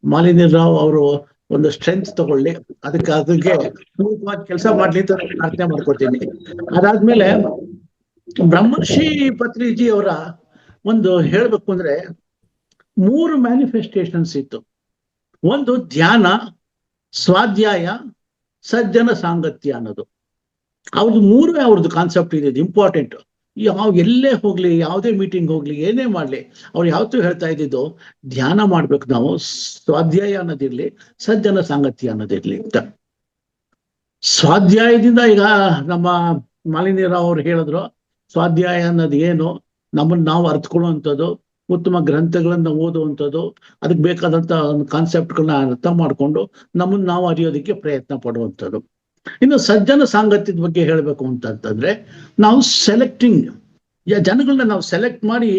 ಮಾಲಿನಿ ರಾವ್ ಅವರು ಒಂದು ಸ್ಟ್ರೆಂತ್ ತಗೊಳ್ಳಿ, ಅದಕ್ಕೆ ಕೆಲಸ ಮಾಡ್ಲಿ ಅಂತ ಪ್ರಾರ್ಥನೆ ಮಾಡ್ಕೊತೀನಿ. ಅದಾದ್ಮೇಲೆ ಬ್ರಹ್ಮರ್ಷಿ ಪತ್ರಿಜಿ ಅವರ ಒಂದು ಹೇಳ್ಬೇಕು ಅಂದ್ರೆ 3 ಮ್ಯಾನಿಫೆಸ್ಟೇಷನ್ಸ್ ಇತ್ತು. ಒಂದು ಧ್ಯಾನ, ಸ್ವಾಧ್ಯಾಯ, ಸಜ್ಜನ ಸಾಂಗತ್ಯ ಅನ್ನೋದು. ಅವ್ರದ್ದು 3 ಅವ್ರದ್ದು ಕಾನ್ಸೆಪ್ಟ್ ಇದೆ, ಇಂಪಾರ್ಟೆಂಟ್. ಎಲ್ಲೇ ಹೋಗ್ಲಿ, ಯಾವುದೇ ಮೀಟಿಂಗ್ ಹೋಗ್ಲಿ, ಏನೇ ಮಾಡ್ಲಿ, ಅವ್ರು ಯಾವತ್ತೂ ಹೇಳ್ತಾ ಇದ್ದಿದ್ದು ಧ್ಯಾನ ಮಾಡ್ಬೇಕು ನಾವು, ಸ್ವಾಧ್ಯಾಯ ಅನ್ನೋದಿರ್ಲಿ, ಸಜ್ಜನ ಸಾಂಗತ್ಯ ಅನ್ನೋದಿರ್ಲಿ ಅಂತ. ಸ್ವಾಧ್ಯಾಯದಿಂದ ಈಗ ನಮ್ಮ ಮಾಲಿನಿ ರಾವ್ ಅವ್ರು ಹೇಳಿದ್ರು, ಸ್ವಾಧ್ಯಾಯ ಅನ್ನೋದು ಏನು, ನಮ್ಮನ್ನು ನಾವು ಅರ್ಥಕೊಳ್ಳುವಂಥದ್ದು, ಉತ್ತಮ ಗ್ರಂಥಗಳನ್ನ ಓದುವಂಥದ್ದು, ಅದಕ್ಕೆ ಬೇಕಾದಂತ ಒಂದು ಕಾನ್ಸೆಪ್ಟ್ಗಳನ್ನ ಅರ್ಥ ಮಾಡ್ಕೊಂಡು ನಮ್ಮನ್ನು ನಾವು ಅರಿಯೋದಕ್ಕೆ ಪ್ರಯತ್ನ ಪಡುವಂಥದ್ದು. ಇನ್ನು ಸಜ್ಜನ ಸಾಂಗತ್ಯದ ಬಗ್ಗೆ ಹೇಳ್ಬೇಕು ಅಂತಂತಂದ್ರೆ, ನಾವು ಸೆಲೆಕ್ಟಿಂಗ್ ಜನಗಳನ್ನ ನಾವು ಸೆಲೆಕ್ಟ್ ಮಾಡಿ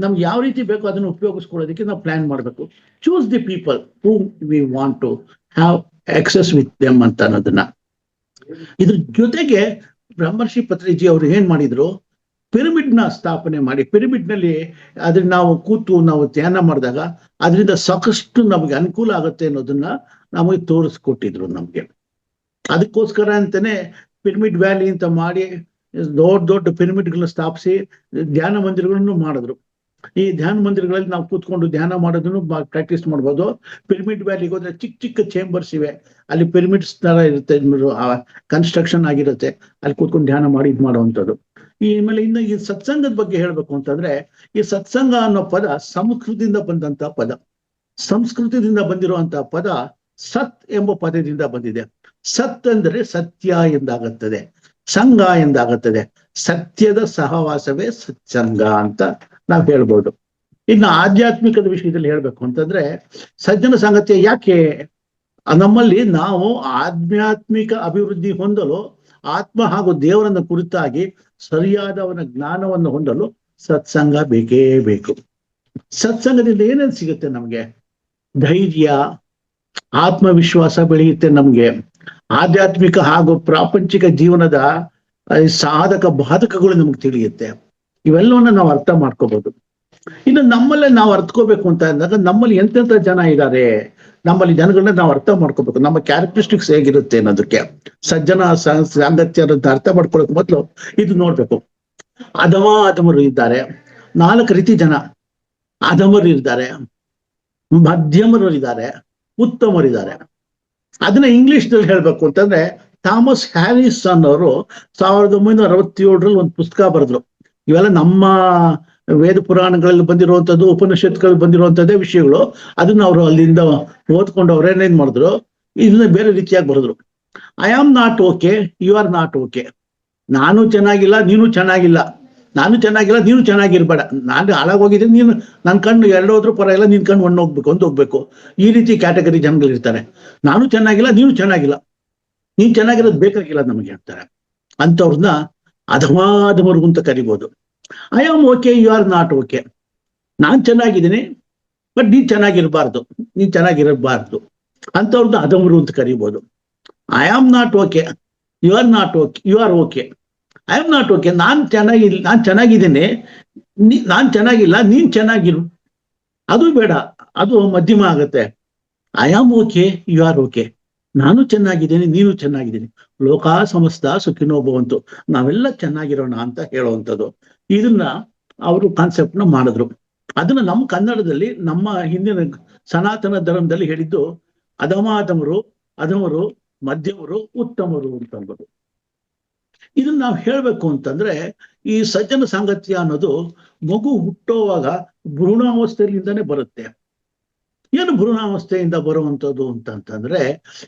ನಮ್ಗೆ ಯಾವ ರೀತಿ ಬೇಕೋ ಅದನ್ನು ಉಪಯೋಗಿಸ್ಕೊಳ್ಳೋದಕ್ಕೆ ನಾವು ಪ್ಲಾನ್ ಮಾಡಬೇಕು. Choose the people whom we want to have access with them ಅಂತ ಅನ್ನೋದನ್ನ. ಇದ್ರ ಜೊತೆಗೆ ಬ್ರಹ್ಮರ್ಷಿ ಪತ್ರಿಜಿ ಅವರು ಏನ್ ಮಾಡಿದ್ರು, ಪಿರಮಿಡ್ ನ ಸ್ಥಾಪನೆ ಮಾಡಿ, ಪಿರಮಿಡ್ ನಲ್ಲಿ ಅದನ್ನ ನಾವು ಕೂತು ನಾವು ಧ್ಯಾನ ಮಾಡಿದಾಗ ಅದರಿಂದ ಸಾಕಷ್ಟು ನಮಗೆ ಅನುಕೂಲ ಆಗುತ್ತೆ ಅನ್ನೋದನ್ನ ನಮಗೆ ತೋರಿಸ್ಕೊಟ್ಟಿದ್ರು ನಮ್ಗೆ. ಅದಕ್ಕೋಸ್ಕರ ಅಂತಾನೆ ಪಿರಮಿಡ್ ವ್ಯಾಲಿ ಅಂತ ಮಾಡಿ ದೊಡ್ಡ ಪಿರಮಿಡ್ಗಳನ್ನ ಸ್ಥಾಪಿಸಿ ಧ್ಯಾನ ಮಂದಿರಗಳನ್ನು ಮಾಡಿದ್ರು. ಈ ಧ್ಯಾನ ಮಂದಿರಗಳಲ್ಲಿ ನಾವು ಕೂತ್ಕೊಂಡು ಧ್ಯಾನ ಮಾಡೋದನ್ನು ಪ್ರಾಕ್ಟೀಸ್ ಮಾಡ್ಬೋದು. ಪಿರಮಿಡ್ ವ್ಯಾಲಿಗೆ ಹೋದ್ರೆ ಚಿಕ್ಕ ಚಿಕ್ಕ ಚೇಂಬರ್ಸ್ ಇವೆ, ಅಲ್ಲಿ ಪಿರಮಿಡ್ಸ್ ತರ ಇರುತ್ತೆ, ಕನ್ಸ್ಟ್ರಕ್ಷನ್ ಆಗಿರುತ್ತೆ, ಅಲ್ಲಿ ಕೂತ್ಕೊಂಡು ಧ್ಯಾನ ಮಾಡಿ ಇದು ಮಾಡುವಂಥದ್ದು. ಆಮೇಲೆ ಇನ್ನು ಈ ಸತ್ಸಂಗದ ಬಗ್ಗೆ ಹೇಳ್ಬೇಕು ಅಂತಂದ್ರೆ, ಈ ಸತ್ಸಂಗ ಅನ್ನೋ ಪದ ಸಂಸ್ಕೃತದಿಂದ ಬಂದಂತ ಪದ. ಸಂಸ್ಕೃತದಿಂದ ಬಂದಿರುವಂತಹ ಪದ ಸತ್ ಎಂಬ ಪದದಿಂದ ಬಂದಿದೆ. ಸತ್ ಅಂದ್ರೆ ಸತ್ಯ ಎಂದಾಗುತ್ತದೆ, ಸಂಘ ಎಂದಾಗುತ್ತದೆ. ಸತ್ಯದ ಸಹವಾಸವೇ ಸತ್ಸಂಗ ಅಂತ ನಾವು ಹೇಳ್ಬೋದು. ಇನ್ನು ಆಧ್ಯಾತ್ಮಿಕದ ವಿಷಯದಲ್ಲಿ ಹೇಳ್ಬೇಕು ಅಂತಂದ್ರೆ ಸಜ್ಜನ ಸಂಗತಿ ಯಾಕೆ ನಮ್ಮಲ್ಲಿ ನಾವು ಆಧ್ಯಾತ್ಮಿಕ ಅಭಿವೃದ್ಧಿ ಹೊಂದಲು ಆತ್ಮ ಹಾಗೂ ದೇವರನ್ನ ಕುರಿತಾಗಿ ಸರಿಯಾದವನ ಜ್ಞಾನವನ್ನು ಹೊಂದಲು ಸತ್ಸಂಗ ಬೇಕೇ ಬೇಕು. ಸತ್ಸಂಗದಿಂದ ಏನೇನು ಸಿಗುತ್ತೆ ನಮ್ಗೆ? ಧೈರ್ಯ, ಆತ್ಮವಿಶ್ವಾಸ ಬೆಳೆಯುತ್ತೆ ನಮ್ಗೆ. ಆಧ್ಯಾತ್ಮಿಕ ಹಾಗೂ ಪ್ರಾಪಂಚಿಕ ಜೀವನದ ಸಾಧಕ ಬಾಧಕಗಳು ನಮ್ಗೆ ತಿಳಿಯುತ್ತೆ. ಇವೆಲ್ಲವನ್ನ ನಾವು ಅರ್ಥ ಮಾಡ್ಕೋಬಹುದು. ಇನ್ನು ನಮ್ಮಲ್ಲೇ ನಾವು ಅರ್ಥಕೋಬೇಕು ಅಂತ ಅಂದಾಗ ನಮ್ಮಲ್ಲಿ ಎಂತೆಂಥ ಜನ ಇದ್ದಾರೆ, ನಮ್ಮಲ್ಲಿ ಜನಗಳನ್ನ ನಾವು ಅರ್ಥ ಮಾಡ್ಕೋಬೇಕು. ನಮ್ಮ ಕ್ಯಾರೆಕ್ಟರಿಸ್ಟಿಕ್ಸ್ ಹೇಗಿರುತ್ತೆ ಅನ್ನೋದಕ್ಕೆ ಸಜ್ಜನ ಸಾಂಗತ್ಯ ಅಂತ ಅರ್ಥ ಮಾಡ್ಕೊಳ್ಳೋಕೆ ಮೊದಲು ಇದು ನೋಡ್ಬೇಕು. ಅಧಮರು ಇದ್ದಾರೆ, 4 ರೀತಿ ಜನ. ಅಧಮರು ಇದ್ದಾರೆ, ಮಧ್ಯಮರು ಇದ್ದಾರೆ, ಉತ್ತಮರಿದ್ದಾರೆ. ಅದನ್ನ ಇಂಗ್ಲಿಷ್ನಲ್ಲಿ ಹೇಳ್ಬೇಕು ಅಂತಂದ್ರೆ ಥಾಮಸ್ ಹ್ಯಾರಿಸನ್ ಅವರು 1967 ಒಂದು ಪುಸ್ತಕ ಬರೆದ್ರು. ಇವೆಲ್ಲ ನಮ್ಮ ವೇದ ಪುರಾಣಗಳಲ್ಲಿ ಬಂದಿರುವಂಥದ್ದು, ಉಪನಿಷತ್ಗಳಲ್ಲಿ ಬಂದಿರುವಂಥದ್ದೇ ವಿಷಯಗಳು. ಅದನ್ನ ಅವರು ಅಲ್ಲಿಂದ ಓದ್ಕೊಂಡು ಅವ್ರೇನೇನ್ ಮಾಡಿದ್ರು, ಇದನ್ನ ಬೇರೆ ರೀತಿಯಾಗಿ ಬರೆದ್ರು. I am not okay, you are not okay. ನಾನು ಚೆನ್ನಾಗಿಲ್ಲ, ನೀನು ಚೆನ್ನಾಗಿಲ್ಲ. ನಾನು ಚೆನ್ನಾಗಿಲ್ಲ, ನೀನು ಚೆನ್ನಾಗಿರ್ಬೇಡ. ನಾನು ಹಾಳಾಗೋಗಿದ್ದೀನಿ, ನೀನು ನನ್ನ ಕಣ್ಣು 2 ಹೋದ್ರೂ ಪರವಾಗಿಲ್ಲ, ನಿನ್ ಕಣ್ಣು ಒಂದು ಹೋಗ್ಬೇಕು. ಈ ರೀತಿ ಕ್ಯಾಟಗರಿ ಜನಗಳಿರ್ತಾರೆ. ನಾನು ಚೆನ್ನಾಗಿಲ್ಲ, ನೀನು ಚೆನ್ನಾಗಿಲ್ಲ, ನೀನ್ ಚೆನ್ನಾಗಿರೋದು ಬೇಕಾಗಿಲ್ಲ ನಮಗೆ ಅಂತಾರೆ. ಅಂಥವ್ರನ್ನ ಅಧಮಾಧಮರು ಅಂತ ಕರಿಬೋದು. I am okay, you are not okay. ನಾನ್ ಚೆನ್ನಾಗಿದ್ದೀನಿ, ಬಟ್ ನೀನ್ ಚೆನ್ನಾಗಿರ್ಬಾರ್ದು, ಅಂಥವ್ರನ್ನ ಅಧಮರು ಅಂತ ಕರಿಬೋದು. I am not okay, you are not okay, you are okay. I am not okay, ನಾನ್ ಚೆನ್ನಾಗಿದ್ದೀನಿ, ನಾನ್ ಚೆನ್ನಾಗಿಲ್ಲ, ನೀನ್ ಚೆನ್ನಾಗಿರು. ಅದು ಬೇಡ, ಅದು ಮಧ್ಯಮ ಆಗತ್ತೆ. I am okay, you are okay. ನಾನು ಚೆನ್ನಾಗಿದ್ದೀನಿ, ನೀನು ಚೆನ್ನಾಗಿದ್ದೀನಿ. ಲೋಕ ಸಮಸ್ತ ಸುಖಿನೋ ಭವಂತು. ನಾವೆಲ್ಲ ಚೆನ್ನಾಗಿರೋಣ ಅಂತ ಹೇಳುವಂಥದ್ದು. ಇದನ್ನ ಅವರು ಕಾನ್ಸೆಪ್ಟ್ ನ ಮಾಡಿದ್ರು. ಅದನ್ನ ನಮ್ಮ ಕನ್ನಡದಲ್ಲಿ, ನಮ್ಮ ಹಿಂದಿನ ಸನಾತನ ಧರ್ಮದಲ್ಲಿ ಹೇಳಿದ್ದು ಅಧಮರು, ಮಧ್ಯಮರು, ಉತ್ತಮರು ಅಂತ ಅನ್ಬೋದು. ಇದನ್ನ ನಾವು ಹೇಳ್ಬೇಕು ಅಂತಂದ್ರೆ ಈ ಸಜ್ಜನ ಸಾಂಗತ್ಯ ಅನ್ನೋದು ಮಗು ಹುಟ್ಟೋವಾಗ ಭ್ರೂಣಾವಸ್ಥೆಯಿಂದಾನೇ ಬರುತ್ತೆ. ಏನು ಭ್ರೂಣಾವಸ್ಥೆಯಿಂದ ಬರುವಂಥದ್ದು ಅಂತಂದ್ರೆ,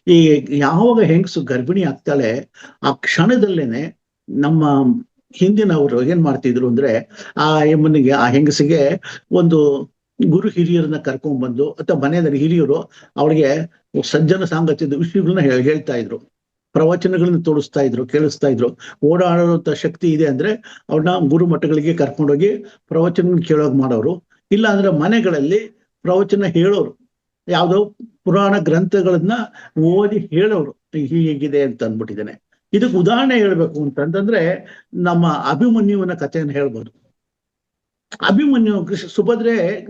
ಈ ಯಾವಾಗ ಹೆಂಗಸು ಗರ್ಭಿಣಿ ಆಗ್ತಾಳೆ ಆ ಕ್ಷಣದಲ್ಲೇನೆ ನಮ್ಮ ಹಿಂದಿನವರು ಏನ್ ಮಾಡ್ತಿದ್ರು ಅಂದ್ರೆ, ಆ ಹೆಂಗಸಿಗೆ ಒಂದು ಗುರು ಹಿರಿಯರನ್ನ ಕರ್ಕೊಂಡ್ಬಂದು, ಅಥವಾ ಮನೆಯಲ್ಲಿ ಹಿರಿಯರು ಅವಳಿಗೆ ಸಜ್ಜನ ಸಾಂಗತ್ಯದ ವಿಷಯಗಳನ್ನ ಹೇಳ್ತಾ ಇದ್ರು, ಪ್ರವಚನಗಳನ್ನ ತೋರಿಸ್ತಾ ಇದ್ರು, ಕೇಳಿಸ್ತಾ ಇದ್ರು. ಓಡಾಡುವಂತ ಶಕ್ತಿ ಇದೆ ಅಂದ್ರೆ ಅವ್ರನ್ನ ಗುರು ಮಠಗಳಿಗೆ ಕರ್ಕೊಂಡೋಗಿ ಪ್ರವಚನ ಕೇಳೋಗ್ ಮಾಡೋರು. ಇಲ್ಲ ಅಂದ್ರೆ ಮನೆಗಳಲ್ಲಿ ಪ್ರವಚನ ಹೇಳೋರು, ಯಾವ್ದೋ ಪುರಾಣ ಗ್ರಂಥಗಳನ್ನ ಓದಿ ಹೇಳೋರು, ಹೀಗಿದೆ ಅಂತ ಅಂದ್ಬಿಟ್ಟಿದ್ದೇನೆ. ಇದಕ್ಕೆ ಉದಾಹರಣೆ ಹೇಳ್ಬೇಕು ಅಂತಂದ್ರೆ ನಮ್ಮ ಅಭಿಮನ್ಯುವಿನ ಕಥೆಯನ್ನು ಹೇಳ್ಬೋದು. ಅಭಿಮನ್ಯು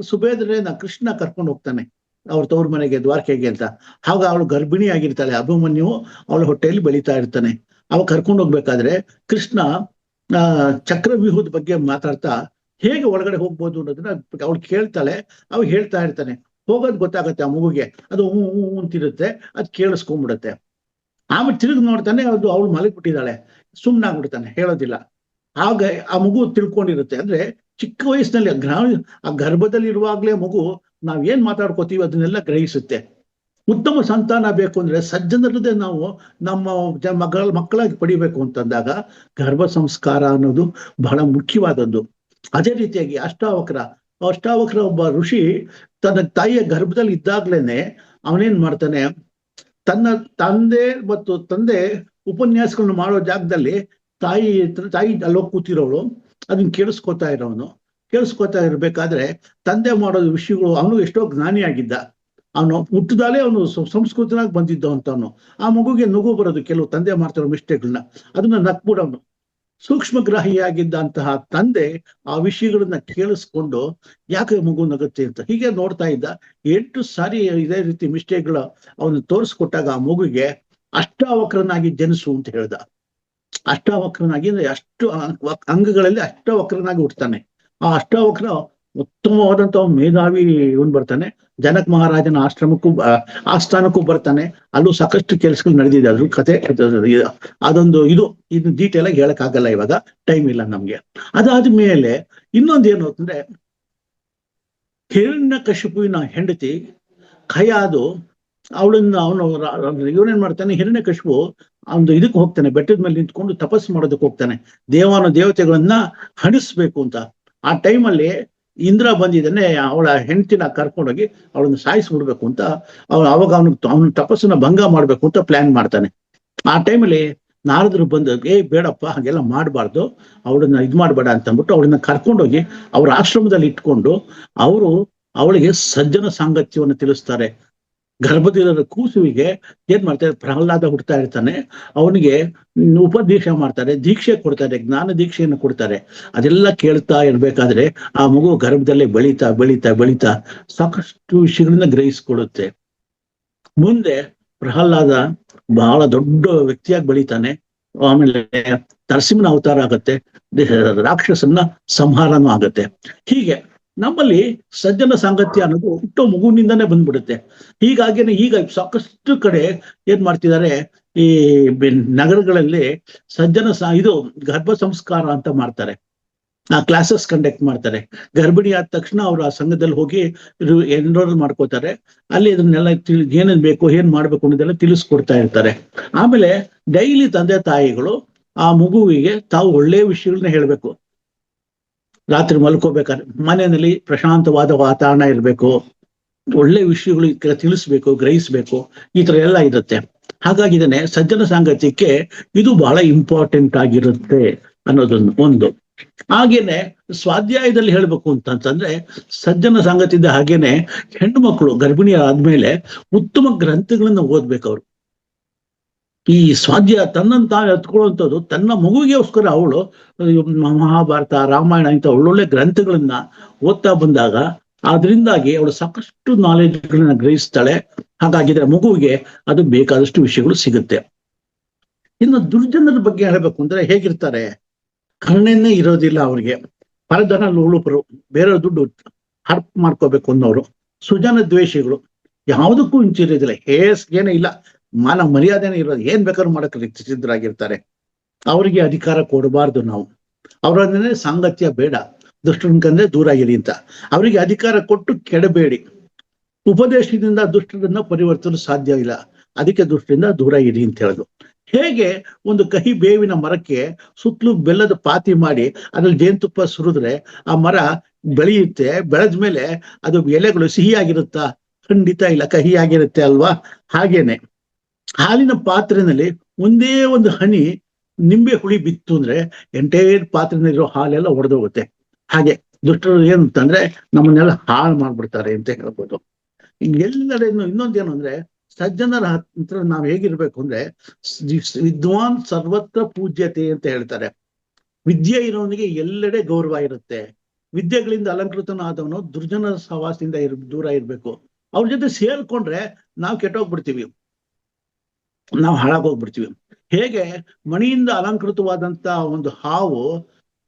ಸುಬೇದ್ರೆನ ಕೃಷ್ಣ ಕರ್ಕೊಂಡು ಹೋಗ್ತಾನೆ ಅವ್ರ ತವ್ರ ಮನೆಗೆ, ದ್ವಾರಕೆಗೆ ಅಂತ. ಆಗ ಅವಳು ಗರ್ಭಿಣಿ ಆಗಿರ್ತಾಳೆ. ಅಭಿಮನ್ಯು ಅವಳ ಹೊಟ್ಟೆಯಲ್ಲಿ ಬೆಳೀತಾ ಇರ್ತಾನೆ. ಅವ ಕರ್ಕೊಂಡು ಹೋಗ್ಬೇಕಾದ್ರೆ ಕೃಷ್ಣ ಚಕ್ರವ್ಯೂಹದ ಬಗ್ಗೆ ಮಾತಾಡ್ತಾ ಹೇಗೆ ಒಳಗಡೆ ಹೋಗ್ಬೋದು ಅನ್ನೋದನ್ನ ಅವಳು ಕೇಳ್ತಾಳೆ. ಅವ ಹೇಳ್ತಾ ಇರ್ತಾನೆ. ಹೋಗೋದು ಗೊತ್ತಾಗತ್ತೆ ಆ ಮಗುಗೆ, ಅದು ಹೂ ಅಂತಿರುತ್ತೆ, ಅದು ಕೇಳಿಸ್ಕೊಂಡ್ಬಿಡುತ್ತೆ. ಆಮೇಲೆ ತಿರುಗಿ ನೋಡ್ತಾನೆ, ಅದು ಅವಳು ಮಲಗ್ಬಿಟ್ಟಿದ್ದಾಳೆ, ಸುಮ್ಮನಾಗ್ಬಿಡ್ತಾನೆ, ಹೇಳೋದಿಲ್ಲ. ಆಗ ಆ ಮಗು ತಿಳ್ಕೊಂಡಿರುತ್ತೆ. ಅಂದ್ರೆ ಚಿಕ್ಕ ವಯಸ್ಸಿನಲ್ಲಿ ಆ ಗರ್ಭದಲ್ಲಿ ಇರುವಾಗ್ಲೇ ಮಗು ನಾವ್ ಏನ್ ಮಾತಾಡ್ಕೋತೀವಿ ಅದನ್ನೆಲ್ಲ ಗ್ರಹಿಸುತ್ತೆ. ಉತ್ತಮ ಸಂತಾನ ಬೇಕು ಅಂದ್ರೆ ಸಜ್ಜನರದೇ ನಾವು ನಮ್ಮ ಮಕ್ಕಳಾಗಿ ಪಡಿಬೇಕು ಅಂತಂದಾಗ ಗರ್ಭ ಸಂಸ್ಕಾರ ಅನ್ನೋದು ಬಹಳ ಮುಖ್ಯವಾದದ್ದು. ಅದೇ ರೀತಿಯಾಗಿ ಅಷ್ಟಾವಕ್ರ ಒಬ್ಬ ಋಷಿ ತನ್ನ ತಾಯಿಯ ಗರ್ಭದಲ್ಲಿ ಇದ್ದಾಗ್ಲೇನೆ ಅವನೇನ್ ಮಾಡ್ತಾನೆ, ತನ್ನ ತಂದೆ ಉಪನ್ಯಾಸಗಳನ್ನ ಮಾಡೋ ಜಾಗದಲ್ಲಿ ತಾಯಿ ಅಲ್ಲೋಗಿ ಕೂತಿರೋಳು, ಅದನ್ನ ಕೇಳಿಸ್ಕೊತಾ ಇರ್ಬೇಕಾದ್ರೆ ತಂದೆ ಮಾಡೋದು ವಿಷಯಗಳು, ಅವನು ಎಷ್ಟೋ ಜ್ಞಾನಿಯಾಗಿದ್ದ. ಅವನು ಹುಟ್ಟಿದಾಲೆ ಅವನು ಸಂಸ್ಕೃತನಾಗಿ ಬಂದಿದ್ದ ಅಂತವನು. ಆ ಮಗುಗೆ ನಗು ಬರೋದು, ಕೆಲವು ತಂದೆ ಮಾಡ್ತಿರೋ ಮಿಸ್ಟೇಕ್ಗಳನ್ನ, ಅದನ್ನ ನಕ್ಬಿಡವನು. ಸೂಕ್ಷ್ಮಗ್ರಾಹಿಯಾಗಿದ್ದಂತಹ ತಂದೆ ಆ ವಿಷಯಗಳನ್ನ ಕೇಳಿಸ್ಕೊಂಡು ಯಾಕೆ ಮಗು ನಗುತ್ತೆ ಅಂತ ಹೀಗೆ ನೋಡ್ತಾ ಇದ್ದ. 8 ಸಾರಿ ಇದೇ ರೀತಿ ಮಿಸ್ಟೇಕ್ಗಳು ಅವನು ತೋರಿಸ್ಕೊಟ್ಟಾಗ ಆ ಮಗುಗೆ ಅಷ್ಟಾವಕ್ರನಾಗಿ ಜನಿಸು ಅಂತ ಹೇಳ್ದ. ಅಷ್ಟಾವಕ್ರನಾಗಿ ಅಂದ್ರೆ ಅಷ್ಟು ಅಂಗಗಳಲ್ಲಿ ಅಷ್ಟಾವಕ್ರನಾಗಿ ಹುಟ್ಟುತ್ತಾನೆ. ಆ ಅಷ್ಟಾವಕ್ರ ಉತ್ತಮವಾದಂತ ಮೇಧಾವಿ ಇವನ್ ಬರ್ತಾನೆ. ಜನಕ್ ಮಹಾರಾಜನ ಆಸ್ಥಾನಕ್ಕೂ ಬರ್ತಾನೆ. ಅಲ್ಲೂ ಸಾಕಷ್ಟು ಕೆಲಸಗಳು ನಡೆದಿದೆ. ಅದ್ರ ಕತೆ ಅದೊಂದು ಇದು ಡೀಟೇಲ್ ಆಗಿ ಹೇಳಕ್ ಆಗಲ್ಲ, ಇವಾಗ ಟೈಮ್ ಇಲ್ಲ ನಮ್ಗೆ. ಅದಾದ್ಮೇಲೆ ಇನ್ನೊಂದೇನು ಅಂತಂದ್ರೆ, ಹಿರಣ್ಯಕಶಿಪುವಿನ ಹೆಂಡತಿ ಕಯಾದು ಅವಳನ್ನ ಇವನೇನ್ ಮಾಡ್ತಾನೆ, ಹಿರಣ್ಯಕಶಿಪು ಒಂದು ಇದಕ್ಕೆ ಹೋಗ್ತಾನೆ, ಬೆಟ್ಟದ ಮೇಲೆ ನಿಂತ್ಕೊಂಡು ತಪಸ್ಸು ಮಾಡೋದಕ್ಕೆ ಹೋಗ್ತಾನೆ, ದೇವತೆಗಳನ್ನ ಹಣಿಸ್ಬೇಕು ಅಂತ. ಆ ಟೈಮಲ್ಲಿ ಇಂದ್ರ ಬಂದಿದ್ದಾನೆ, ಅವಳ ಹೆಂಡತಿನ ಕರ್ಕೊಂಡೋಗಿ ಅವಳನ್ನ ಸಾಯಿಸ್ಬಿಡ್ಬೇಕು ಅಂತ ಅವಾಗ ಅವನ ತಪಸ್ಸನ್ನ ಭಂಗ ಮಾಡ್ಬೇಕು ಅಂತ ಪ್ಲಾನ್ ಮಾಡ್ತಾನೆ. ಆ ಟೈಮಲ್ಲಿ ನಾರದರು ಬಂದು, ಬೇಡಪ್ಪ ಹಾಗೆಲ್ಲ ಮಾಡಬಾರ್ದು, ಅವಳನ್ನ ಮಾಡ್ಬೇಡ ಅಂತ ಅಂದ್ಬಿಟ್ಟು ಅವಳನ್ನ ಕರ್ಕೊಂಡೋಗಿ ಅವ್ರ ಆಶ್ರಮದಲ್ಲಿ ಇಟ್ಕೊಂಡು ಅವಳಿಗೆ ಸಜ್ಜನ ಸಾಂಗತ್ಯವನ್ನು ತಿಳಿಸ್ತಾರೆ. ಗರ್ಭದಲ್ಲಿರೋ ಕೂಸುವಿಗೆ ಏನ್ ಮಾಡ್ತಾರೆ, ಪ್ರಹ್ಲಾದ ಹುಡ್ತಾ ಇರ್ತಾನೆ, ಅವನಿಗೆ ಉಪದೇಶ ಮಾಡ್ತಾರೆ, ದೀಕ್ಷೆ ಕೊಡ್ತಾರೆ, ಜ್ಞಾನ ದೀಕ್ಷೆಯನ್ನು ಕೊಡ್ತಾರೆ. ಅದೆಲ್ಲ ಕೇಳ್ತಾ ಇರ್ಬೇಕಾದ್ರೆ ಆ ಮಗು ಗರ್ಭದಲ್ಲೇ ಬೆಳೀತಾ ಬೆಳೀತಾ ಬೆಳೀತಾ ಸಾಕಷ್ಟು ವಿಷಯಗಳನ್ನ ಗ್ರಹಿಸ್ಕೊಡುತ್ತೆ. ಮುಂದೆ ಪ್ರಹ್ಲಾದ ಬಹಳ ದೊಡ್ಡ ವ್ಯಕ್ತಿಯಾಗಿ ಬೆಳೀತಾನೆ. ಆಮೇಲೆ ನರಸಿಂಹನ ಅವತಾರ ಆಗತ್ತೆ, ರಾಕ್ಷಸನ್ನ ಸಂಹಾರನೂ ಆಗತ್ತೆ. ಹೀಗೆ ನಮ್ಮಲ್ಲಿ ಸಜ್ಜನ ಸಾಂಗತ್ಯ ಅನ್ನೋದು ಹುಟ್ಟೋ ಮಗುವಿನಿಂದಾನೇ ಬಂದ್ಬಿಡುತ್ತೆ. ಹೀಗಾಗಿನೇ ಈಗ ಸಾಕಷ್ಟು ಕಡೆ ಏನ್ ಮಾಡ್ತಿದ್ದಾರೆ, ಈ ನಗರಗಳಲ್ಲಿ ಇದು ಗರ್ಭ ಸಂಸ್ಕಾರ ಅಂತ ಮಾಡ್ತಾರೆ, ಆ ಕ್ಲಾಸಸ್ ಕಂಡಕ್ಟ್ ಮಾಡ್ತಾರೆ. ಗರ್ಭಿಣಿ ಆದ ತಕ್ಷಣ ಅವ್ರು ಆ ಸಂಘದಲ್ಲಿ ಹೋಗಿ ಎನ್ರೋಲ್ ಮಾಡ್ಕೋತಾರೆ. ಅಲ್ಲಿ ಇದನ್ನೆಲ್ಲ ಏನೇನ್ ಬೇಕು, ಏನ್ ಮಾಡ್ಬೇಕು ಅನ್ನೋದೆಲ್ಲ ತಿಳಿಸ್ಕೊಡ್ತಾ ಇರ್ತಾರೆ. ಆಮೇಲೆ ಡೈಲಿ ತಂದೆ ತಾಯಿಗಳು ಆ ಮಗುವಿಗೆ ತಾವು ಒಳ್ಳೆಯ ವಿಷಯಗಳನ್ನ ಹೇಳ್ಬೇಕು. ರಾತ್ರಿ ಮಲ್ಕೋಬೇಕಾದ್ರೆ ಮನೆಯಲ್ಲಿ ಪ್ರಶಾಂತವಾದ ವಾತಾವರಣ ಇರಬೇಕು, ಒಳ್ಳೆ ವಿಷಯಗಳು ತಿಳಿಸ್ಬೇಕು, ಗ್ರಹಿಸ್ಬೇಕು, ಈ ತರ ಎಲ್ಲ ಇರುತ್ತೆ. ಹಾಗಾಗಿ ಇದನ್ನೇ ಸಜ್ಜನ ಸಾಂಗತ್ಯಕ್ಕೆ ಇದು ಬಹಳ ಇಂಪಾರ್ಟೆಂಟ್ ಆಗಿರುತ್ತೆ ಅನ್ನೋದೊಂದು ಒಂದು. ಹಾಗೇನೆ ಸ್ವಾಧ್ಯಾಯದಲ್ಲಿ ಹೇಳ್ಬೇಕು ಅಂತಂದ್ರೆ ಸಜ್ಜನ ಸಾಂಗತ್ಯದ ಹಾಗೇನೆ ಹೆಣ್ಣು ಮಕ್ಕಳು ಗರ್ಭಿಣಿ ಆದ್ಮೇಲೆ ಉತ್ತಮ ಗ್ರಂಥಗಳನ್ನ ಓದ್ಬೇಕು. ಅವರು ಈ ಸ್ವಾಧ್ಯಾಯ ತನ್ನಂತ ಎತ್ಕೊಳ್ಳುವಂಥದ್ದು ತನ್ನ ಮಗುವಿಗೋಸ್ಕರ ಅವಳು ಮಹಾಭಾರತ, ರಾಮಾಯಣ ಇಂಥ ಒಳ್ಳೊಳ್ಳೆ ಗ್ರಂಥಗಳನ್ನ ಓದ್ತಾ ಬಂದಾಗ ಅದರಿಂದಾಗಿ ಅವಳು ಸಾಕಷ್ಟು ನಾಲೆಡ್ಜ್ಗಳನ್ನ ಗ್ರಹಿಸ್ತಾಳೆ. ಹಾಗಾಗಿದ್ರೆ ಮಗುವಿಗೆ ಅದು ಬೇಕಾದಷ್ಟು ವಿಷಯಗಳು ಸಿಗುತ್ತೆ. ಇನ್ನು ದುರ್ಜನರ ಬಗ್ಗೆ ಹೇಳಬೇಕು ಅಂದ್ರೆ ಹೇಗಿರ್ತಾರೆ, ಕರುಣೆನೇ ಇರೋದಿಲ್ಲ ಅವ್ರಿಗೆ, ಪರಧನ ಲೋಲುಪರು, ಬೇರೆ ದುಡ್ಡು ಹರ್ಪ್ ಮಾಡ್ಕೋಬೇಕು ಅನ್ನೋರು, ಸುಜನ ದ್ವೇಷಿಗಳು, ಯಾವುದಕ್ಕೂ ಹಿಂಚಿರೋದಿಲ್ಲ, ಏನೇ ಇಲ್ಲ, ಮಾನವ ಮರ್ಯಾದೆನೇ ಇರೋದು, ಏನ್ ಬೇಕಾದ್ರೂ ಮಾಡಕ್ಕೆ ಸಿದ್ಧರಾಗಿರ್ತಾರೆ. ಅವರಿಗೆ ಅಧಿಕಾರ ಕೊಡಬಾರ್ದು ನಾವು. ಅವರನ್ನೇ ಸಾಂಗತ್ಯ ಬೇಡ, ದುಷ್ಟರನ್ಕಂದ್ರೆ ದೂರ ಇರಿ ಅಂತ. ಅವರಿಗೆ ಅಧಿಕಾರ ಕೊಟ್ಟು ಕೆಡಬೇಡಿ. ಉಪದೇಶದಿಂದ ದುಷ್ಟರನ್ನ ಪರಿವರ್ತನೆ ಸಾಧ್ಯ ಇಲ್ಲ, ಅದಕ್ಕೆ ದುಷ್ಟರಿಂದ ದೂರ ಇರಿ ಅಂತ ಹೇಳುದು. ಹೇಗೆ ಒಂದು ಕಹಿ ಬೇವಿನ ಮರಕ್ಕೆ ಸುತ್ತಲೂ ಬೆಲ್ಲದ ಪಾತಿ ಮಾಡಿ ಅದ್ರಲ್ಲಿ ಜೇನುತುಪ್ಪ ಸುರಿದ್ರೆ ಆ ಮರ ಬೆಳೆಯುತ್ತೆ, ಬೆಳೆದ್ಮೇಲೆ ಅದು ಎಲೆಗಳು ಸಿಹಿಯಾಗಿರುತ್ತಾ? ಖಂಡಿತ ಇಲ್ಲ, ಕಹಿಯಾಗಿರುತ್ತೆ ಅಲ್ವಾ? ಹಾಗೇನೆ ಹಾಲಿನ ಪಾತ್ರೆನಲ್ಲಿ ಒಂದೇ ಒಂದು ಹನಿ ನಿಂಬೆ ಹುಳಿ ಬಿತ್ತು ಅಂದ್ರೆ ಎಂಟೈರ್ ಪಾತ್ರೆನಲ್ಲಿರೋ ಹಾಲೆಲ್ಲ ಒಡೆದೋಗುತ್ತೆ. ಹಾಗೆ ದುಷ್ಟರು ಏನಂತಂದ್ರೆ ನಮ್ಮನ್ನೆಲ್ಲ ಹಾಳು ಮಾಡ್ಬಿಡ್ತಾರೆ ಅಂತ ಹೇಳ್ಬೋದು. ಎಲ್ಲೆಡೆನು ಇನ್ನೊಂದೇನು ಅಂದ್ರೆ ಸಜ್ಜನರ ಹತ್ರ ನಾವ್ ಹೇಗಿರ್ಬೇಕು ಅಂದ್ರೆ ವಿದ್ವಾನ್ ಸರ್ವತ್ರ ಪೂಜ್ಯತೆ ಅಂತ ಹೇಳ್ತಾರೆ. ವಿದ್ಯೆ ಇರೋನಿಗೆ ಎಲ್ಲೆಡೆ ಗೌರವ ಇರುತ್ತೆ. ವಿದ್ಯೆಗಳಿಂದ ಅಲಂಕೃತನಾದವನು ದುರ್ಜನರ ಸಹವಾಸದಿಂದ ದೂರ ಇರ್ಬೇಕು. ಅವ್ರ ಜೊತೆ ಸೇರ್ಕೊಂಡ್ರೆ ನಾವು ಕೆಟ್ಟೋಗ್ಬಿಡ್ತೀವಿ, ನಾವು ಹಾಳಾಗೋಗ್ಬಿಡ್ತೀವಿ. ಹೇಗೆ ಮಣಿಯಿಂದ ಅಲಂಕೃತವಾದಂತ ಒಂದು ಹಾವು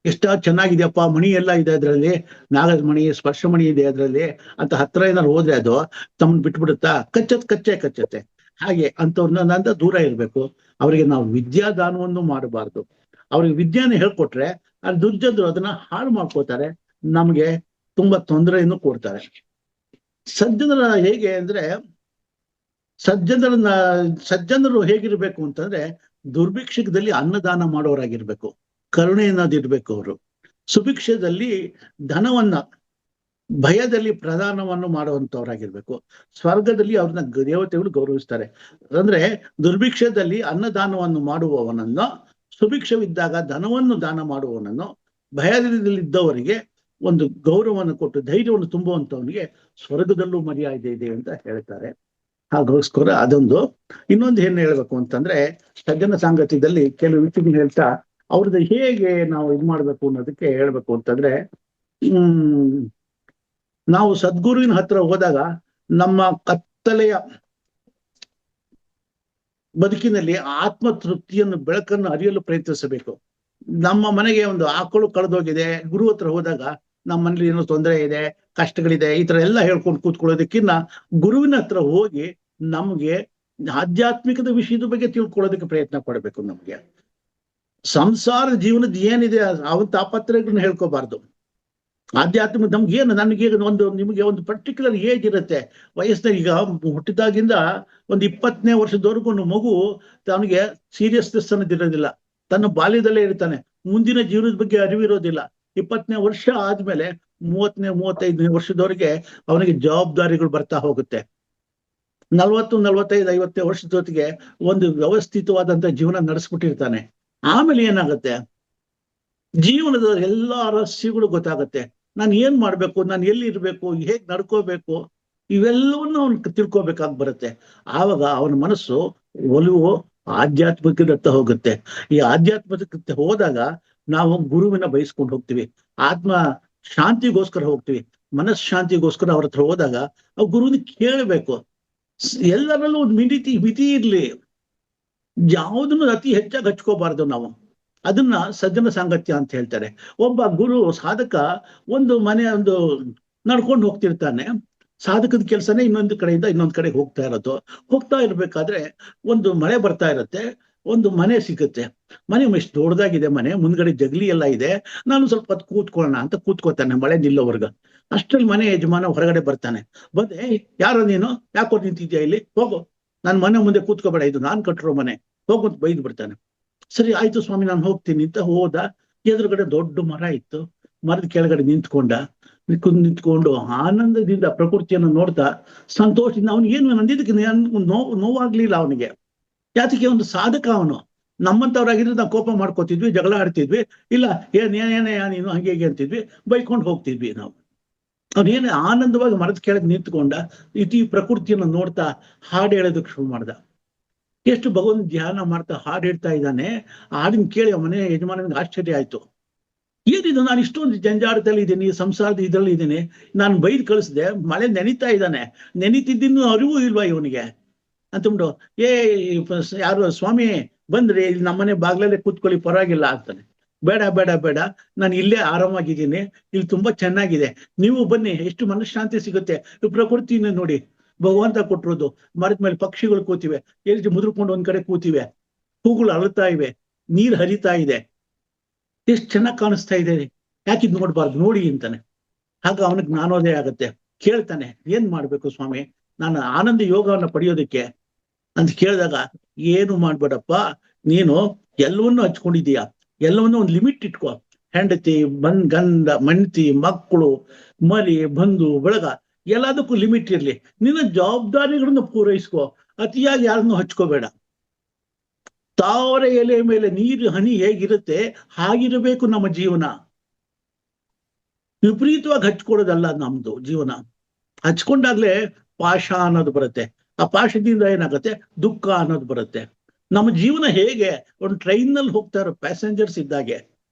ಎಷ್ಟ ಚೆನ್ನಾಗಿದೆಯಪ್ಪ, ಮಣಿ ಎಲ್ಲ ಇದೆ ಅದರಲ್ಲಿ, ನಾಗದ ಮಣಿ, ಸ್ಪರ್ಶ ಮಣಿ ಇದೆ ಅದರಲ್ಲಿ ಅಂತ ಹತ್ರ ಏನಾದ್ರು ಹೋದ್ರೆ ಅದು ತಮ್ಮನ್ ಬಿಟ್ಬಿಡುತ್ತಾ? ಕಚ್ಚತ್ತೆ. ಹಾಗೆ ಅಂತವ್ರನ್ನ ದೂರ ಇರ್ಬೇಕು. ಅವರಿಗೆ ನಾವು ವಿದ್ಯಾದಾನವನ್ನು ಮಾಡಬಾರ್ದು. ಅವ್ರಿಗೆ ವಿದ್ಯಾನ ಹೇಳ್ಕೊಟ್ರೆ ಅಲ್ಲಿ ದುರ್ಜನರು ಅದನ್ನ ಹಾಳು ಮಾಡ್ಕೋತಾರೆ, ನಮ್ಗೆ ತುಂಬಾ ತೊಂದರೆಯನ್ನು ಕೊಡ್ತಾರೆ. ಸಜ್ಜನರ ಹೇಗೆ ಅಂದ್ರೆ ಸಜ್ಜನರು ಹೇಗಿರ್ಬೇಕು ಅಂತಂದ್ರೆ ದುರ್ಭಿಕ್ಷದಲ್ಲಿ ಅನ್ನದಾನ ಮಾಡೋರಾಗಿರ್ಬೇಕು, ಕರುಣೆ ಅನ್ನೋದಿರ್ಬೇಕು. ಅವರು ಸುಭಿಕ್ಷದಲ್ಲಿ ಧನವನ್ನ, ಭಯದಲ್ಲಿ ಪ್ರದಾನವನ್ನು ಮಾಡುವಂತವ್ರಾಗಿರ್ಬೇಕು. ಸ್ವರ್ಗದಲ್ಲಿ ಅವ್ರನ್ನ ದೇವತೆಗಳು ಗೌರವಿಸ್ತಾರೆ. ಅಂದ್ರೆ ದುರ್ಭಿಕ್ಷದಲ್ಲಿ ಅನ್ನದಾನವನ್ನು ಮಾಡುವವನನ್ನು, ಸುಭಿಕ್ಷವಿದ್ದಾಗ ಧನವನ್ನು ದಾನ ಮಾಡುವವನನ್ನು, ಭಯದಲ್ಲಿದ್ದವರಿಗೆ ಒಂದು ಗೌರವವನ್ನು ಕೊಟ್ಟು ಧೈರ್ಯವನ್ನು ತುಂಬುವಂತವನಿಗೆ ಸ್ವರ್ಗದಲ್ಲೂ ಮರ್ಯಾದೆ ಇದೆ ಅಂತ ಹೇಳ್ತಾರೆ. ಹಾಗೋಸ್ಕರ ಅದೊಂದು. ಇನ್ನೊಂದು ಏನ್ ಹೇಳ್ಬೇಕು ಅಂತಂದ್ರೆ ಸಜ್ಜನ ಸಾಂಗತ್ಯದಲ್ಲಿ ಕೆಲವು ವಿಷಯಗಳು ಹೇಳ್ತಾ ಅವ್ರದ್ದು ಹೇಗೆ ನಾವು ಇದು ಮಾಡ್ಬೇಕು ಅನ್ನೋದಕ್ಕೆ ಹೇಳ್ಬೇಕು ಅಂತಂದ್ರೆ, ನಾವು ಸದ್ಗುರುವಿನ ಹತ್ರ ಹೋದಾಗ ನಮ್ಮ ಕತ್ತಲೆಯ ಬದುಕಿನಲ್ಲಿ ಆತ್ಮ ತೃಪ್ತಿಯನ್ನು, ಬೆಳಕನ್ನು ಅರಿಯಲು ಪ್ರಯತ್ನಿಸಬೇಕು. ನಮ್ಮ ಮನೆಗೆ ಒಂದು ಆಕಳು ಕಳೆದೋಗಿದೆ, ಗುರು ಹತ್ರ ಹೋದಾಗ ನಮ್ಮ ಮನೇಲಿ ಏನೋ ತೊಂದರೆ ಇದೆ, ಕಷ್ಟಗಳಿದೆ, ಈ ತರ ಎಲ್ಲ ಹೇಳ್ಕೊಂಡು ಕೂತ್ಕೊಳ್ಳೋದಕ್ಕಿಂತ ಗುರುವಿನ ಹತ್ರ ಹೋಗಿ ನಮ್ಗೆ ಆಧ್ಯಾತ್ಮಿಕದ ವಿಷಯದ ಬಗ್ಗೆ ತಿಳ್ಕೊಳ್ಳೋದಕ್ಕೆ ಪ್ರಯತ್ನ ಪಡಬೇಕು. ನಮ್ಗೆ ಸಂಸಾರ ಜೀವನದ ಏನಿದೆ ಅವನ ತಾಪತ್ರಗಳನ್ನ ಹೇಳ್ಕೋಬಾರ್ದು. ಆಧ್ಯಾತ್ಮ ನಮ್ಗೇನು, ನನಗೆ ಒಂದು ನಿಮಗೆ ಒಂದು ಪರ್ಟಿಕ್ಯುಲರ್ ಏಜ್ ಇರುತ್ತೆ ವಯಸ್ಸಿನ. ಈಗ ಹುಟ್ಟಿದಾಗಿಂದ ಒಂದು 20ನೇ ವರ್ಷದವರೆಗೂ ಮಗು ಅವನಿಗೆ ಸೀರಿಯಸ್ನೆಸ್ ಅನ್ನೋದಿರೋದಿಲ್ಲ, ತನ್ನ ಬಾಲ್ಯದಲ್ಲೇ ಇರ್ತಾನೆ, ಮುಂದಿನ ಜೀವನದ ಬಗ್ಗೆ ಅರಿವಿರೋದಿಲ್ಲ. 20ನೇ ವರ್ಷ ಆದ್ಮೇಲೆ 30ನೇ 35ನೇ ವರ್ಷದವರೆಗೆ ಅವನಿಗೆ ಜವಾಬ್ದಾರಿಗಳು ಬರ್ತಾ ಹೋಗುತ್ತೆ. 40, 45, 50ನೇ ವರ್ಷದ ಜೊತೆಗೆ ಒಂದು ವ್ಯವಸ್ಥಿತವಾದಂತ ಜೀವನ ನಡೆಸ್ಬಿಟ್ಟಿರ್ತಾನೆ. ಆಮೇಲೆ ಏನಾಗುತ್ತೆ, ಜೀವನದ ಎಲ್ಲಾ ರಹಸ್ಯಗಳು ಗೊತ್ತಾಗತ್ತೆ. ನಾನು ಏನ್ ಮಾಡ್ಬೇಕು, ನಾನು ಎಲ್ಲಿ ಇರ್ಬೇಕು, ಹೇಗ್ ನಡ್ಕೋಬೇಕು, ಇವೆಲ್ಲವನ್ನು ಅವನು ತಿಳ್ಕೋಬೇಕಾಗಿ ಬರುತ್ತೆ. ಆವಾಗ ಅವನ ಮನಸ್ಸು ಒಲವು ಆಧ್ಯಾತ್ಮಿಕದತ್ತ ಹೋಗುತ್ತೆ. ಈ ಆಧ್ಯಾತ್ಮಿಕತೆ ಹೋದಾಗ ನಾವು ಗುರುವಿನ ಬಯಸ್ಕೊಂಡು ಹೋಗ್ತೀವಿ, ಆತ್ಮ ಶಾಂತಿಗೋಸ್ಕರ ಹೋಗ್ತೀವಿ, ಮನಃಶಾಂತಿಗೋಸ್ಕರ ಅವ್ರ ಹತ್ರ ಹೋದಾಗ ಆ ಗುರುವಿನ ಕೇಳಬೇಕು. ಎಲ್ಲರಲ್ಲೂ ಒಂದು ಮಿತಿ ಇರ್ಲಿ, ಯಾವುದನ್ನು ಅತಿ ಹೆಚ್ಚಾಗಿ ಹಚ್ಕೋಬಾರ್ದು ನಾವು. ಅದನ್ನ ಸಜ್ಜನ ಸಾಂಗತ್ಯ ಅಂತ ಹೇಳ್ತಾರೆ. ಒಬ್ಬ ಗುರು ಸಾಧಕ ಒಂದು ನಡ್ಕೊಂಡು ಹೋಗ್ತಿರ್ತಾನೆ. ಸಾಧಕದ ಕೆಲಸನೇ ಇನ್ನೊಂದು ಕಡೆಯಿಂದ ಇನ್ನೊಂದು ಕಡೆಗೆ ಹೋಗ್ತಾ ಇರ್ಬೇಕಾದ್ರೆ ಒಂದು ಮಳೆ ಬರ್ತಾ ಇರುತ್ತೆ, ಒಂದು ಮನೆ ಸಿಗುತ್ತೆ. ಮನೆ ಎಷ್ಟು ದೊಡ್ಡದಾಗಿದೆ, ಮನೆ ಮುಂದ್ಗಡೆ ಜಗಲಿ ಎಲ್ಲ ಇದೆ. ನಾನು ಸ್ವಲ್ಪ ಹೊತ್ತು ಕೂತ್ಕೊಳ್ಳೋಣ ಅಂತ ಕೂತ್ಕೋತಾನೆ ಮಳೆ ನಿಲ್ಲೋವರ್ಗ. ಅಷ್ಟ್ರಲ್ಲಿ ಮನೆ ಯಜಮಾನ ಹೊರಗಡೆ ಬರ್ತಾನೆ. ಬಂದೆ, ಯಾರೋ ನೀನು, ಯಾಕೋ ನಿಂತಿದ್ಯಾ ಇಲ್ಲಿ, ಹೋಗು, ನನ್ನ ಮನೆ ಮುಂದೆ ಕೂತ್ಕೋಬೇಡ, ಇದು ನಾನ್ ಕಟ್ಟಿರೋ ಮನೆ, ಹೋಗು ಅಂತ ಬೈದು ಬಿಡ್ತಾನೆ. ಸರಿ ಆಯ್ತು ಸ್ವಾಮಿ, ನಾನು ಹೋಗ್ತೀನಿ ಅಂತ ಹೋದ. ಎದುರುಗಡೆ ದೊಡ್ಡ ಮರ ಇತ್ತು, ಮರದ ಕೆಳಗಡೆ ನಿಂತ್ಕೊಂಡು ಆನಂದದಿಂದ ಪ್ರಕೃತಿಯನ್ನು ನೋಡ್ತಾ ಸಂತೋಷದಿಂದ, ಅವನಿಗೆ ಏನು ನಂದಿದ್ದಕ್ಕೆ ನೋವಾಗ್ಲಿಲ್ಲ ಅವನಿಗೆ. ಯಾತಕ್ಕೆ, ಒಂದು ಸಾಧಕ ಅವನು. ನಮ್ಮಂತವ್ರಾಗಿದ್ರೆ ನಾವು ಕೋಪ ಮಾಡ್ಕೋತಿದ್ವಿ, ಜಗಳ ಆಡ್ತಿದ್ವಿ, ಇಲ್ಲ ಏನೇ ನೀನು ಹಂಗೆ ಅಂತಿದ್ವಿ, ಬೈಕೊಂಡು ಹೋಗ್ತಿದ್ವಿ ನಾವು. ಅವನೇನೇ ಆನಂದವಾಗಿ ಮರದ ಕೆಳಗೆ ನಿಂತ್ಕೊಂಡ, ಇಡೀ ಪ್ರಕೃತಿಯನ್ನು ನೋಡ್ತಾ ಹಾಡು ಹೇಳೋದಕ್ಕೆ ಶುರು ಮಾಡ್ದ. ಎಷ್ಟು ಭಗವಂತ ಧ್ಯಾನ ಮಾಡ್ತಾ ಹಾಡು ಹೇಳ್ತಾ ಇದ್ದಾನೆ. ಹಾಡಿನ ಕೇಳಿ ಮನೆ ಯಜಮಾನನಿಗೆ ಆಶ್ಚರ್ಯ ಆಯ್ತು. ಏನಿದು, ನಾನು ಇಷ್ಟೊಂದು ಜಂಜಾಟದಲ್ಲಿ ಇದ್ದೀನಿ, ಸಂಸಾರದ ಇದ್ರಲ್ಲಿ ಇದ್ದೀನಿ, ನಾನು ಬೈದು ಕಳಿಸ್ದೆ, ಮಳೆ ನೆನೀತಾ ಇದ್ದಾನೆ, ನೆನೀತಿದ್ದೀನಿ ಅರಿವು ಇಲ್ವಾ ಇವನಿಗೆ ಅಂತಂದ್ಬಿಟ್ಟು, ಯಾರು ಸ್ವಾಮಿ ಬಂದ್ರೆ ಇಲ್ಲಿ ನಮ್ಮನೆ ಬಾಗ್ಲಲ್ಲೇ ಕೂತ್ಕೊಳ್ಳಿ, ಪರವಾಗಿಲ್ಲ ಅಂತಾನೆ. ಬೇಡ, ನಾನು ಇಲ್ಲೇ ಆರಾಮಾಗಿದ್ದೀನಿ, ಇಲ್ಲಿ ತುಂಬಾ ಚೆನ್ನಾಗಿದೆ, ನೀವು ಬನ್ನಿ, ಎಷ್ಟು ಮನಃಶಾಂತಿ ಸಿಗುತ್ತೆ. ಪ್ರಕೃತಿನ ನೋಡಿ, ಭಗವಂತ ಕೊಟ್ಟಿರೋದು. ಮರದ ಮೇಲೆ ಪಕ್ಷಿಗಳು ಕೂತಿವೆ, ಎಷ್ಟು ಮುದ್ರಕೊಂಡು ಒಂದ್ ಕಡೆ ಕೂತಿವೆ, ಹೂಗಳು ಅರಳ್ತಾ ಇವೆ, ನೀರ್ ಹರಿತಾ ಇದೆ, ಎಷ್ಟು ಚೆನ್ನಾಗಿ ಕಾಣಿಸ್ತಾ ಇದೆ, ಯಾಕಿದ್ ನೋಡ್ಬಾರ್ದು, ನೋಡಿ ಅಂತಾನೆ. ಆಗ ಅವನಿಗೆ ಜ್ಞಾನೋದಯ ಆಗತ್ತೆ. ಕೇಳ್ತಾನೆ, ಏನ್ ಮಾಡ್ಬೇಕು ಸ್ವಾಮಿ ನಾನು ಆನಂದ ಯೋಗವನ್ನ ಪಡೆಯೋದಕ್ಕೆ ಅಂತ ಕೇಳಿದಾಗ, ಏನು ಮಾಡ್ಬೇಡಪ್ಪ, ನೀನು ಎಲ್ಲವನ್ನೂ ಹಚ್ಕೊಂಡಿದೀಯ, ಎಲ್ಲವನ್ನೂ ಒಂದು ಲಿಮಿಟ್ ಇಟ್ಕೋ. ಹೆಂಡತಿ, ಗಂಡ, ಮಣ್ತಿ, ಮಕ್ಕಳು, ಮರಿ, ಬಂಧು ಬಳಗ, ಎಲ್ಲದಕ್ಕೂ ಲಿಮಿಟ್ ಇರ್ಲಿ. ನಿನ್ನ ಜವಾಬ್ದಾರಿಗಳನ್ನು ಪೂರೈಸ್ಕೋ, ಅತಿಯಾಗಿ ಯಾರನ್ನು ಹಚ್ಕೋಬೇಡ. ತಾವರೆ ಎಲೆ ಮೇಲೆ ನೀರು ಹನಿ ಹೇಗಿರುತ್ತೆ ಹಾಗಿರಬೇಕು ನಮ್ಮ ಜೀವನ. ವಿಪರೀತವಾಗಿ ಹಚ್ಕೊಡೋದಲ್ಲ ನಮ್ದು ಜೀವನ. ಹಚ್ಕೊಂಡಾಗ್ಲೇ ಪಾಶ ಅನ್ನೋದು ಬರುತ್ತೆ. ಆ ಪಾಶದಿಂದ ಏನಾಗುತ್ತೆ, ದುಃಖ ಅನ್ನೋದು ಬರುತ್ತೆ. ನಮ್ಮ ಜೀವನ ಹೇಗೆ, ಒಂದು ಟ್ರೈನ್ ನಲ್ಲಿ ಹೋಗ್ತಾ ಇರೋ ಪ್ಯಾಸೆಂಜರ್ಸ್ ಇದ್ದಾಗೆ.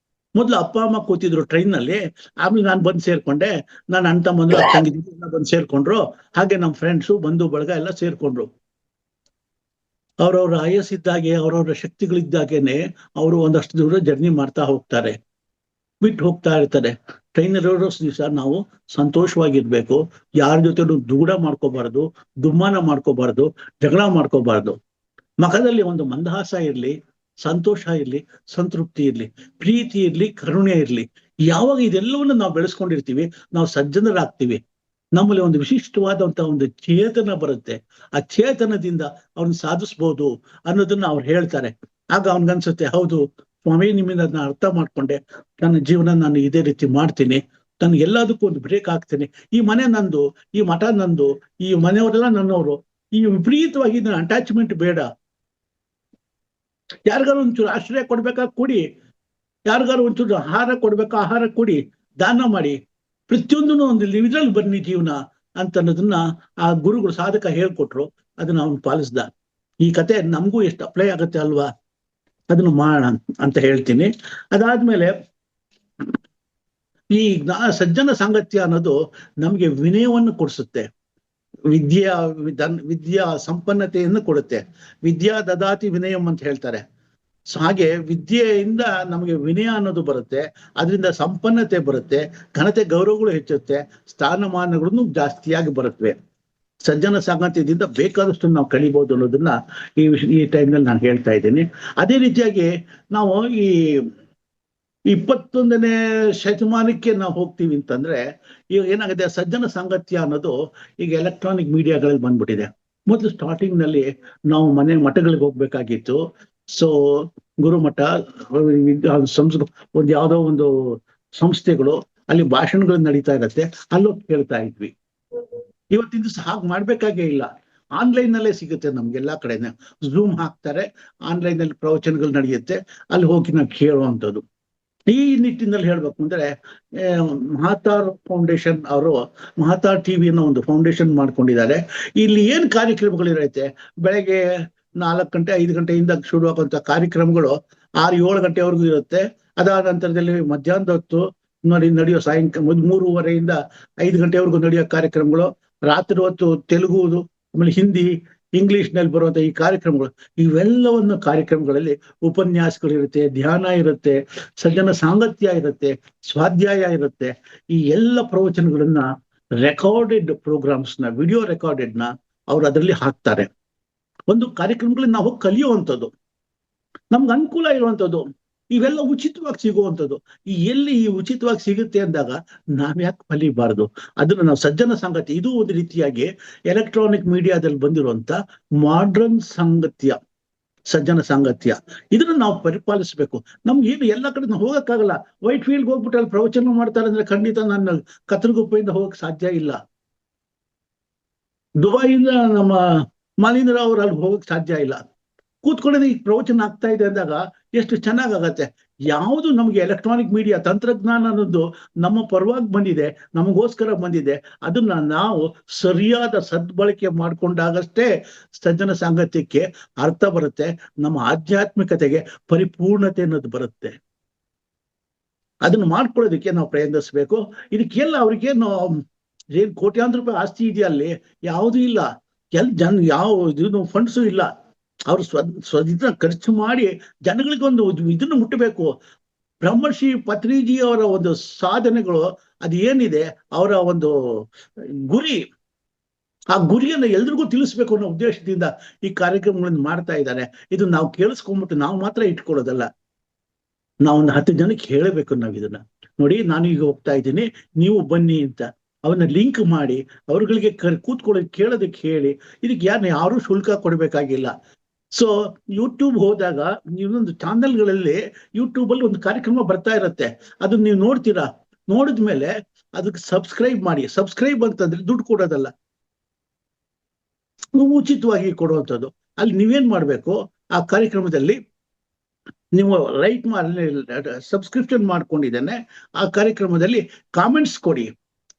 ಮೊದ್ಲು ಅಪ್ಪ ಅಮ್ಮ ಕೂತಿದ್ರು ಟ್ರೈನ್ ನಲ್ಲಿ, ಆಮೇಲೆ ನಾನು ಬಂದು ಸೇರ್ಕೊಂಡೆ, ನಾನು ಅಣ್ಣ ತಮ್ಮಂದ್ರು ಅಕ್ಕಂಗಿದ್ರು ಬಂದು ಸೇರ್ಕೊಂಡ್ರು, ಹಾಗೆ ನಮ್ಮ ಫ್ರೆಂಡ್ಸು ಬಂಧು ಬಳಗ ಎಲ್ಲ ಸೇರ್ಕೊಂಡ್ರು. ಅವ್ರವ್ರ ಆಯಸ್ಸಿದ್ದಾಗೆ, ಅವ್ರವ್ರ ಶಕ್ತಿಗಳಿದ್ದಾಗೇನೆ ಅವರು ಒಂದಷ್ಟು ದೂರ ಜರ್ನಿ ಮಾಡ್ತಾ ಹೋಗ್ತಾರೆ, ಬಿಟ್ಟು ಹೋಗ್ತಾ ಇರ್ತಾರೆ. ಟ್ರೈನಲ್ಲಿ ಇರೋ ದಿವಸ ನಾವು ಸಂತೋಷವಾಗಿರ್ಬೇಕು, ಯಾರ ಜೊತೆ ದೂರ ಮಾಡ್ಕೋಬಾರ್ದು, ದುಮ್ಮಾನ ಮಾಡ್ಕೋಬಾರ್ದು, ಜಗಳ ಮಾಡ್ಕೋಬಾರ್ದು. ಮುಖದಲ್ಲಿ ಒಂದು ಮಂದಹಾಸ ಇರ್ಲಿ, ಸಂತೋಷ ಇರ್ಲಿ, ಸಂತೃಪ್ತಿ ಇರ್ಲಿ, ಪ್ರೀತಿ ಇರ್ಲಿ, ಕರುಣೆ ಇರ್ಲಿ. ಯಾವಾಗ ಇದೆಲ್ಲವನ್ನು ನಾವು ಬೆಳೆಸ್ಕೊಂಡಿರ್ತೀವಿ, ನಾವು ಸಜ್ಜನರಾಗ್ತೀವಿ. ನಮ್ಮಲ್ಲಿ ಒಂದು ವಿಶಿಷ್ಟವಾದಂತ ಒಂದು ಚೇತನ ಬರುತ್ತೆ. ಆ ಚೇತನದಿಂದ ಅವನು ಸಾಧಿಸ್ಬೋದು ಅನ್ನೋದನ್ನ ಅವ್ರು ಹೇಳ್ತಾರೆ. ಆಗ ಅವನ್ಗನ್ಸುತ್ತೆ, ಹೌದು ಸ್ವಾಮಿ, ನಿಮ್ಮಿಂದ ನಾನು ಅರ್ಥ ಮಾಡ್ಕೊಂಡೆ, ನನ್ನ ಜೀವನ ನಾನು ಇದೇ ರೀತಿ ಮಾಡ್ತೀನಿ, ನಾನು ಎಲ್ಲದಕ್ಕೂ ಒಂದು ಬ್ರೇಕ್ ಹಾಕ್ತೀನಿ. ಈ ಮನೆ ನಂದು, ಈ ಮಠ ನಂದು, ಈ ಮನೆಯವರೆಲ್ಲ ನನ್ನವರು, ಈ ವಿಪರೀತವಾಗಿ ನನ್ನ ಅಟ್ಯಾಚ್ಮೆಂಟ್ ಬೇಡ. ಯಾರಿಗಾರು ಒಂಚೂರು ಆಶ್ರಯ ಕೊಡ್ಬೇಕಾ ಕೊಡಿ, ಯಾರಿಗಾರು ಒಂಚೂರು ಆಹಾರ ಕೊಡ್ಬೇಕಾ ಆಹಾರ ಕೊಡಿ, ದಾನ ಮಾಡಿ, ಪ್ರತಿಯೊಂದನ್ನು ಒಂದು ಇದ್ರಲ್ಲಿ ಬನ್ನಿ ಜೀವನ ಅಂತ ಅನ್ನೋದನ್ನ ಆ ಗುರುಗಳು ಸಾಧಕ ಹೇಳ್ಕೊಟ್ರು. ಅದನ್ನ ಅವನು ಪಾಲಿಸ್ದ. ಈ ಕತೆ ನಮಗೂ ಎಷ್ಟು ಅಪ್ಲೈ ಆಗುತ್ತೆ ಅಲ್ವಾ, ಅದನ್ನು ಮಾಡೋಣ ಅಂತ ಹೇಳ್ತೀನಿ. ಅದಾದ್ಮೇಲೆ ಈ ಸಜ್ಜನ ಸಾಂಗತ್ಯ ಅನ್ನೋದು ನಮ್ಗೆ ವಿನಯವನ್ನು ಕೊಡಿಸುತ್ತೆ, ವಿದ್ಯಾ ಸಂಪನ್ನತೆಯನ್ನು ಕೊಡುತ್ತೆ. ವಿದ್ಯಾ ದದಾತಿ ವಿನಯಂ ಅಂತ ಹೇಳ್ತಾರೆ. ಹಾಗೆ ವಿದ್ಯೆಯಿಂದ ನಮಗೆ ವಿನಯ ಅನ್ನೋದು ಬರುತ್ತೆ, ಅದರಿಂದ ಸಂಪನ್ನತೆ ಬರುತ್ತೆ, ಘನತೆ ಗೌರವಗಳು ಹೆಚ್ಚುತ್ತೆ, ಸ್ಥಾನಮಾನಗಳನ್ನು ಜಾಸ್ತಿಯಾಗಿ ಬರುತ್ತವೆ. ಸಜ್ಜನ ಸಾಂಗತ್ಯದಿಂದ ಬೇಕಾದಷ್ಟು ನಾವು ಕಲಿಬಹುದು ಅನ್ನೋದನ್ನ ಈ ಟೈಮ್ನಲ್ಲಿ ನಾನು ಹೇಳ್ತಾ ಇದ್ದೀನಿ. ಅದೇ ರೀತಿಯಾಗಿ ನಾವು ಈ 21ನೇ ಶತಮಾನಕ್ಕೆ ನಾವು ಹೋಗ್ತೀವಿ ಅಂತಂದ್ರೆ ಈಗ ಏನಾಗಿದೆ, ಸಜ್ಜನ ಸಾಂಗತ್ಯ ಅನ್ನೋದು ಈಗ ಎಲೆಕ್ಟ್ರಾನಿಕ್ ಮೀಡಿಯಾಗಳಲ್ಲಿ ಬಂದ್ಬಿಟ್ಟಿದೆ. ಮೊದಲು ಸ್ಟಾರ್ಟಿಂಗ್ ನಲ್ಲಿ ನಾವು ಮಠಗಳಿಗೆ ಹೋಗ್ಬೇಕಾಗಿತ್ತು. ಸೊ ಗುರುಮಠ, ಒಂದು ಯಾವುದೋ ಒಂದು ಸಂಸ್ಥೆಗಳು, ಅಲ್ಲಿ ಭಾಷಣಗಳು ನಡೀತಾ ಇರತ್ತೆ, ಅಲ್ಲೋಗಿ ಕೇಳ್ತಾ ಇದ್ವಿ. ಇವತ್ತಿನ ದಿವಸ ಹಾಗೆ ಮಾಡ್ಬೇಕಾಗೇ ಇಲ್ಲ, ಆನ್ಲೈನ್ ನಲ್ಲೇ ಸಿಗುತ್ತೆ ನಮ್ಗೆಲ್ಲಾ ಕಡೆನೆ. ಝೂಮ್ ಹಾಕ್ತಾರೆ, ಆನ್ಲೈನ್ ನಲ್ಲಿ ಪ್ರವಚನಗಳು ನಡೆಯುತ್ತೆ, ಅಲ್ಲಿ ಹೋಗಿ ನಾವು ಕೇಳುವಂಥದ್ದು. ಈ ನಿಟ್ಟಿನಲ್ಲಿ ಹೇಳ್ಬೇಕು ಅಂದ್ರೆ ಮಹಾತಾರ್ ಫೌಂಡೇಶನ್ ಅವರು ಮಹಾತಾರ್ ಟಿವಿ ಅನ್ನೋ ಒಂದು ಫೌಂಡೇಶನ್ ಮಾಡ್ಕೊಂಡಿದ್ದಾರೆ. ಇಲ್ಲಿ ಏನ್ ಕಾರ್ಯಕ್ರಮಗಳಿರತ್ತೆ, ಬೆಳಗ್ಗೆ 4 ಗಂಟೆ 5 ಗಂಟೆಯಿಂದ ಶುರುವಾಗುವಂತ ಕಾರ್ಯಕ್ರಮಗಳು 6-7 ಗಂಟೆವರೆಗೂ ಇರುತ್ತೆ. ಅದಾದ ನಂತರದಲ್ಲಿ ಮಧ್ಯಾಹ್ನದ ಹೊತ್ತು ನಡೆಯೋ ಸಾಯಂಕಾಲ 3:30ಯಿಂದ 5 ಗಂಟೆವರೆಗೂ ನಡೆಯೋ ಕಾರ್ಯಕ್ರಮಗಳು, ರಾತ್ರಿ ಹೊತ್ತು ತೆಲುಗು, ಆಮೇಲೆ ಹಿಂದಿ, ಇಂಗ್ಲಿಷ್ ನಲ್ಲಿ ಬರುವಂತ ಈ ಕಾರ್ಯಕ್ರಮಗಳು, ಇವೆಲ್ಲವನ್ನು ಕಾರ್ಯಕ್ರಮಗಳಲ್ಲಿ ಉಪನ್ಯಾಸಗಳಿರುತ್ತೆ, ಧ್ಯಾನ ಇರುತ್ತೆ, ಸಜ್ಜನ ಸಾಂಗತ್ಯ ಇರುತ್ತೆ, ಸ್ವಾಧ್ಯಾಯ ಇರುತ್ತೆ. ಈ ಎಲ್ಲ ಪ್ರವಚನಗಳನ್ನ ರೆಕಾರ್ಡೆಡ್ ಪ್ರೋಗ್ರಾಮ್ಸ್ ನ, ವಿಡಿಯೋ ರೆಕಾರ್ಡೆಡ್ ನ ಅವ್ರು ಅದರಲ್ಲಿ ಹಾಕ್ತಾರೆ. ಒಂದು ಕಾರ್ಯಕ್ರಮಗಳನ್ನ ನಾವು ಕಲಿಯುವಂಥದ್ದು, ನಮ್ಗೆ ಅನುಕೂಲ ಇರುವಂಥದ್ದು, ಇವೆಲ್ಲ ಉಚಿತವಾಗಿ ಸಿಗುವಂಥದ್ದು. ಎಲ್ಲಿ ಈ ಉಚಿತವಾಗಿ ಸಿಗುತ್ತೆ ಅಂದಾಗ ನಾವ್ಯಾಕೆ ಕಲಿಬಾರ್ದು? ಅದನ್ನ ನಾವು ಸಜ್ಜನ ಸಾಂಗತ್ಯ, ಇದು ಒಂದು ರೀತಿಯಾಗಿ ಎಲೆಕ್ಟ್ರಾನಿಕ್ ಮೀಡಿಯಾದಲ್ಲಿ ಬಂದಿರುವಂತ ಮಾಡ್ರನ್ ಸಾಂಗತ್ಯ, ಸಜ್ಜನ ಸಾಂಗತ್ಯ. ಇದನ್ನ ನಾವು ಪರಿಪಾಲಿಸ್ಬೇಕು. ನಮ್ಗೆ ಏನು ಎಲ್ಲ ಕಡೆ ನಾವು ಹೋಗಕ್ಕಾಗಲ್ಲ. ವೈಟ್ ಫೀಲ್ಡ್ ಹೋಗ್ಬಿಟ್ಟು ಅಲ್ಲಿ ಪ್ರವಚನ ಮಾಡ್ತಾರೆ ಅಂದ್ರೆ ಖಂಡಿತ ನಾನು ಕತ್ರಗುಪ್ಪೆಯಿಂದ ಹೋಗಕ್ ಸಾಧ್ಯ ಇಲ್ಲ. ದುಬೈಯಿಂದ ನಮ್ಮ ಮಾಲಿಂದ್ರ ಅವ್ರು ಅಲ್ಲಿ ಹೋಗಕ್ ಸಾಧ್ಯ ಇಲ್ಲ. ಕೂತ್ಕೊಳ್ಳೋದು ಈಗ ಪ್ರವಚನ ಆಗ್ತಾ ಇದೆ ಅಂದಾಗ ಎಷ್ಟು ಚೆನ್ನಾಗತ್ತೆ. ಯಾವುದು ನಮ್ಗೆ ಎಲೆಕ್ಟ್ರಾನಿಕ್ ಮೀಡಿಯಾ ತಂತ್ರಜ್ಞಾನ ಅನ್ನೋದು ನಮ್ಮ ಪರವಾಗಿ ಬಂದಿದೆ, ನಮಗೋಸ್ಕರ ಬಂದಿದೆ. ಅದನ್ನ ನಾವು ಸರಿಯಾದ ಸದ್ಬಳಕೆ ಮಾಡ್ಕೊಂಡಾಗಷ್ಟೇ ಸಜ್ಜನ ಸಾಂಗತ್ಯಕ್ಕೆ ಅರ್ಥ ಬರುತ್ತೆ, ನಮ್ಮ ಆಧ್ಯಾತ್ಮಿಕತೆಗೆ ಪರಿಪೂರ್ಣತೆ ಅನ್ನೋದು ಬರುತ್ತೆ. ಅದನ್ನ ಮಾಡ್ಕೊಳ್ಳೋದಕ್ಕೆ ನಾವು ಪ್ರಯತ್ನಿಸ್ಬೇಕು. ಇದಕ್ಕೆಲ್ಲ ಅವ್ರಿಗೇನು ಏನ್ ಕೋಟ್ಯಾಂತರ ರೂಪಾಯಿ ಆಸ್ತಿ ಇದೆಯಾ? ಅಲ್ಲಿ ಯಾವುದೂ ಇಲ್ಲ. ಯಾವ ಇದು ಫಂಡ್ಸು ಇಲ್ಲ. ಅವ್ರು ಇದನ್ನ ಖರ್ಚು ಮಾಡಿ ಜನಗಳಿಗೊಂದು ಇದನ್ನು ಮುಟ್ಟಬೇಕು. ಬ್ರಹ್ಮರ್ಷಿ ಪತ್ರಿಜಿ ಅವರ ಒಂದು ಸಾಧನೆಗಳು ಅದು ಏನಿದೆ, ಅವರ ಒಂದು ಗುರಿ, ಆ ಗುರಿಯನ್ನು ಎಲ್ರಿಗೂ ತಿಳಿಸ್ಬೇಕು ಅನ್ನೋ ಉದ್ದೇಶದಿಂದ ಈ ಕಾರ್ಯಕ್ರಮಗಳನ್ನು ಮಾಡ್ತಾ ಇದ್ದಾರೆ. ಇದು ನಾವು ಕೇಳಿಸ್ಕೊಂಡ್ಬಿಟ್ಟು ನಾವು ಮಾತ್ರ ಇಟ್ಕೊಳ್ಳೋದಲ್ಲ, ನಾವೊಂದು 10 ಜನಕ್ಕೆ ಹೇಳಬೇಕು. ನಾವು ಇದನ್ನ ನೋಡಿ, ನಾನು ಈಗ ಹೋಗ್ತಾ ಇದ್ದೀನಿ, ನೀವು ಬನ್ನಿ ಅಂತ ಅವನ್ನ ಲಿಂಕ್ ಮಾಡಿ ಅವ್ರಗಳಿಗೆ ಕೂತ್ಕೊಳ್ಳೋದು ಕೇಳೋದಕ್ಕೆ ಹೇಳಿ. ಇದಕ್ಕೆ ಯಾರು ಶುಲ್ಕ ಕೊಡ್ಬೇಕಾಗಿಲ್ಲ. ಸೊ ಯೂಟ್ಯೂಬ್ ಹೋದಾಗ ಇನ್ನೊಂದು ಚಾನೆಲ್ಗಳಲ್ಲಿ ಯೂಟ್ಯೂಬ್ ಅಲ್ಲಿ ಒಂದು ಕಾರ್ಯಕ್ರಮ ಬರ್ತಾ ಇರುತ್ತೆ, ಅದನ್ನ ನೀವು ನೋಡ್ತೀರಾ. ನೋಡಿದ್ಮೇಲೆ ಅದಕ್ಕೆ ಸಬ್ಸ್ಕ್ರೈಬ್ ಮಾಡಿ. ಸಬ್ಸ್ಕ್ರೈಬ್ ಅಂತಂದ್ರೆ ದುಡ್ಡು ಕೊಡೋದಲ್ಲ, ಉಚಿತವಾಗಿ ಕೊಡುವಂಥದ್ದು. ಅಲ್ಲಿ ನೀವೇನ್ ಮಾಡ್ಬೇಕು, ಆ ಕಾರ್ಯಕ್ರಮದಲ್ಲಿ ನೀವು ಸಬ್ಸ್ಕ್ರಿಪ್ಷನ್ ಮಾಡ್ಕೊಂಡಿದ್ದೇನೆ, ಆ ಕಾರ್ಯಕ್ರಮದಲ್ಲಿ ಕಾಮೆಂಟ್ಸ್ ಕೊಡಿ.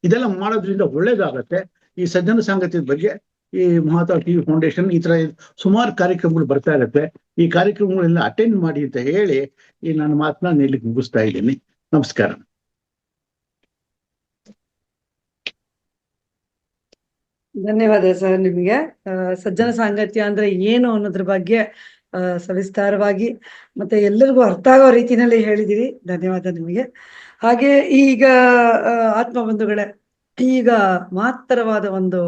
ಇದೆಲ್ಲ ಮಾಡೋದ್ರಿಂದ ಒಳ್ಳೇದಾಗತ್ತೆ. ಈ ಸಜ್ಜನ ಸಾಂಗತ್ಯದ ಬಗ್ಗೆ ಈ ಮಹಾತಾರ್ ಟಿವಿ ಫೌಂಡೇಶನ್ ಈ ತರ ಸುಮಾರು ಕಾರ್ಯಕ್ರಮಗಳು ಬರ್ತಾ ಇರುತ್ತೆ. ಈ ಕಾರ್ಯಕ್ರಮಗಳನ್ನ ಅಟೆಂಡ್ ಮಾಡಿ ಅಂತ ಹೇಳಿ ಈ ನನ್ನ ಮಾತನ್ನ ಇಲ್ಲಿ ಮುಗಿಸ್ತಾ ಇದ್ದೀನಿ. ನಮಸ್ಕಾರ. ಧನ್ಯವಾದ ಸರ್ ನಿಮಗೆ. ಸಜ್ಜನ ಸಾಂಗತ್ಯ ಅಂದ್ರೆ ಏನು ಅನ್ನೋದ್ರ ಬಗ್ಗೆ ಸವಿಸ್ತಾರವಾಗಿ ಮತ್ತೆ ಎಲ್ಲರಿಗೂ ಅರ್ಥ ಆಗೋ ರೀತಿನಲ್ಲಿ ಹೇಳಿದಿರಿ. ಧನ್ಯವಾದ ನಿಮಗೆ. ಹಾಗೆ ಈಗ ಆತ್ಮ ಬಂಧುಗಳೇ, ಈಗ ಮಹತ್ತರವಾದ ಒಂದು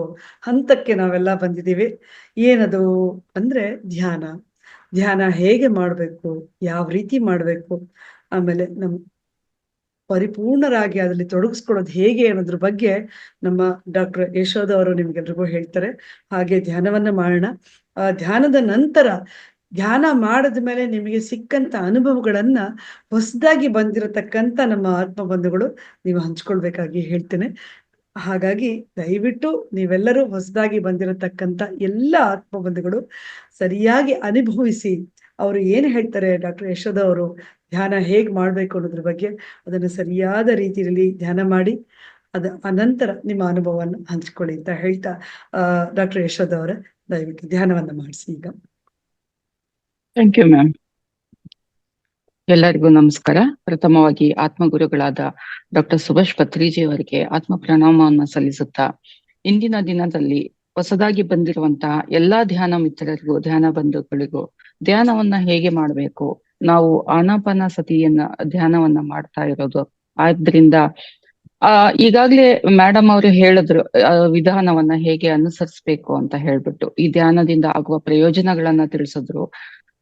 ಹಂತಕ್ಕೆ ನಾವೆಲ್ಲ ಬಂದಿದ್ದೀವಿ. ಏನದು ಅಂದ್ರೆ ಧ್ಯಾನ. ಧ್ಯಾನ ಹೇಗೆ ಮಾಡಬೇಕು, ಯಾವ ರೀತಿ ಮಾಡಬೇಕು, ಆಮೇಲೆ ನಮ್ಮ ಪರಿಪೂರ್ಣರಾಗಿ ಅದರಲ್ಲಿ ತೊಡಗಿಸ್ಕೊಳ್ಳೋದು ಹೇಗೆ ಅನ್ನೋದ್ರ ಬಗ್ಗೆ ನಮ್ಮ ಡಾಕ್ಟರ್ ಯಶೋಧ ಅವರು ನಿಮ್ಗೆಲ್ರಿಗೂ ಹೇಳ್ತಾರೆ. ಹಾಗೆ ಧ್ಯಾನವನ್ನ ಮಾಡೋಣ. ಧ್ಯಾನದ ನಂತರ ಧ್ಯಾನ ಮಾಡಿದ ಮೇಲೆ ನಿಮಗೆ ಸಿಕ್ಕಂತ ಅನುಭವಗಳನ್ನ ಹೊಸದಾಗಿ ಬಂದಿರತಕ್ಕಂತ ನಮ್ಮ ಆತ್ಮ ಬಂಧುಗಳು ನೀವು ಹಂಚ್ಕೊಳ್ಬೇಕಾಗಿ ಹೇಳ್ತೇನೆ. ಹಾಗಾಗಿ ದಯವಿಟ್ಟು ನೀವೆಲ್ಲರೂ ಹೊಸದಾಗಿ ಬಂದಿರತಕ್ಕಂತ ಎಲ್ಲ ಆತ್ಮ ಬಂಧುಗಳು ಸರಿಯಾಗಿ ಅನುಭವಿಸಿ, ಅವರು ಏನು ಹೇಳ್ತಾರೆ ಡಾಕ್ಟರ್ ಯಶೋಧ ಅವರು ಧ್ಯಾನ ಹೇಗ್ ಮಾಡ್ಬೇಕು ಅನ್ನೋದ್ರ ಬಗ್ಗೆ ಅದನ್ನು ಸರಿಯಾದ ರೀತಿಯಲ್ಲಿ ಧ್ಯಾನ ಮಾಡಿ ಅನಂತರ ನಿಮ್ಮ ಅನುಭವವನ್ನು ಹಂಚ್ಕೊಳ್ಳಿ ಅಂತ ಹೇಳ್ತಾ, ಡಾಕ್ಟರ್ ಯಶೋಧ ಅವರ ದಯವಿಟ್ಟು ಧ್ಯಾನವನ್ನ ಮಾಡಿಸಿ ಈಗ. Thank you ma'am. ಎಲ್ಲರಿಗೂ ನಮಸ್ಕಾರ. ಪ್ರಥಮವಾಗಿ ಆತ್ಮಗುರುಗಳಾದ ಡಾಕ್ಟರ್ ಸುಭಾಷ್ ಪತ್ರಿಜಿ ಅವರಿಗೆ ಆತ್ಮ ಪ್ರಣಾಮವನ್ನು ಸಲ್ಲಿಸುತ್ತಾ, ಇಂದಿನ ದಿನದಲ್ಲಿ ಹೊಸದಾಗಿ ಬಂದಿರುವಂತಹ ಎಲ್ಲಾ ಧ್ಯಾನ ಮಿತ್ರರಿಗೂ, ಧ್ಯಾನ ಬಂಧುಗಳಿಗೂ ಧ್ಯಾನವನ್ನ ಹೇಗೆ ಮಾಡಬೇಕು, ನಾವು ಆನಾಪಾನಸತಿಯನ್ನ ಧ್ಯಾನವನ್ನ ಮಾಡ್ತಾ ಇರೋದು. ಆದ್ರಿಂದ ಈಗಾಗ್ಲೇ ಮೇಡಮ್ ಅವರು ಹೇಳಿದ್ರು ವಿಧಾನವನ್ನ ಹೇಗೆ ಅನುಸರಿಸ್ಬೇಕು ಅಂತ ಹೇಳ್ಬಿಟ್ಟು, ಈ ಧ್ಯಾನದಿಂದ ಆಗುವ ಪ್ರಯೋಜನಗಳನ್ನ ತಿಳಿಸಿದ್ರು.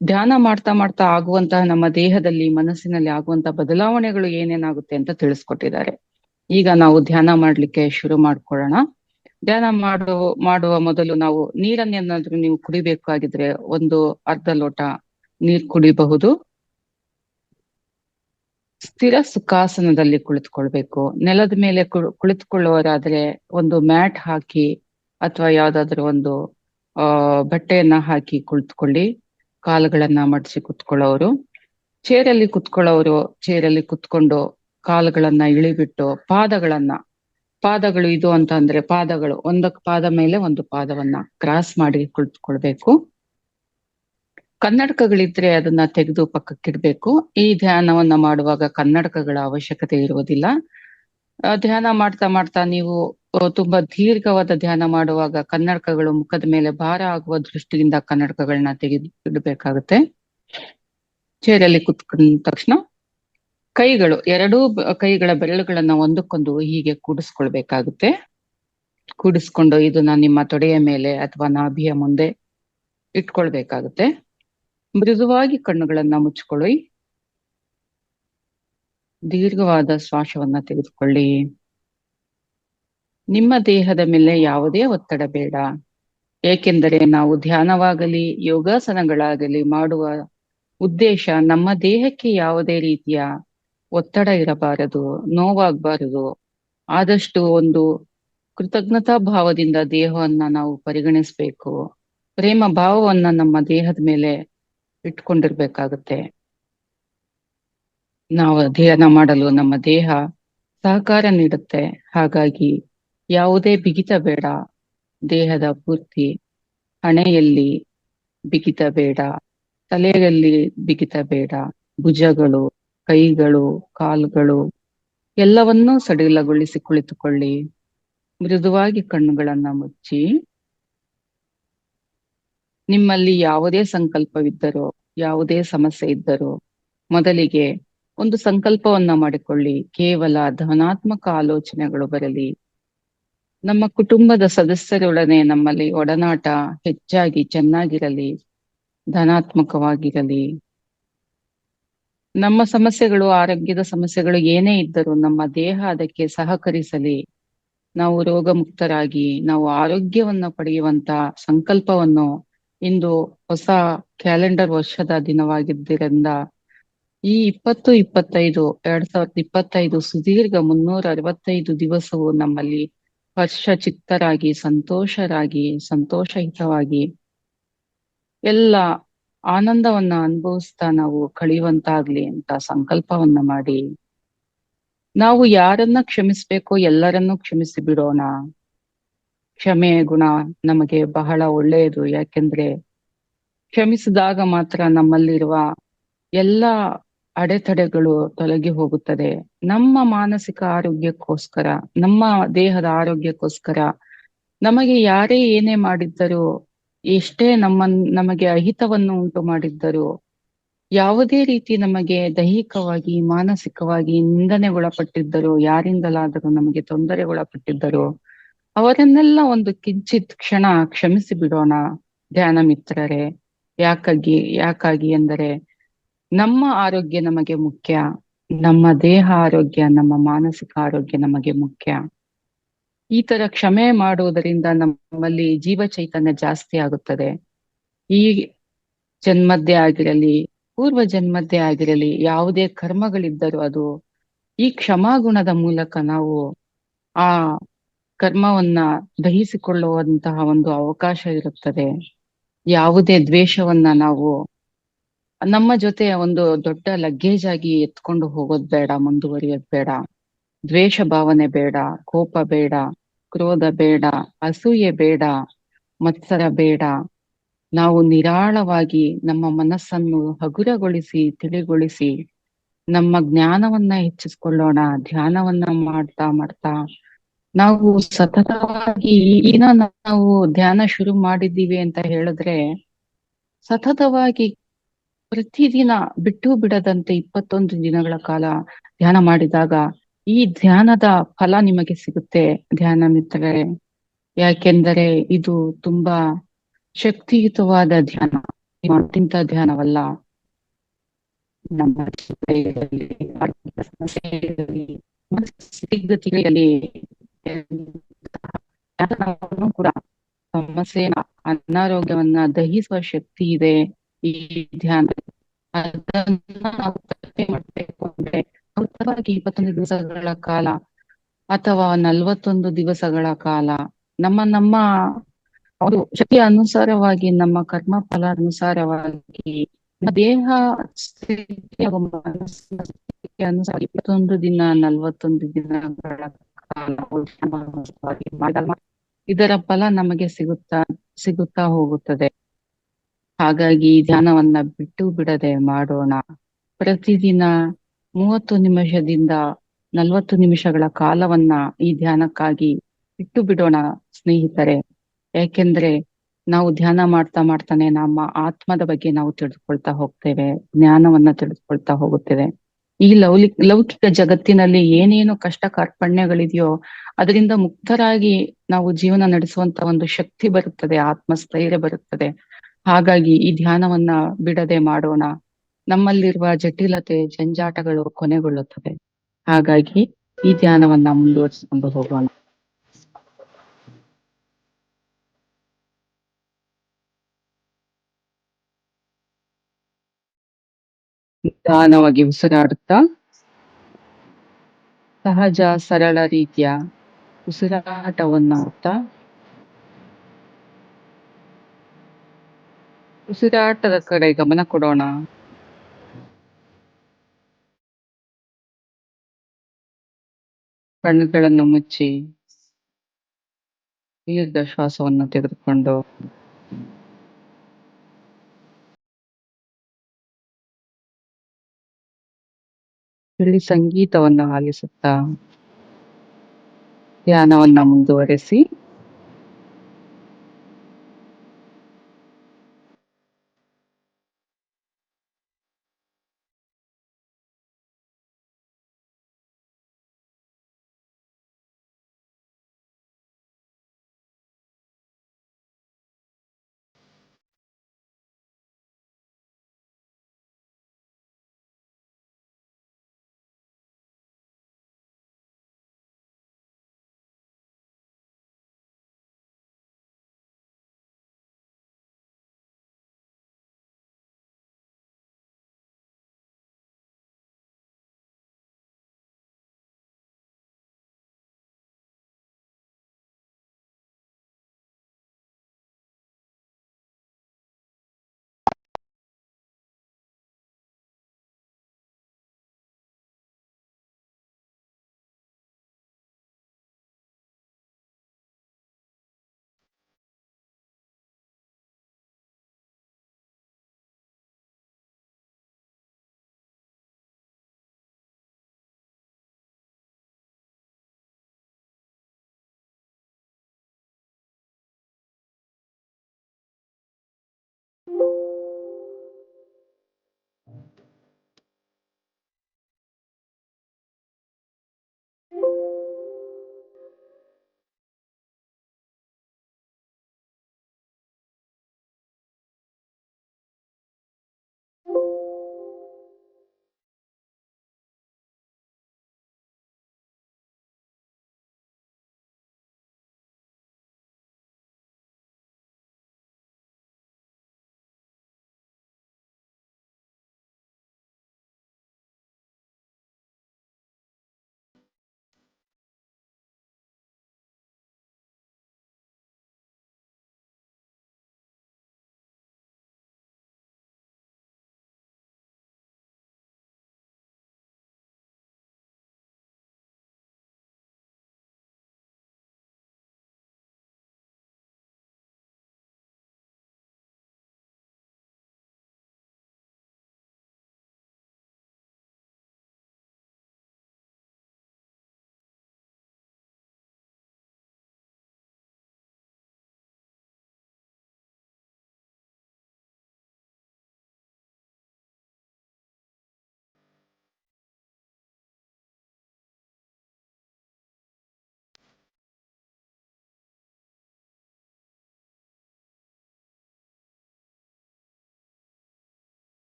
ಧ್ಯಾನ ಮಾಡ್ತಾ ಮಾಡ್ತಾ ಆಗುವಂತಹ ನಮ್ಮ ದೇಹದಲ್ಲಿ ಮನಸ್ಸಿನಲ್ಲಿ ಆಗುವಂತಹ ಬದಲಾವಣೆಗಳು ಏನೇನಾಗುತ್ತೆ ಅಂತ ತಿಳಿಸ್ಕೊಟ್ಟಿದ್ದಾರೆ. ಈಗ ನಾವು ಧ್ಯಾನ ಮಾಡ್ಲಿಕ್ಕೆ ಶುರು ಮಾಡ್ಕೊಳ್ಳೋಣ. ಧ್ಯಾನ ಮಾಡುವ ಮೊದಲು ನಾವು ನೀರನ್ನೇನಾದ್ರೂ ನೀವು ಕುಡಿಬೇಕಾಗಿದ್ರೆ ಒಂದು ಅರ್ಧ ಲೋಟ ನೀರ್ ಕುಡಿಬಹುದು. ಸ್ಥಿರ ಸುಖಾಸನದಲ್ಲಿ ಕುಳಿತುಕೊಳ್ಬೇಕು. ನೆಲದ ಮೇಲೆ ಕುಳಿತುಕೊಳ್ಳುವರಾದ್ರೆ ಒಂದು ಮ್ಯಾಟ್ ಹಾಕಿ ಅಥವಾ ಯಾವ್ದಾದ್ರು ಒಂದು ಬಟ್ಟೆಯನ್ನ ಹಾಕಿ ಕುಳಿತುಕೊಳ್ಳಿ. ಕಾಲುಗಳನ್ನ ಮಡಚಿ ಕುತ್ಕೊಳ್ಳೋರು. ಚೇರಲ್ಲಿ ಕುತ್ಕೊಂಡು ಕಾಲುಗಳನ್ನ ಇಳಿಬಿಟ್ಟು ಪಾದಗಳು ಇದು ಅಂತ ಅಂದ್ರೆ ಪಾದಗಳು ಒಂದಕ್ಕೆ ಪಾದ ಮೇಲೆ ಒಂದು ಪಾದವನ್ನ ಕ್ರಾಸ್ ಮಾಡಿ ಕುಳಿತುಕೊಳ್ಬೇಕು. ಕನ್ನಡಕಗಳಿದ್ರೆ ಅದನ್ನ ತೆಗೆದು ಪಕ್ಕಕ್ಕಿಡ್ಬೇಕು. ಈ ಧ್ಯಾನವನ್ನ ಮಾಡುವಾಗ ಕನ್ನಡಕಗಳ ಅವಶ್ಯಕತೆ ಇರುವುದಿಲ್ಲ. ಧ್ಯಾನ ಮಾಡ್ತಾ ಮಾಡ್ತಾ ನೀವು ತುಂಬಾ ದೀರ್ಘವಾದ ಧ್ಯಾನ ಮಾಡುವಾಗ ಕನ್ನಡಕಗಳು ಮುಖದ ಮೇಲೆ ಭಾರ ಆಗುವ ದೃಷ್ಟಿಯಿಂದ ಕನ್ನಡಕಗಳನ್ನ ತೆಗೆದು ಇಡಬೇಕಾಗುತ್ತೆ. ಚೇರಲ್ಲಿ ಕುತ್ಕೊಂಡ ತಕ್ಷಣ ಎರಡೂ ಕೈಗಳ ಬೆರಳುಗಳನ್ನ ಒಂದಕ್ಕೊಂದು ಹೀಗೆ ಕೂಡಿಸ್ಕೊಳ್ಬೇಕಾಗುತ್ತೆ. ಕೂಡಿಸ್ಕೊಂಡು ಇದನ್ನ ನಿಮ್ಮ ತೊಡೆಯ ಮೇಲೆ ಅಥವಾ ನಾಭಿಯ ಮುಂದೆ ಇಟ್ಕೊಳ್ಬೇಕಾಗುತ್ತೆ. ಮೃದುವಾಗಿ ಕಣ್ಣುಗಳನ್ನ ಮುಚ್ಕೊಳ್ಳಿ. ದೀರ್ಘವಾದ ಶ್ವಾಸವನ್ನ ತೆಗೆದುಕೊಳ್ಳಿ. ನಿಮ್ಮ ದೇಹದ ಮೇಲೆ ಯಾವುದೇ ಒತ್ತಡ ಬೇಡ. ಏಕೆಂದರೆ ನಾವು ಧ್ಯಾನವಾಗಲಿ ಯೋಗಾಸನಗಳಾಗಲಿ ಮಾಡುವ ಉದ್ದೇಶ ನಮ್ಮ ದೇಹಕ್ಕೆ ಯಾವುದೇ ರೀತಿಯ ಒತ್ತಡ ಇರಬಾರದು, ನೋವಾಗಬಾರದು. ಆದಷ್ಟು ಒಂದು ಕೃತಜ್ಞತಾ ಭಾವದಿಂದ ದೇಹವನ್ನ ನಾವು ಪರಿಗಣಿಸ್ಬೇಕು. ಪ್ರೇಮ ಭಾವವನ್ನ ನಮ್ಮ ದೇಹದ ಮೇಲೆ ಇಟ್ಕೊಂಡಿರ್ಬೇಕಾಗುತ್ತೆ. ನಾವು ಧ್ಯಾನ ಮಾಡಲು ನಮ್ಮ ದೇಹ ಸಹಕಾರ ನೀಡುತ್ತೆ. ಹಾಗಾಗಿ ಯಾವುದೇ ಬಿಗಿತ ಬೇಡ. ದೇಹದ ಪೂರ್ತಿ ಹಣೆಯಲ್ಲಿ ಬಿಗಿತ ಬೇಡ, ತಲೆಯಲ್ಲಿ ಬಿಗಿತ ಬೇಡ. ಭುಜಗಳು, ಕೈಗಳು, ಕಾಲುಗಳು ಎಲ್ಲವನ್ನೂ ಸಡಿಲಗೊಳಿಸಿ ಕುಳಿತುಕೊಳ್ಳಿ. ಮೃದುವಾಗಿ ಕಣ್ಣುಗಳನ್ನ ಮುಚ್ಚಿ ನಿಮ್ಮಲ್ಲಿ ಯಾವುದೇ ಸಂಕಲ್ಪವಿದ್ದರೂ ಯಾವುದೇ ಸಮಸ್ಯೆ ಇದ್ದರೂ ಮೊದಲಿಗೆ ಒಂದು ಸಂಕಲ್ಪವನ್ನ ಮಾಡಿಕೊಳ್ಳಿ. ಕೇವಲ ಧನಾತ್ಮಕ ಆಲೋಚನೆಗಳು ಬರಲಿ. ನಮ್ಮ ಕುಟುಂಬದ ಸದಸ್ಯರೊಡನೆ ನಮ್ಮಲ್ಲಿ ಒಡನಾಟ ಹೆಚ್ಚಾಗಿ ಚೆನ್ನಾಗಿರಲಿ, ಧನಾತ್ಮಕವಾಗಿರಲಿ. ನಮ್ಮ ಸಮಸ್ಯೆಗಳು, ಆರೋಗ್ಯದ ಸಮಸ್ಯೆಗಳು ಏನೇ ಇದ್ದರೂ ನಮ್ಮ ದೇಹ ಅದಕ್ಕೆ ಸಹಕರಿಸಲಿ. ನಾವು ರೋಗಮುಕ್ತರಾಗಿ ನಾವು ಆರೋಗ್ಯವನ್ನ ಪಡೆಯುವಂತ ಸಂಕಲ್ಪವನ್ನು ಇಂದು ಹೊಸ ಕ್ಯಾಲೆಂಡರ್ ವರ್ಷದ ದಿನವಾಗಿದ್ದರಿಂದ ಈ 2025 ಸುದೀರ್ಘ 365 ದಿವಸವು ನಮ್ಮಲ್ಲಿ ಹರ್ಷಚಿತ್ತರಾಗಿ ಸಂತೋಷಯುತವಾಗಿ ಎಲ್ಲ ಆನಂದವನ್ನ ಅನುಭವಿಸ್ತಾ ನಾವು ಕಳೆಯುವಂತಾಗ್ಲಿ ಅಂತ ಸಂಕಲ್ಪವನ್ನ ಮಾಡಿ ನಾವು ಯಾರನ್ನ ಕ್ಷಮಿಸ್ಬೇಕೋ ಎಲ್ಲರನ್ನೂ ಕ್ಷಮಿಸಿ ಬಿಡೋಣ. ಕ್ಷಮೆ ಗುಣ ನಮಗೆ ಬಹಳ ಒಳ್ಳೆಯದು. ಯಾಕೆಂದ್ರೆ ಕ್ಷಮಿಸಿದಾಗ ಮಾತ್ರ ನಮ್ಮಲ್ಲಿರುವ ಎಲ್ಲ ಅಡೆತಡೆಗಳು ತೊಲಗಿ ಹೋಗುತ್ತದೆ. ನಮ್ಮ ಮಾನಸಿಕ ಆರೋಗ್ಯಕ್ಕೋಸ್ಕರ, ನಮ್ಮ ದೇಹದ ಆರೋಗ್ಯಕ್ಕೋಸ್ಕರ ನಮಗೆ ಯಾರೇ ಏನೇ ಮಾಡಿದ್ದರೂ, ಎಷ್ಟೇ ನಮಗೆ ಅಹಿತವನ್ನು ಉಂಟು ಮಾಡಿದ್ದರೂ, ಯಾವುದೇ ರೀತಿ ನಮಗೆ ದೈಹಿಕವಾಗಿ ಮಾನಸಿಕವಾಗಿ ನಿಂದನೆಗೊಳಪಟ್ಟಿದ್ದರೂ, ಯಾರಿಂದಲಾದರೂ ನಮಗೆ ತೊಂದರೆಗೊಳಪಟ್ಟಿದ್ದರೂ ಅವರನ್ನೆಲ್ಲ ಒಂದು ಕಿಂಚಿತ್ ಕ್ಷಣ ಕ್ಷಮಿಸಿ ಬಿಡೋಣ ಧ್ಯಾನ ಮಿತ್ರರೇ. ಯಾಕಾಗಿ ಎಂದರೆ ನಮ್ಮ ಆರೋಗ್ಯ ನಮಗೆ ಮುಖ್ಯ. ನಮ್ಮ ದೇಹ ಆರೋಗ್ಯ, ನಮ್ಮ ಮಾನಸಿಕ ಆರೋಗ್ಯ ನಮಗೆ ಮುಖ್ಯ. ಈ ತರ ಕ್ಷಮೆ ಮಾಡುವುದರಿಂದ ನಮ್ಮಲ್ಲಿ ಜೀವ ಚೈತನ್ಯ ಜಾಸ್ತಿ ಆಗುತ್ತದೆ. ಈ ಜನ್ಮದ್ದೇ ಆಗಿರಲಿ, ಪೂರ್ವ ಜನ್ಮದ್ದೇ ಆಗಿರಲಿ, ಯಾವುದೇ ಕರ್ಮಗಳಿದ್ದರೂ ಅದು ಈ ಕ್ಷಮಾಗುಣದ ಮೂಲಕ ನಾವು ಆ ಕರ್ಮವನ್ನ ದಹಿಸಿಕೊಳ್ಳುವಂತಹ ಒಂದು ಅವಕಾಶ ಇರುತ್ತದೆ. ಯಾವುದೇ ದ್ವೇಷವನ್ನ ನಾವು ನಮ್ಮ ಜೊತೆ ಒಂದು ದೊಡ್ಡ ಲಗ್ಗೇಜ್ ಆಗಿ ಎತ್ಕೊಂಡು ಹೋಗೋದ್ ಬೇಡ, ಮುಂದುವರಿಯೋದ್ ಬೇಡ. ದ್ವೇಷ ಭಾವನೆ ಬೇಡ, ಕೋಪ ಬೇಡ, ಕ್ರೋಧ ಬೇಡ, ಅಸೂಯೆ ಬೇಡ, ಮತ್ಸರ ಬೇಡ. ನಾವು ನಿರಾಳವಾಗಿ ನಮ್ಮ ಮನಸ್ಸನ್ನು ಹಗುರಗೊಳಿಸಿ ತಿಳಿಗೊಳಿಸಿ ನಮ್ಮ ಜ್ಞಾನವನ್ನ ಹೆಚ್ಚಿಸ್ಕೊಳ್ಳೋಣ. ಧ್ಯಾನವನ್ನ ಮಾಡ್ತಾ ನಾವು ಸತತವಾಗಿ ನಾವು ಧ್ಯಾನ ಶುರು ಮಾಡಿದ್ದೀವಿ ಅಂತ ಹೇಳಿದ್ರೆ ಸತತವಾಗಿ ಪ್ರತಿದಿನ ಬಿಟ್ಟು ಬಿಡದಂತೆ 21 ದಿನಗಳ ಕಾಲ ಧ್ಯಾನ ಮಾಡಿದಾಗ ಈ ಧ್ಯಾನದ ಫಲ ನಿಮಗೆ ಸಿಗುತ್ತೆ ಧ್ಯಾನ ಮಿತ್ರರೇ. ಯಾಕೆಂದರೆ ಇದು ತುಂಬಾ ಶಕ್ತಿಯುತವಾದ ಧ್ಯಾನ. ಇಂಥ ಧ್ಯಾನವಲ್ಲ. ನಮ್ಮ ಜೀವನದಲ್ಲಿ, ಆರ್ಥಿಕ ಸಮಸ್ಯೆಯಲ್ಲಿ, ಸ್ಥಿತಿಗತಿಗಳಲ್ಲಿ ಧ್ಯಾನವನ್ನು ಕೂಡ ಸಮಸ್ಯೆ ಅನಾರೋಗ್ಯವನ್ನ ದಹಿಸುವ ಶಕ್ತಿ ಇದೆ ಈ ಧ್ಯಾನ. ಅದನ್ನ ನಾವು ಕಡಿಮೆ ಮಾಡ್ಬೇಕು ಅಂದ್ರೆ ಸತತವಾಗಿ 21 ದಿವಸಗಳ ಕಾಲ ಅಥವಾ 41 ದಿವಸಗಳ ಕಾಲ ನಮ್ಮ ಒಂದು ಶಕ್ತಿಯ ಅನುಸಾರವಾಗಿ, ನಮ್ಮ ಕರ್ಮ ಫಲ ಅನುಸಾರವಾಗಿ, ನಮ್ಮ ದೇಹ ಸ್ಥಿತಿ ಹಾಗೂ ಮನಸ್ಸಿನ ಸ್ಥಿತಿಗೆ ಅನುಸಾರ 21 ದಿನ 41 ದಿನಗಳ ಕಾಲ ಮಾಡಿದಾಗ ಇದರ ಫಲ ನಮಗೆ ಸಿಗುತ್ತಾ ಹೋಗುತ್ತದೆ. ಹಾಗಾಗಿ ಈ ಧ್ಯಾನವನ್ನ ಬಿಟ್ಟು ಬಿಡದೆ ಮಾಡೋಣ. ಪ್ರತಿದಿನ 30 ನಿಮಿಷದಿಂದ 40 ನಿಮಿಷಗಳ ಕಾಲವನ್ನ ಈ ಧ್ಯಾನಕ್ಕಾಗಿ ಬಿಟ್ಟು ಬಿಡೋಣ ಸ್ನೇಹಿತರೆ. ಯಾಕೆಂದ್ರೆ ನಾವು ಧ್ಯಾನ ಮಾಡ್ತಾನೆ ನಮ್ಮ ಆತ್ಮದ ಬಗ್ಗೆ ನಾವು ತಿಳಿದುಕೊಳ್ತಾ ಹೋಗ್ತೇವೆ, ಜ್ಞಾನವನ್ನ ತಿಳಿದುಕೊಳ್ತಾ ಹೋಗುತ್ತೇವೆ. ಈ ಲೌಕಿಕ ಜಗತ್ತಿನಲ್ಲಿ ಏನೇನು ಕಷ್ಟ ಕಾರ್ಪಣ್ಯಗಳಿದೆಯೋ ಅದರಿಂದ ಮುಕ್ತರಾಗಿ ನಾವು ಜೀವನ ನಡೆಸುವಂತ ಒಂದು ಶಕ್ತಿ ಬರುತ್ತದೆ, ಆತ್ಮಸ್ಥೈರ್ಯ ಬರುತ್ತದೆ. ಹಾಗಾಗಿ ಈ ಧ್ಯಾನವನ್ನ ಬಿಡದೆ ಮಾಡೋಣ. ನಮ್ಮಲ್ಲಿರುವ ಜಟಿಲತೆ ಜಂಜಾಟಗಳು ಕೊನೆಗೊಳ್ಳುತ್ತವೆ. ಹಾಗಾಗಿ ಈ ಧ್ಯಾನವನ್ನ ಮುಂದುವರಿಸಿಕೊಂಡು ಹೋಗೋಣ. ನಿಧಾನವಾಗಿ ಉಸಿರಾಡುತ್ತಾ ಸಹಜ ಸರಳ ರೀತಿಯ ಉಸಿರಾಟವನ್ನ ಉಸಿರಾಟದ ಕಡೆ ಗಮನ ಕೊಡೋಣ. ಕಣ್ಣುಗಳನ್ನು ಮುಚ್ಚಿ ದೀರ್ಘ ಶ್ವಾಸವನ್ನು ತೆಗೆದುಕೊಂಡು ತಿಳಿ ಸಂಗೀತವನ್ನು ಆಲಿಸುತ್ತಾ ಧ್ಯಾನವನ್ನ ಮುಂದುವರೆಸಿ.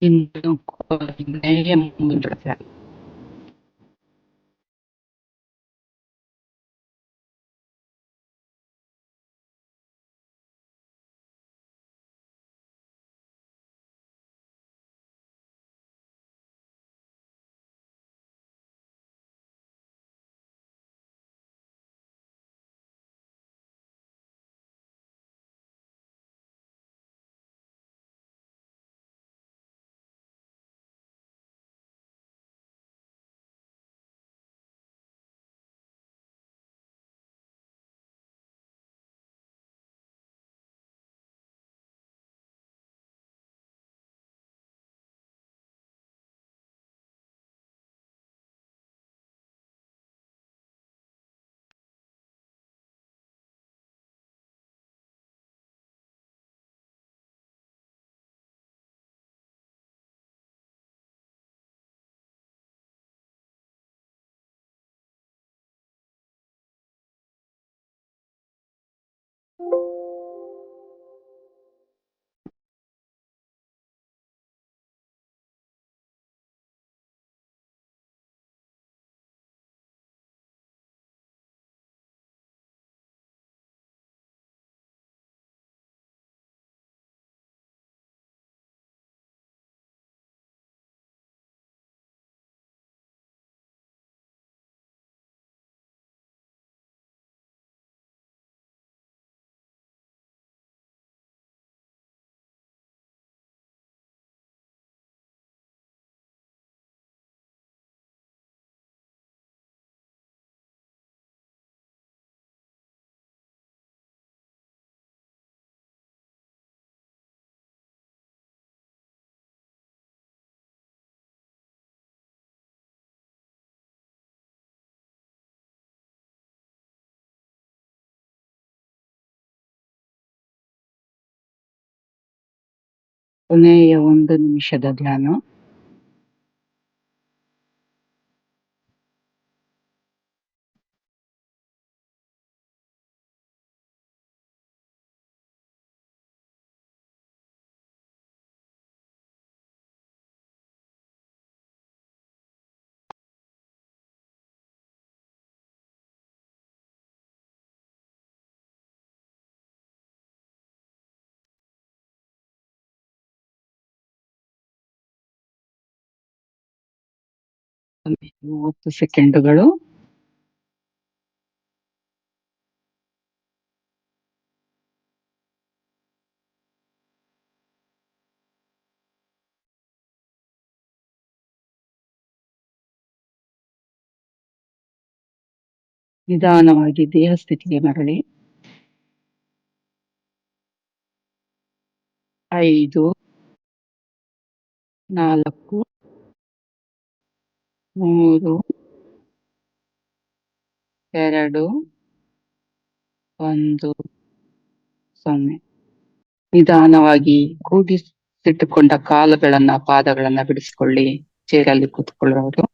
ಇನ್ನು ಕೊನೆಯ ಮುಂದುವರೆದ ಕೊನೆಯ 1 ನಿಮಿಷದ ಧ್ಯಾನ. ಕೊನೆಯ 30 ಸೆಕೆಂಡುಗಳು. ನಿಧಾನವಾಗಿ ದೇಹ ಸ್ಥಿತಿಗೆ ಮರಳಿ. 5, 4, 3, 2, 1, 0. ನಿಧಾನವಾಗಿ ಕೂಡಿಸಿಟ್ಟುಕೊಂಡ ಕಾಲುಗಳನ್ನ ಪಾದಗಳನ್ನ ಬಿಡಿಸ್ಕೊಳ್ಳಿ. ಚೇರಲ್ಲಿ ಕೂತ್ಕೊಳ್ಳೋರು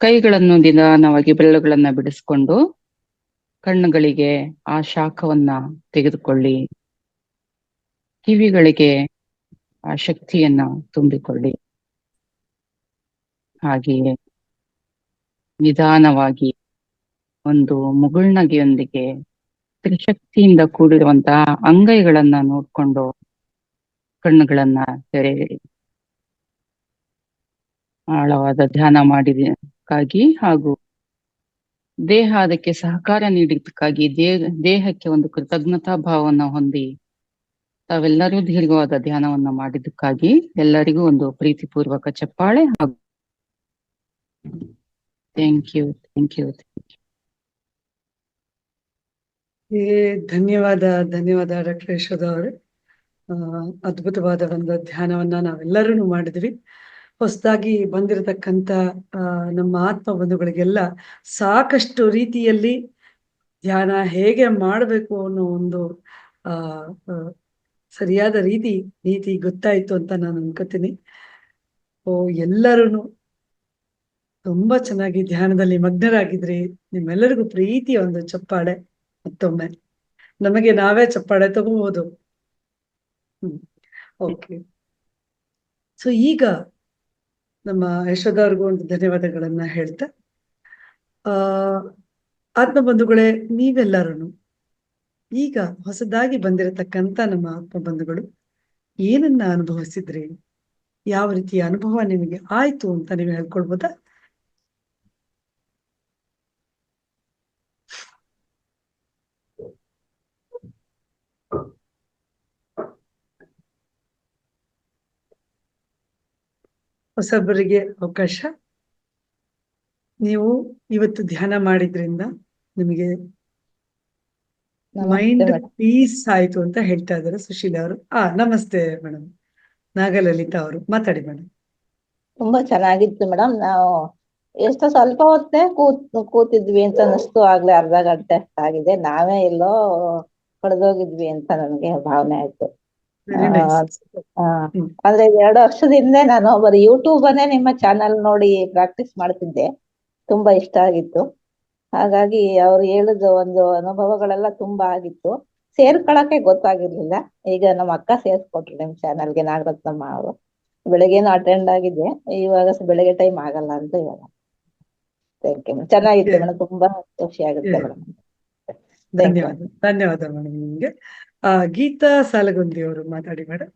ಕೈಗಳನ್ನು ನಿಧಾನವಾಗಿ ಬೆರಳುಗಳನ್ನ ಬಿಡಿಸ್ಕೊಂಡು ಕಣ್ಣುಗಳಿಗೆ ಆ ಶಾಖವನ್ನ ತೆಗೆದುಕೊಳ್ಳಿ. ಕಿವಿಗಳಿಗೆ ಆ ಶಕ್ತಿಯನ್ನ ತುಂಬಿಕೊಳ್ಳಿ. ಹಾಗೆಯೇ ನಿಧಾನವಾಗಿ ಒಂದು ಮುಗುಳ್ನಗೆಯೊಂದಿಗೆ ತ್ರಿಶಕ್ತಿಯಿಂದ ಕೂಡಿರುವಂತಹ ಅಂಗೈಗಳನ್ನ ನೋಡ್ಕೊಂಡು ಕಣ್ಣುಗಳನ್ನ ತೆರೆಯಿರಿ. ಆಳವಾದ ಧ್ಯಾನ ಮಾಡಿದಕ್ಕಾಗಿ ಹಾಗೂ ದೇಹ ಅದಕ್ಕೆ ಸಹಕಾರ ನೀಡಿದ್ದಕ್ಕಾಗಿ ದೇಹಕ್ಕೆ ಒಂದು ಕೃತಜ್ಞತಾ ಭಾವವನ್ನು ಹೊಂದಿ ತಾವೆಲ್ಲರೂ ದೀರ್ಘವಾದ ಧ್ಯಾನವನ್ನ ಮಾಡಿದ್ದಕ್ಕಾಗಿ ಎಲ್ಲರಿಗೂ ಒಂದು ಪ್ರೀತಿಪೂರ್ವಕ ಚಪ್ಪಾಳೆ. ಹಾಗೂ ಥ್ಯಾಂಕ್ ಯು. ಧನ್ಯವಾದ ಡಾಕ್ಟರ್ ಯಶೋಧ ಅವರೇ. ಅದ್ಭುತವಾದ ಒಂದು ಧ್ಯಾನವನ್ನ ನಾವೆಲ್ಲರೂ ಮಾಡಿದ್ವಿ. ಹೊಸದಾಗಿ ಬಂದಿರತಕ್ಕಂತ ನಮ್ಮ ಆತ್ಮ ಬಂಧುಗಳಿಗೆಲ್ಲ ಸಾಕಷ್ಟು ರೀತಿಯಲ್ಲಿ ಧ್ಯಾನ ಹೇಗೆ ಮಾಡಬೇಕು ಅನ್ನೋ ಒಂದು ಸರಿಯಾದ ನೀತಿ ಗೊತ್ತಾಯ್ತು ಅಂತ ನಾನು ಅನ್ಕೋತೀನಿ. ಎಲ್ಲರೂ ತುಂಬಾ ಚೆನ್ನಾಗಿ ಧ್ಯಾನದಲ್ಲಿ ಮಗ್ನರಾಗಿದ್ರಿ. ನಿಮ್ಮೆಲ್ಲರಿಗೂ ಪ್ರೀತಿಯ ಒಂದು ಚಪ್ಪಾಳೆ. ಮತ್ತೊಮ್ಮೆ ನಮಗೆ ನಾವೇ ಚಪ್ಪಾಳೆ ತಗೋಬಹುದು. ಓಕೆ. ಸೊ ಸೊ ಈಗ ನಮ್ಮ ಯಶೋಧ ಅವ್ರಿಗೂ ಒಂದು ಧನ್ಯವಾದಗಳನ್ನ ಹೇಳ್ತಾ ಆತ್ಮ ಬಂಧುಗಳೇ, ನೀವೆಲ್ಲರೂ ಈಗ ಹೊಸದಾಗಿ ಬಂದಿರತಕ್ಕಂತ ನಮ್ಮ ಆತ್ಮ ಬಂಧುಗಳು ಏನನ್ನ ಅನುಭವಿಸಿದ್ರಿ, ಯಾವ ರೀತಿಯ ಅನುಭವ ನಿಮಗೆ ಆಯ್ತು ಅಂತ ನೀವು ಹೇಳ್ಕೊಳ್ಬೋದಾ? ಹೊಸಬರಿಗೆ ಅವಕಾಶ. ನೀವು ಇವತ್ತು ಧ್ಯಾನ ಮಾಡಿದ್ರಿಂದ ನಿಮಗೆ ಮೈಂಡ್ ಪೀಸ್ ಆಯ್ತು ಅಂತ ಹೇಳ್ತಾ ಇದ್ದಾರೆ ಸುಶೀಲಾ ಅವರು. ನಮಸ್ತೆ ಮೇಡಮ್. ನಾಗಲಲಿತಾ ಅವರು ಮಾತಾಡಿ ಮೇಡಮ್. ತುಂಬಾ ಚೆನ್ನಾಗಿತ್ತು ಮೇಡಮ್. ನಾವು ಎಷ್ಟೋ ಸ್ವಲ್ಪ ಹೊತ್ತೇ ಕೂತಿದ್ವಿ ಅಂತ ಅನಿಸ್ತು. ಆಗ್ಲೇ ಅರ್ಧ ಗಂಟೆ ಆಗಿದೆ, ನಾವೇ ಎಲ್ಲೋ ಕಳೆದೋಗಿದ್ವಿ ಅಂತ ನನಗೆ ಭಾವನೆ ಆಯ್ತು. ಅಂದ್ರೆ 2 ವರ್ಷದ ಹಿಂದೆ ನಾನು ಬರೀ ಯೂಟ್ಯೂಬ್ ಅನ್ನೇ ನಿಮ್ಮ ಚಾನಲ್ ನೋಡಿ ಪ್ರಾಕ್ಟೀಸ್ ಮಾಡ್ತಿದ್ದೆ. ತುಂಬಾ ಇಷ್ಟ ಆಗಿತ್ತು. ಹಾಗಾಗಿ ಅವ್ರು ಹೇಳಿದ ಒಂದು ಅನುಭವಗಳೆಲ್ಲ ತುಂಬಾ ಆಗಿತ್ತು. ಸೇರ್ಕೊಳಕ್ಕೆ ಗೊತ್ತಾಗಿರ್ಲಿಲ್ಲ. ಈಗ ನಮ್ಮ ಅಕ್ಕ ಸೇರ್ಸ್ಕೊಟ್ರು ನಿಮ್ ಚಾನಲ್ಗೆ, ನಾಗರತ್ನಮ್ಮ ಅವರು. ಬೆಳಗ್ಗೆನೂ ಅಟೆಂಡ್ ಆಗಿದೆ, ಇವಾಗ ಬೆಳಗ್ಗೆ ಟೈಮ್ ಆಗಲ್ಲ ಅಂತ ಇವಾಗ. Thank you. ಚೆನ್ನಾಗಿತ್ತು ಮೇಡಮ್, ತುಂಬಾ ಖುಷಿ ಆಗುತ್ತೆ ಮೇಡಮ್. ಧನ್ಯವಾದ ಮೇಡಮ್ ನಿಮ್ಗೆ. ಗೀತಾ ಸಾಲಗುಂದಿ ಅವರು ಮಾತಾಡಿ ಮೇಡಮ್.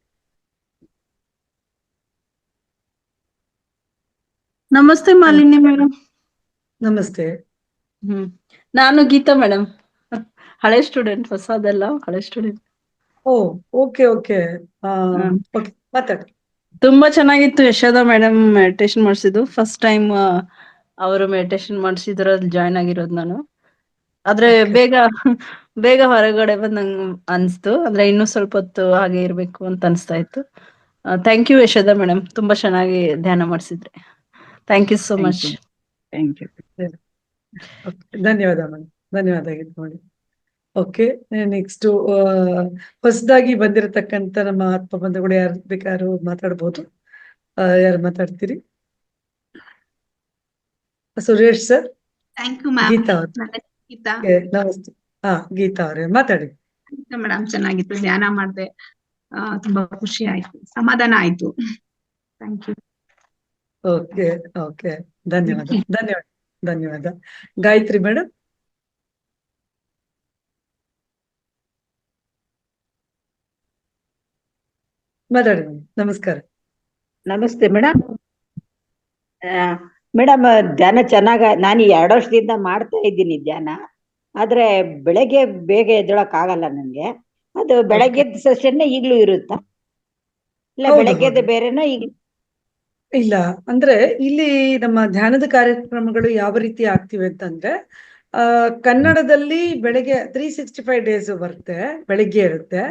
ನಮಸ್ತೆ ಮಾಲಿನ್ಯ ಮೇಡಮ್. ನಮಸ್ತೆ. ನಾನು ಗೀತಾ ಮೇಡಮ್, ಹಳೆ ಸ್ಟೂಡೆಂಟ್, ಹೊಸದಲ್ಲ, ಹಳೆ ಸ್ಟೂಡೆಂಟ್. ಓಕೆ ಮಾತಾಡಿ. ತುಂಬಾ ಚೆನ್ನಾಗಿತ್ತು. ಯಶೋಧ ಮೇಡಮ್ ಮೆಡಿಟೇಷನ್ ಮಾಡಿಸಿದ್ದು ಫಸ್ಟ್ ಟೈಮ್ ಅವರು ಮೆಡಿಟೇಷನ್ ಮಾಡಿಸಿದ್ರಲ್ಲಿ ಜಾಯ್ನ್ ಆಗಿರೋದು ನಾನು. ಆದ್ರೆ ಬೇಗ ಹೊರಗಡೆ ಬಂದಂಗ್ ಅನ್ಸ್ತು. ಅಂದ್ರೆ ಇನ್ನೂ ಸ್ವಲ್ಪ ಹೊತ್ತು ಹಾಗೆ ಇರ್ಬೇಕು ಅಂತ ಅನ್ಸ್ತಾ ಇತ್ತು. ಥ್ಯಾಂಕ್ ಯು ಯಶೋಧ ಮೇಡಮ್, ತುಂಬಾ ಚೆನ್ನಾಗಿ ಧ್ಯಾನ ಮಾಡಿಸಿದ್ರಿ. Thank you so much. Thank you. ಧನ್ಯವಾದ ಮೇಡಮ್, ಧನ್ಯವಾದ ನೋಡಿ. ಓಕೆ, ನೆಕ್ಸ್ಟ್ ಹೊಸದಾಗಿ ಬಂದಿರತಕ್ಕಂತ ನಮ್ಮ ಆತ್ಮ ಬಂಧುಗಳು ಯಾರು ಬೇಕಾದ್ರೂ ಮಾತಾಡ್ಬೋದು. ಯಾರು ಮಾತಾಡ್ತೀರಿ? ಸುರೇಶ್ ಸರ್. ಗೀತಾ ಅವ್ರು. ನಮಸ್ತೆ. ಗೀತಾ ಅವ್ರೆ ಮಾತಾಡಿ ಮೇಡಮ್. ಚೆನ್ನಾಗಿತ್ತು, ಧ್ಯಾನ ಮಾಡಿದೆ, ತುಂಬಾ ಖುಷಿ ಆಯ್ತು, ಸಮಾಧಾನ ಆಯ್ತು. Thank you. ಓಕೆ ಧನ್ಯವಾದ. ಗಾಯತ್ರಿ ಮೇಡಮ್. ಮಾತಾಡಿ ಮೇಡಮ್. ನಮಸ್ಕಾರ. ನಮಸ್ತೆ ಮೇಡಮ್. ಮೇಡಮ್, ಧ್ಯಾನ ನಾನು 2 ವರ್ಷದಿಂದ ಮಾಡ್ತಾ ಇದ್ದೀನಿ ಧ್ಯಾನ. ಆದ್ರೆ ಬೆಳಗ್ಗೆ ಬೇಗ ಎದ್ದೊಳಕ್ ಆಗಲ್ಲ ನನ್ಗೆ. ಅದು ಬೆಳಗ್ಗೆದ ಸೆಷನ್ ಈಗ್ಲೂ ಇರುತ್ತಾ, ಇಲ್ಲ ಬೆಳಗ್ಗೆದ ಬೇರೆನೋ? ಇಲ್ಲ, ಅಂದ್ರೆ ಇಲ್ಲಿ ನಮ್ಮ ಧ್ಯಾನದ ಕಾರ್ಯಕ್ರಮಗಳು ಯಾವ ರೀತಿ ಆಗ್ತಿವೆ ಅಂತಂದ್ರೆ, ಕನ್ನಡದಲ್ಲಿ ಬೆಳಗ್ಗೆ 365 ಡೇಸ್ ಬರುತ್ತೆ, ಬೆಳಿಗ್ಗೆ ಇರುತ್ತೆ.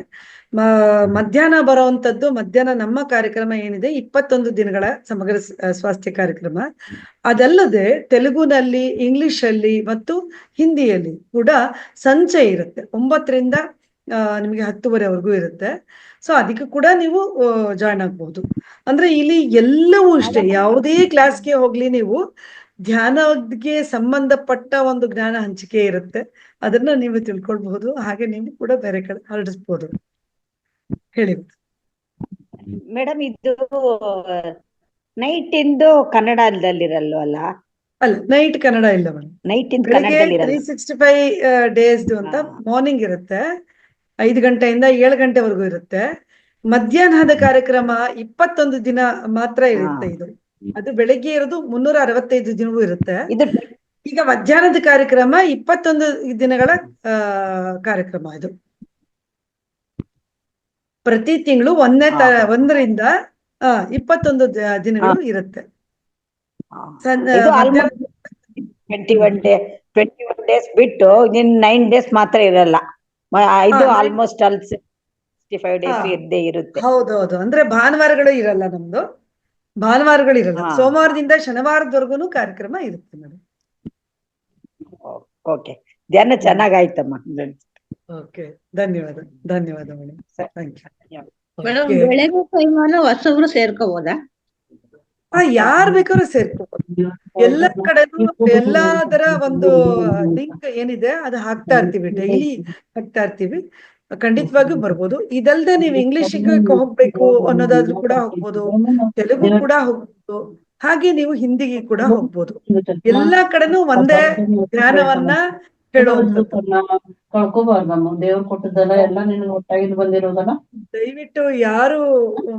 ಮಧ್ಯಾಹ್ನ ಬರುವಂತದ್ದು, ಮಧ್ಯಾಹ್ನ ನಮ್ಮ ಕಾರ್ಯಕ್ರಮ ಏನಿದೆ 21 ದಿನಗಳ ಸಮಗ್ರ ಸ್ವಾಸ್ಥ್ಯ ಕಾರ್ಯಕ್ರಮ. ಅದಲ್ಲದೆ ತೆಲುಗುನಲ್ಲಿ, ಇಂಗ್ಲಿಷ್ ಅಲ್ಲಿ ಮತ್ತು ಹಿಂದಿಯಲ್ಲಿ ಕೂಡ ಸಂಚೆ ಇರುತ್ತೆ. 9 ರಿಂದ ನಿಮಗೆ 10:30ವರೆಗೂ ಇರುತ್ತೆ. ಸೊ ಅದಕ್ಕೆ ಕೂಡ ನೀವು ಜಾಯ್ನ್ ಆಗ್ಬಹುದು. ಅಂದ್ರೆ ಇಲ್ಲಿ ಎಲ್ಲವೂ ಇಷ್ಟೇ, ಯಾವುದೇ ಕ್ಲಾಸ್ಗೆ ಹೋಗ್ಲಿ ನೀವು ಧ್ಯಾನಕ್ಕೆ ಸಂಬಂಧಪಟ್ಟ ಒಂದು ಜ್ಞಾನ ಹಂಚಿಕೆ ಇರುತ್ತೆ. ಅದನ್ನ ನೀವು ತಿಳ್ಕೊಳ್ಬಹುದು, ಹಾಗೆ ನೀವು ಕೂಡ ಬೇರೆ ಕಡೆ ಹರಡಿಸ್ಬೋದು. ಹೇಳಿ ಮೇಡಮ್. ಇದು ನೈಟ್ ಇಂದು ಕನ್ನಡದಲ್ಲಿರಲ್ವಲ್ಲ? ಅಲ್ಲ, ನೈಟ್ ಕನ್ನಡ ಇಲ್ಲ ಮೇಡಮ್. ನೈಟ್ ಇಂದ 365 ಡೇಸ್ ಅಂತ ಮಾರ್ನಿಂಗ್ ಇರುತ್ತೆ, 5 ಗಂಟೆಯಿಂದ 7 ಗಂಟೆವರೆಗೂ ಇರುತ್ತೆ. ಮಧ್ಯಾಹ್ನದ ಕಾರ್ಯಕ್ರಮ 21 ದಿನ ಮಾತ್ರ ಇರುತ್ತೆ. ಇದು ಅದು ಬೆಳಗ್ಗೆ ಇರೋದು 365 ದಿನವೂ ಇರುತ್ತೆ. ಈಗ ಮಧ್ಯಾಹ್ನದ ಕಾರ್ಯಕ್ರಮ 21 ದಿನಗಳ ಕಾರ್ಯಕ್ರಮ. ಇದು ಪ್ರತಿ ತಿಂಗಳು 1ರಿಂದ 21 ದಿನಗಳು ಇರುತ್ತೆ. 21 ಡೇಸ್ ಬಿಟ್ಟು 9 ಡೇಸ್ ಮಾತ್ರ ಇರಲ್ಲ. ಇದು ಆಲ್ಮೋಸ್ಟ್ 65 ಡೇಸ್ ಇದ್ದೇ ಇರುತ್ತೆ. ಹೌದೌದು. ಅಂದ್ರೆ ಭಾನುವಾರಗಳು ಇರಲ್ಲ, ನಮ್ದು ಭಾನುವಾರಗಳು ಇರಲ್ಲ. ಸೋಮವಾರದಿಂದ ಶನಿವಾರದವರೆಗೂ ಕಾರ್ಯಕ್ರಮ ಇರುತ್ತೆ ಮೇಡಮ್. ಓಕೆ, ಧ್ಯಾನ ಚೆನ್ನಾಗಾಯ್ತಮ್ಮ. ಓಕೆ, ಧನ್ಯವಾದ ಮೇಡಮ್. ಥ್ಯಾಂಕ್ ಯು ಮೇಡಮ್, ಬೆಳಗ್ಗೆ ಟೈಮನ್ನು ಹೊಸಬ್ರು ಸೇರ್ಕೋಬೋದಾ? ಯಾರ್ ಬೇಕಾದ್ರೂ ಸೇರ್ಕೋಬಹುದು. ಎಲ್ಲ ಕಡೆನೂ ಎಲ್ಲದರ ಒಂದು ಲಿಂಕ್ ಏನಿದೆ ಅದು ಹಾಕ್ತಾ ಇರ್ತೀವಿ, ಡೈಲಿ ಹಾಕ್ತಾ ಇರ್ತೀವಿ. ಖಂಡಿತವಾಗಿಯೂ ಬರ್ಬೋದು. ಇದಲ್ದೆ ನೀವು ಇಂಗ್ಲಿಷಿಗೆ ಹೋಗ್ಬೇಕು ಅನ್ನೋದಾದ್ರೂ ಕೂಡ ಹೋಗ್ಬೋದು, ತೆಲುಗು ಕೂಡ ಹೋಗ್ಬೋದು, ಹಾಗೆ ನೀವು ಹಿಂದಿಗೆ ಕೂಡ ಹೋಗ್ಬೋದು. ಎಲ್ಲಾ ಕಡೆನೂ ಒಂದೇ ಧ್ಯಾನವನ್ನ ಹೇಳುವಂಥದ್ದು. ಕಳ್ಕೊಬಾರ್ದಮ್ಮ, ದೇವ್ರು ಕೊಟ್ಟದ್ದಲ್ಲ ಎಲ್ಲ ನಿನ್ನ ಒಟ್ಟಾಗಿ ಬಂದಿರೋದಲ್ಲ. ದಯವಿಟ್ಟು ಯಾರು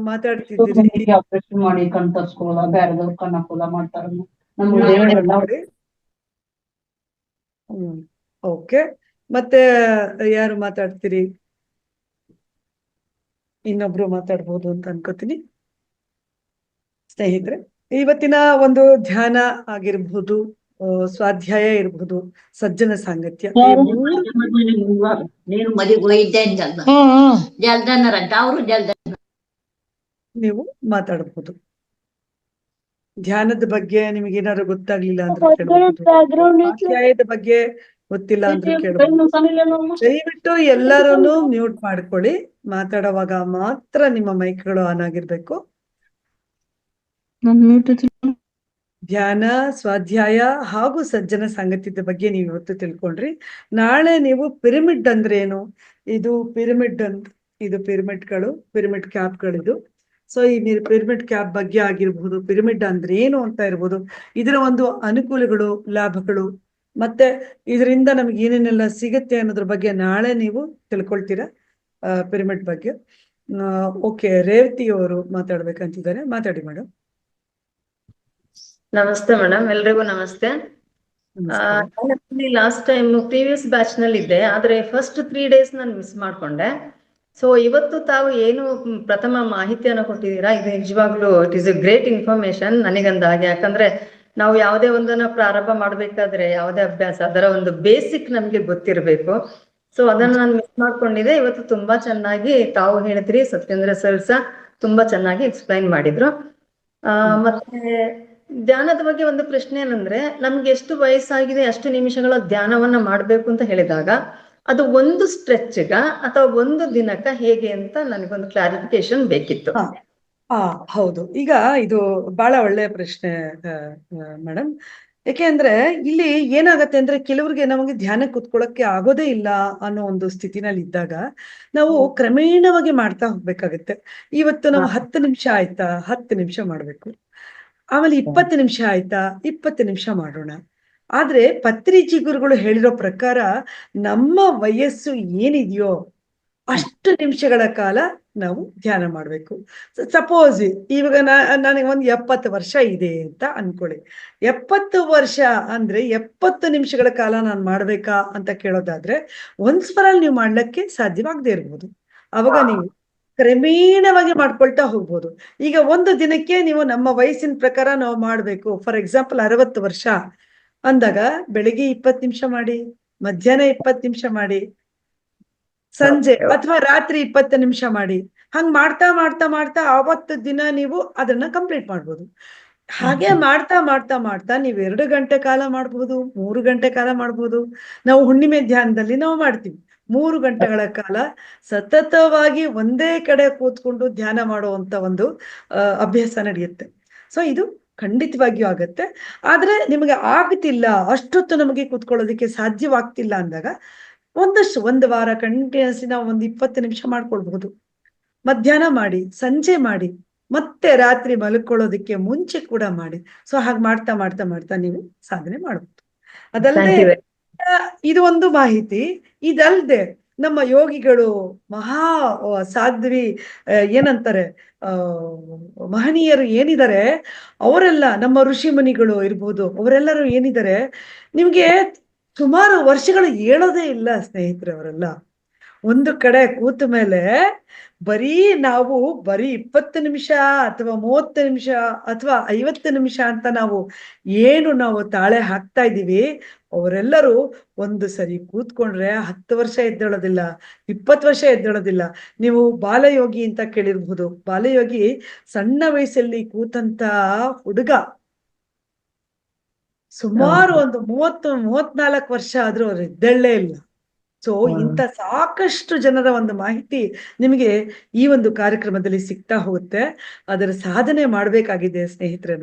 ಮಾತಾಡ್ತಿದ್ದೀರಿ? ಆಪರೇಷನ್ ಮಾಡಿ ಕಣ್ ತರ್ಸ್ಕೊಳ್ಳಲ್ಲ, ಬೇರೆದವ್ರು ಕಣ್ ಹಾಕೋಲ್ಲ ಮಾಡ್ತಾರಮ್ಮ. ನಮ್ಗೆ ದೇವರೆಲ್ಲ ಓಕೆ, ಮತ್ತೆ ಯಾರು ಮಾತಾಡ್ತೀರಿ? ಇನ್ನೊಬ್ರು ಮಾತಾಡ್ಬೋದು ಅಂತ ಅನ್ಕೋತೀನಿ. ಸ್ನೇಹಿತರೆ, ಇವತ್ತಿನ ಒಂದು ಧ್ಯಾನ ಆಗಿರ್ಬಹುದು, ಸ್ವಾಧ್ಯಾಯ ಇರಬಹುದು, ಸಜ್ಜನ ಸಾಂಗತ್ಯ, నేను మదికి పోయిద్దే జల్దన్నారంట ಅವರು జల్ద ನೀವು ಮಾತಾಡಬಹುದು. ಧ್ಯಾನದ ಬಗ್ಗೆ ನಿಮಗೆ ಏನಾದ್ರು ಗೊತ್ತಾಗ್ಲಿಲ್ಲ ಅಂದ್ರೆ ಕೇಳಬಹುದು, ಸ್ವಾಧ್ಯಾಯದ ಬಗ್ಗೆ ಗೊತ್ತಿಲ್ಲ ಅಂದ್ರೆ ಕೇಳಬಹುದು. ದಯವಿಟ್ಟು ಎಲ್ಲರನ್ನು ಮ್ಯೂಟ್ ಮಾಡ್ಕೊಳ್ಳಿ. ಮಾತಾಡುವಾಗ ಮಾತ್ರ ನಿಮ್ಮ ಮೈಕ್ಗಳು ಆನ್ ಆಗಿರ್ಬೇಕು. ಧ್ಯಾನ, ಸ್ವಾಧ್ಯಾಯ ಹಾಗೂ ಸಜ್ಜನ ಸಾಂಗತ್ಯದ ಬಗ್ಗೆ ನೀವು ಇವತ್ತು ತಿಳ್ಕೊಂಡ್ರಿ. ನಾಳೆ ನೀವು ಪಿರಮಿಡ್ ಅಂದ್ರೆ ಏನು, ಇದು ಪಿರಮಿಡ್ ಅಂತ, ಇದು ಪಿರಮಿಡ್ಗಳು, ಪಿರಮಿಡ್ ಕ್ಯಾಪ್ಗಳಿದು. ಸೊ ಈ ಪಿರಮಿಡ್ ಕ್ಯಾಪ್ ಬಗ್ಗೆ ಆಗಿರ್ಬಹುದು, ಪಿರಮಿಡ್ ಅಂದ್ರೆ ಏನು ಅಂತ ಇರ್ಬೋದು, ಇದರ ಒಂದು ಅನುಕೂಲಗಳು, ಲಾಭಗಳು, ಮತ್ತೆ ಇದರಿಂದ ನಮ್ಗೆ ಏನೇನೆಲ್ಲ ಸಿಗುತ್ತೆ ಅನ್ನೋದ್ರ ಬಗ್ಗೆ ನಾಳೆ ನೀವು ತಿಳ್ಕೊಳ್ತೀರಾ ಪಿರಮಿಡ್ ಬಗ್ಗೆ. ಓಕೆ, ರೇವತಿ ಅವರು ಮಾತಾಡ್ಬೇಕಂತಿದ್ದಾರೆ, ಮಾತಾಡಿ ಮೇಡಮ್. ನಮಸ್ತೆ ಮೇಡಮ್, ಎಲ್ರಿಗೂ ನಮಸ್ತೆ. ಲಾಸ್ಟ್ ಟೈಮ್ ಪ್ರೀವಿಯಸ್ ಬ್ಯಾಚ್ ನಲ್ಲಿ ಇದ್ದೆ, ಆದ್ರೆ ಫಸ್ಟ್ 3 days ನಾನು ಮಿಸ್ ಮಾಡ್ಕೊಂಡೆ. ಸೊ ಇವತ್ತು ತಾವು ಏನು ಪ್ರಥಮ ಮಾಹಿತಿಯನ್ನು ಕೊಟ್ಟಿದ್ದೀರಾ, ಇದು ನಿಜವಾಗ್ಲೂ it is a great information ನನಗಂದಾಗೆ. ಯಾಕಂದ್ರೆ ನಾವು ಯಾವುದೇ ಒಂದನ್ನ ಪ್ರಾರಂಭ ಮಾಡ್ಬೇಕಾದ್ರೆ, ಯಾವುದೇ ಅಭ್ಯಾಸ, ಅದರ ಒಂದು ಬೇಸಿಕ್ ನಮ್ಗೆ ಗೊತ್ತಿರಬೇಕು. ಸೊ ಅದನ್ನ ನಾನು ಮಿಸ್ ಮಾಡ್ಕೊಂಡಿದ್ದೆ. ಇವತ್ತು ತುಂಬಾ ಚೆನ್ನಾಗಿ ತಾವು ಹೇಳಿದ್ರಿ, ಸತ್ಯೇಂದ್ರ ಸರ್ ಸಹ ತುಂಬಾ ಚೆನ್ನಾಗಿ ಎಕ್ಸ್ಪ್ಲೈನ್ ಮಾಡಿದ್ರು. ಮತ್ತೆ ಧ್ಯಾನದ ಬಗ್ಗೆ ಒಂದು ಪ್ರಶ್ನೆ ಏನಂದ್ರೆ, ನಮ್ಗೆ ಎಷ್ಟು ವಯಸ್ಸಾಗಿದೆ ಅಷ್ಟು ನಿಮಿಷಗಳ ಧ್ಯಾನವನ್ನ ಮಾಡ್ಬೇಕು ಅಂತ ಹೇಳಿದಾಗ ಅದು ಒಂದು ಸ್ಟ್ರೆಚ್ಗ ಅಥವಾ ಒಂದು ದಿನಕ್ಕ ಹೇಗೆ ಅಂತ ನನಗೊಂದು ಕ್ಲಾರಿಫಿಕೇಶನ್ ಬೇಕಿತ್ತು. ಹೌದು, ಈಗ ಇದು ಬಹಳ ಒಳ್ಳೆಯ ಪ್ರಶ್ನೆ ಮೇಡಮ್. ಯಾಕೆಂದ್ರೆ ಇಲ್ಲಿ ಏನಾಗತ್ತೆ ಅಂದ್ರೆ, ಕೆಲವ್ರಿಗೆ ನಮಗೆ ಧ್ಯಾನ ಕೂತ್ಕೊಳ್ಳಕ್ಕೆ ಆಗೋದೇ ಇಲ್ಲ ಅನ್ನೋ ಒಂದು ಸ್ಥಿತಿನಲ್ಲಿ ಇದ್ದಾಗ ನಾವು ಕ್ರಮೇಣವಾಗಿ ಮಾಡ್ತಾ ಹೋಗ್ಬೇಕಾಗತ್ತೆ. ಇವತ್ತು ನಾವು 10 ನಿಮಿಷ ಆಯ್ತಾ, 10 ನಿಮಿಷ ಮಾಡ್ಬೇಕು. ಆಮೇಲೆ 20 ನಿಮಿಷ ಆಯ್ತಾ, 20 ನಿಮಿಷ ಮಾಡೋಣ. ಆದ್ರೆ ಪತ್ರಿಜಿ ಗುರುಗಳು ಹೇಳಿರೋ ಪ್ರಕಾರ ನಮ್ಮ ವಯಸ್ಸು ಏನಿದೆಯೋ ಅಷ್ಟು ನಿಮಿಷಗಳ ಕಾಲ ನಾವು ಧ್ಯಾನ ಮಾಡ್ಬೇಕು. ಸಪೋಸ್ ಇವಾಗ ನನಗೆ ಒಂದು 70 ವರ್ಷ ಇದೆ ಅಂತ ಅನ್ಕೊಳ್ಳಿ. 70 ವರ್ಷ ಅಂದ್ರೆ 70 ನಿಮಿಷಗಳ ಕಾಲ ನಾನು ಮಾಡ್ಬೇಕಾ ಅಂತ ಕೇಳೋದಾದ್ರೆ ಒನ್ಸ್ ಫಾರ್ ಆಲ್ ನೀವು ಮಾಡ್ಲಿಕ್ಕೆ ಸಾಧ್ಯವಾಗದೇ ಇರ್ಬೋದು. ಅವಾಗ ನೀವು ಕ್ರಮೇಣವಾಗಿ ಮಾಡ್ಕೊಳ್ತಾ ಹೋಗ್ಬೋದು. ಈಗ ಒಂದು ದಿನಕ್ಕೆ ನೀವು ನಮ್ಮ ವಯಸ್ಸಿನ ಪ್ರಕಾರ ನಾವು ಮಾಡ್ಬೇಕು. ಫಾರ್ ಎಕ್ಸಾಂಪಲ್ 60 ವರ್ಷ ಅಂದಾಗ ಬೆಳಿಗ್ಗೆ 20 ನಿಮಿಷ ಮಾಡಿ, ಮಧ್ಯಾಹ್ನ 20 ನಿಮಿಷ ಮಾಡಿ, ಸಂಜೆ ಅಥವಾ ರಾತ್ರಿ 20 ನಿಮಿಷ ಮಾಡಿ. ಹಂಗ್ ಮಾಡ್ತಾ ಮಾಡ್ತಾ ಮಾಡ್ತಾ ಆವತ್ತು ದಿನ ನೀವು ಅದನ್ನ ಕಂಪ್ಲೀಟ್ ಮಾಡ್ಬೋದು. ಹಾಗೆ ಮಾಡ್ತಾ ಮಾಡ್ತಾ ಮಾಡ್ತಾ ನೀವು 2 ಗಂಟೆ ಕಾಲ ಮಾಡ್ಬೋದು, 3 ಗಂಟೆ ಕಾಲ ಮಾಡ್ಬೋದು. ನಾವು ಹುಣ್ಣಿಮೆ ಧ್ಯಾನದಲ್ಲಿ ನಾವು ಮಾಡ್ತೀವಿ 3 ಗಂಟೆಗಳ ಕಾಲ ಸತತವಾಗಿ ಒಂದೇ ಕಡೆ ಕೂತ್ಕೊಂಡು ಧ್ಯಾನ ಮಾಡುವಂತ ಒಂದು ಅಭ್ಯಾಸ ನಡೆಯುತ್ತೆ. ಸೊ ಇದು ಖಂಡಿತವಾಗಿಯೂ ಆಗತ್ತೆ. ಆದ್ರೆ ನಿಮಗೆ ಆಗ್ತಿಲ್ಲ, ಅಷ್ಟೊತ್ತು ನಮಗೆ ಕೂತ್ಕೊಳ್ಳೋದಕ್ಕೆ ಸಾಧ್ಯವಾಗ್ತಿಲ್ಲ ಅಂದಾಗ ಒಂದು ವಾರ ಕಂಟಿನ್ಯೂಸ್ಲಿ ನಾವು ಒಂದು 20 ನಿಮಿಷ ಮಾಡ್ಕೊಳ್ಬಹುದು. ಮಧ್ಯಾಹ್ನ ಮಾಡಿ, ಸಂಜೆ ಮಾಡಿ, ಮತ್ತೆ ರಾತ್ರಿ ಮಲ್ಕೊಳ್ಳೋದಕ್ಕೆ ಮುಂಚೆ ಕೂಡ ಮಾಡಿ. ಸೊ ಹಾಗೆ ಮಾಡ್ತಾ ಮಾಡ್ತಾ ಮಾಡ್ತಾ ನೀವು ಸಾಧನೆ ಮಾಡಬಹುದು. ಅದಲ್ಲದೆ ಇದು ಒಂದು ಮಾಹಿತಿ. ಇದಲ್ದೆ ನಮ್ಮ ಯೋಗಿಗಳು, ಮಹಾ ಸಾಧ್ವಿ ಏನಂತಾರೆ, ಮಹನೀಯರು ಏನಿದ್ದಾರೆ ಅವರೆಲ್ಲ, ನಮ್ಮ ಋಷಿ ಮುನಿಗಳು ಇರ್ಬೋದು, ಅವರೆಲ್ಲರೂ ಏನಿದ್ದಾರೆ ನಿಮ್ಗೆ ಸುಮಾರು ವರ್ಷಗಳು ಹೇಳೋದೇ ಇಲ್ಲ ಸ್ನೇಹಿತರೆ. ಅವರೆಲ್ಲ ಒಂದು ಕಡೆ ಕೂತ ಮೇಲೆ ನಾವು ಬರೀ 20 ನಿಮಿಷ ಅಥವಾ 30 ನಿಮಿಷ ಅಥವಾ 50 ನಿಮಿಷ ಅಂತ ನಾವು ತಾಳೆ ಹಾಕ್ತಾ ಇದ್ದೀವಿ. ಅವರೆಲ್ಲರೂ ಒಂದು ಸರಿ ಕೂತ್ಕೊಂಡ್ರೆ 10 ವರ್ಷ ಎದ್ದೇಳೋದಿಲ್ಲ, 20 ವರ್ಷ ಎದ್ದೇಳೋದಿಲ್ಲ. ನೀವು ಬಾಲಯೋಗಿ ಅಂತ ಕೇಳಿರ್ಬಹುದು. ಬಾಲಯೋಗಿ ಸಣ್ಣ ವಯಸ್ಸಲ್ಲಿ ಕೂತಂತ ಹುಡುಗ ಸುಮಾರು ಒಂದು 30-34 ವರ್ಷ ಆದ್ರೂ ಅವ್ರು ಎದ್ದೇಳಲೇ ಇಲ್ಲ. ಸೊ ಇಂಥ ಸಾಕಷ್ಟು ಜನರ ಒಂದು ಮಾಹಿತಿ ನಿಮಗೆ ಈ ಒಂದು ಕಾರ್ಯಕ್ರಮದಲ್ಲಿ ಸಿಗ್ತಾ ಹೋಗುತ್ತೆ. ಅದರ ಸಾಧನೆ ಮಾಡ್ಬೇಕಾಗಿದೆ ಸ್ನೇಹಿತರೆ.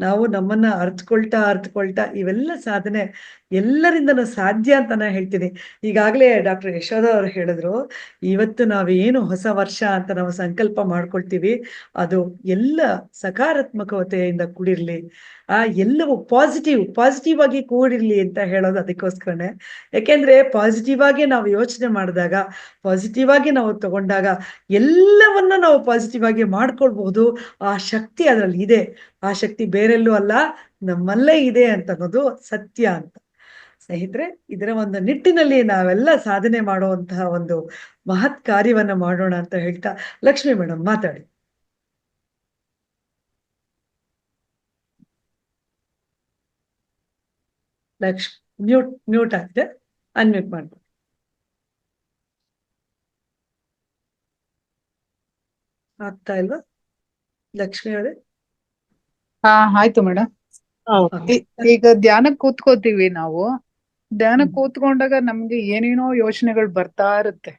ನಾವು ನಮ್ಮನ್ನ ಅರ್ತ್ಕೊಳ್ತಾ ಇವೆಲ್ಲ ಸಾಧನೆ ಎಲ್ಲರಿಂದನೂ ಸಾಧ್ಯ ಅಂತ ನಾನು ಹೇಳ್ತೀನಿ. ಈಗಾಗಲೇ ಡಾಕ್ಟರ್ ಯಶೋಧ ಅವರು ಹೇಳಿದ್ರು, ಇವತ್ತು ನಾವೇನು ಹೊಸ ವರ್ಷ ಅಂತ ನಾವು ಸಂಕಲ್ಪ ಮಾಡ್ಕೊಳ್ತೀವಿ ಅದು ಎಲ್ಲ ಸಕಾರಾತ್ಮಕತೆಯಿಂದ ಕೂಡಿರ್ಲಿ, ಎಲ್ಲವೂ ಪಾಸಿಟಿವ್ ಆಗಿ ಕೂಡಿರ್ಲಿ ಅಂತ ಹೇಳೋದು ಅದಕ್ಕೋಸ್ಕರನೇ. ಯಾಕೆಂದ್ರೆ ಪಾಸಿಟಿವ್ ಆಗಿ ನಾವು ಯೋಚನೆ ಮಾಡಿದಾಗ, ಪಾಸಿಟಿವ್ ಆಗಿ ನಾವು ತಗೊಂಡಾಗ ಎಲ್ಲವನ್ನ ನಾವು ಪಾಸಿಟಿವ್ ಆಗಿ ಮಾಡ್ಕೊಳ್ಬಹುದು. ಆ ಶಕ್ತಿ ಅದರಲ್ಲಿ ಇದೆ. ಆ ಶಕ್ತಿ ಬೇರೆಲ್ಲೂ ಅಲ್ಲ, ನಮ್ಮಲ್ಲೇ ಇದೆ ಅಂತ ಅನ್ನೋದು ಸತ್ಯ ಅಂತ. ಸ್ನೇಹಿತರೆ, ಇದರ ಒಂದು ನಿಟ್ಟಿನಲ್ಲಿ ನಾವೆಲ್ಲ ಸಾಧನೆ ಮಾಡುವಂತಹ ಒಂದು ಮಹತ್ ಕಾರ್ಯವನ್ನ ಮಾಡೋಣ ಅಂತ ಹೇಳ್ತಾ, ಲಕ್ಷ್ಮಿ ಮೇಡಮ್ ಮಾತಾಡಿ. ಮ್ಯೂಟ್ ಆಗಿದೆ, ಅನ್ಮ್ಯೂಟ್ ಮಾಡ್ಬೋದು. ಆಗ್ತಾ ಇಲ್ವಾ ಲಕ್ಷ್ಮಿ ಅವರೇ? ಆಯ್ತು ಮೇಡಮ್. ಈಗ ಧ್ಯಾನಕ್ಕೆ ಕೂತ್ಕೋತೀವಿ ನಾವು. ಧ್ಯಾನಕ್ಕೆ ಕೂತ್ಕೊಂಡಾಗ ನಮ್ಗೆ ಏನೇನೋ ಯೋಚನೆಗಳು ಬರ್ತಾ ಇರುತ್ತೆ.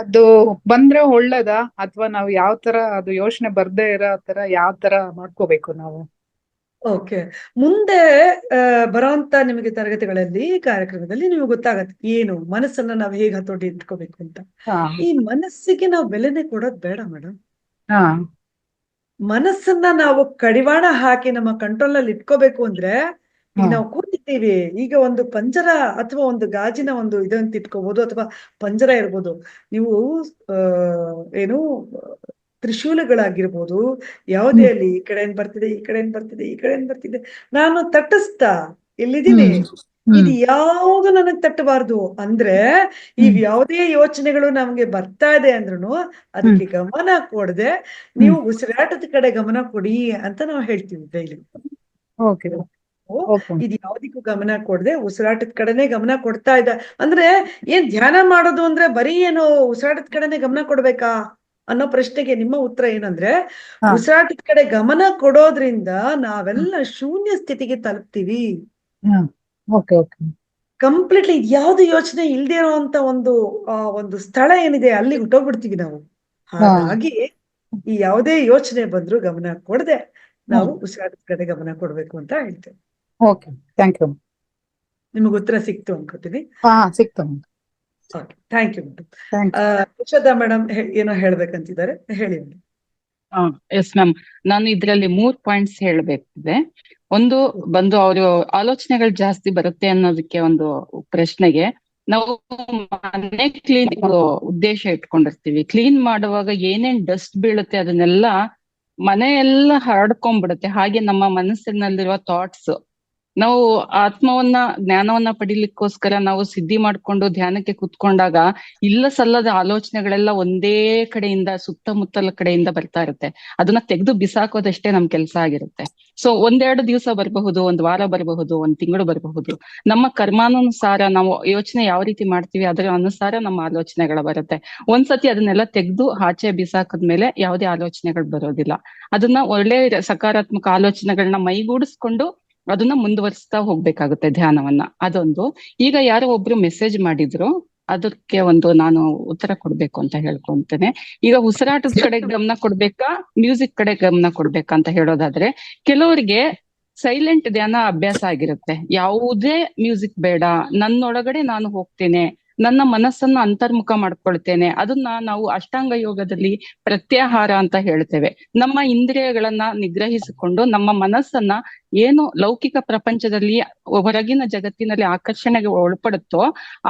ಅದು ಬಂದ್ರೆ ಒಳ್ಳೇದಾ, ಅಥವಾ ನಾವು ಯಾವ ತರ ಅದು ಯೋಚನೆ ಬರ್ದೇ ಇರೋ ತರ ಯಾವ ತರ ಮಾಡ್ಕೋಬೇಕು ನಾವು? ಓಕೆ, ಮುಂದೆ ಬರೋಂತ ನಿಮಗೆ ತರಗತಿಗಳಲ್ಲಿ, ಕಾರ್ಯಕ್ರಮದಲ್ಲಿ ನಿಮಗೆ ಗೊತ್ತಾಗತ್ತೆ ಏನು ಮನಸ್ಸನ್ನ ನಾವು ಹೇಗೆ ಹತೋಟಿ ಇಟ್ಕೋಬೇಕು ಅಂತ. ಈ ಮನಸ್ಸಿಗೆ ನಾವು ಬೆಲೆನೆ ಕೊಡೋದು ಬೇಡ ಮೇಡಮ್. ಮನಸ್ಸನ್ನ ನಾವು ಕಡಿವಾಣ ಹಾಕಿ ನಮ್ಮ ಕಂಟ್ರೋಲ್ ಅಲ್ಲಿ ಇಟ್ಕೋಬೇಕು ಅಂದ್ರೆ, ಈಗ ನಾವು ಕೂತಿದ್ದೀವಿ, ಈಗ ಒಂದು ಪಂಜರ ಅಥವಾ ಒಂದು ಗಾಜಿನ ಒಂದು ಇದಂತ ಇಟ್ಕೋಬಹುದು, ಅಥವಾ ಪಂಜರ ಇರ್ಬೋದು. ನೀವು ಏನು ತ್ರಿಶೂಲಗಳಾಗಿರ್ಬೋದು, ಯಾವುದೇ ಅಲ್ಲಿ ಈ ಕಡೆಯಿಂದ ಬರ್ತಿದೆ, ಈ ಕಡೆಯಿಂದ ಬರ್ತಿದೆ, ಈ ಕಡೆಯಿಂದ ಬರ್ತಿದೆ, ನಾನು ತಟ್ಟಿಸ್ತಾ ಇಲ್ಲಿದ್ದೀನಿ, ಇದು ಯಾವುದು ನನಗ್ ತಟ್ಟಬಾರ್ದು ಅಂದ್ರೆ, ಇವ್ ಯಾವುದೇ ಯೋಚನೆಗಳು ನಮ್ಗೆ ಬರ್ತಾ ಇದೆ ಅಂದ್ರೂ ಅದಕ್ಕೆ ಗಮನ ಕೊಡದೆ ನೀವು ಉಸಿರಾಟದ ಕಡೆ ಗಮನ ಕೊಡಿ ಅಂತ ನಾವು ಹೇಳ್ತೀವಿ ಡೈಲಿ. ಇದು ಯಾವ್ದಕ್ಕೂ ಗಮನ ಕೊಡದೆ ಉಸಿರಾಟದ ಕಡೆನೆ ಗಮನ ಕೊಡ್ತಾ ಇದ್ದ ಅಂದ್ರೆ, ಏನ್ ಧ್ಯಾನ ಮಾಡೋದು ಅಂದ್ರೆ ಬರೀ ಏನು ಉಸಿರಾಟದ ಕಡೆನೆ ಗಮನ ಕೊಡ್ಬೇಕಾ ಅನ್ನೋ ಪ್ರಶ್ನೆಗೆ ನಿಮ್ಮ ಉತ್ತರ ಏನಂದ್ರೆ, ಉಸಿರಾಟದ ಕಡೆ ಗಮನ ಕೊಡೋದ್ರಿಂದ ನಾವೆಲ್ಲ ಶೂನ್ಯ ಸ್ಥಿತಿಗೆ ತಲುಪ್ತೀವಿ. ಕಂಪ್ಲೀಟ್ಲಿ ಯಾವ್ದು ಯೋಚನೆ ಇಲ್ದೇ ಇರೋಂತ ಒಂದು ಸ್ಥಳ ಏನಿದೆ ಅಲ್ಲಿ ಹೊಟ್ಟೋಗ್ಬಿಡ್ತೀವಿ ನಾವು. ಹಾಗಾಗಿ ಈ ಯಾವುದೇ ಯೋಚನೆ ಬಂದ್ರು ಗಮನ ಕೊಡದೆ ನಾವು ಉಸಿರಾಟದ ಕಡೆ ಗಮನ ಕೊಡ್ಬೇಕು ಅಂತ ಹೇಳ್ತೇವೆ. ನಿಮಗೆ ಉತ್ತರ ಸಿಕ್ತು ಅನ್ಕೋತೀನಿ. ಸಿಕ್ತು. Thank you madam. Yashoda madam ಏನೋ ಹೇಳ್ಬೇಕಂತಿದ್ದಾರೆ, ಹೇಳಿ. ಎಸ್ ಮ್ಯಾಮ್, ನಾನು ಇದ್ರಲ್ಲಿ 3 ಪಾಯಿಂಟ್ಸ್ ಹೇಳ್ಬೇಕಿದೆ. ಒಂದು ಬಂದು ಅವರು ಆಲೋಚನೆಗಳು ಜಾಸ್ತಿ ಬರುತ್ತೆ ಅನ್ನೋದಕ್ಕೆ ಒಂದು ಪ್ರಶ್ನೆಗೆ, ನಾವು ಮನೆ ಕ್ಲೀನ್ ಉದ್ದೇಶ ಇಟ್ಕೊಂಡಿರ್ತೀವಿ. ಕ್ಲೀನ್ ಮಾಡುವಾಗ ಏನೇನ್ ಡಸ್ಟ್ ಬೀಳುತ್ತೆ ಅದನ್ನೆಲ್ಲ ಮನೆಯೆಲ್ಲ ಹರಡ್ಕೊಂಡ್ಬಿಡುತ್ತೆ. ಹಾಗೆ ನಮ್ಮ ಮನಸ್ಸಿನಲ್ಲಿರುವ ಥಾಟ್ಸ್, ನಾವು ಆತ್ಮವನ್ನ ಜ್ಞಾನವನ್ನ ಪಡಿಲಿಕ್ಕೋಸ್ಕರ ನಾವು ಸಿದ್ಧಿ ಮಾಡ್ಕೊಂಡು ಧ್ಯಾನಕ್ಕೆ ಕುತ್ಕೊಂಡಾಗ ಇಲ್ಲ ಸಲ್ಲದ ಆಲೋಚನೆಗಳೆಲ್ಲ ಒಂದೇ ಕಡೆಯಿಂದ, ಸುತ್ತಮುತ್ತಲ ಕಡೆಯಿಂದ ಬರ್ತಾ ಇರುತ್ತೆ. ಅದನ್ನ ತೆಗೆದು ಬಿಸಾಕೋದಷ್ಟೇ ನಮ್ ಕೆಲಸ ಆಗಿರುತ್ತೆ. ಸೊ 1-2 ದಿವಸ ಬರಬಹುದು, 1 ವಾರ ಬರಬಹುದು, 1 ತಿಂಗಳು ಬರಬಹುದು. ನಮ್ಮ ಕರ್ಮಾನುಸಾರ ನಾವು ಯೋಚನೆ ಯಾವ ರೀತಿ ಮಾಡ್ತೀವಿ ಅದರ ಅನುಸಾರ ನಮ್ಮ ಆಲೋಚನೆಗಳು ಬರುತ್ತೆ. ಒಂದ್ಸತಿ ಅದನ್ನೆಲ್ಲ ತೆಗೆದು ಆಚೆ ಬಿಸಾಕದ್ಮೇಲೆ ಯಾವುದೇ ಆಲೋಚನೆಗಳು ಬರೋದಿಲ್ಲ. ಅದನ್ನ ಒಳ್ಳೆ ಸಕಾರಾತ್ಮಕ ಆಲೋಚನೆಗಳನ್ನ ಮೈಗೂಡಿಸ್ಕೊಂಡು ಅದನ್ನ ಮುಂದುವರಿಸ್ತಾ ಹೋಗ್ಬೇಕಾಗುತ್ತೆ ಧ್ಯಾನವನ್ನ. ಅದೊಂದು. ಈಗ ಯಾರೋ ಒಬ್ರು ಮೆಸೇಜ್ ಮಾಡಿದ್ರು, ಅದಕ್ಕೆ ನಾನು ಉತ್ತರ ಕೊಡ್ಬೇಕು ಅಂತ ಹೇಳ್ಕೊಂತೇನೆ. ಈಗ ಉಸಿರಾಟದ ಕಡೆ ಗಮನ ಕೊಡ್ಬೇಕಾ, ಮ್ಯೂಸಿಕ್ ಕಡೆ ಗಮನ ಕೊಡ್ಬೇಕಾ ಅಂತ ಹೇಳೋದಾದ್ರೆ, ಕೆಲವರಿಗೆ ಸೈಲೆಂಟ್ ಧ್ಯಾನ ಅಭ್ಯಾಸ ಆಗಿರುತ್ತೆ. ಯಾವುದೇ ಮ್ಯೂಸಿಕ್ ಬೇಡ, ನನ್ನೊಳಗಡೆ ನಾನು ಹೋಗ್ತೇನೆ, ನನ್ನ ಮನಸ್ಸನ್ನ ಅಂತರ್ಮುಖ ಮಾಡ್ಕೊಳ್ತೇನೆ. ಅದನ್ನ ನಾವು ಅಷ್ಟಾಂಗ ಯೋಗದಲ್ಲಿ ಪ್ರತ್ಯಾಹಾರ ಅಂತ ಹೇಳ್ತೇವೆ. ನಮ್ಮ ಇಂದ್ರಿಯಗಳನ್ನ ನಿಗ್ರಹಿಸಿಕೊಂಡು ನಮ್ಮ ಮನಸ್ಸನ್ನ ಏನು ಲೌಕಿಕ ಪ್ರಪಂಚದಲ್ಲಿ ಹೊರಗಿನ ಜಗತ್ತಿನಲ್ಲಿ ಆಕರ್ಷಣೆಗೆ ಒಳಪಡುತ್ತೋ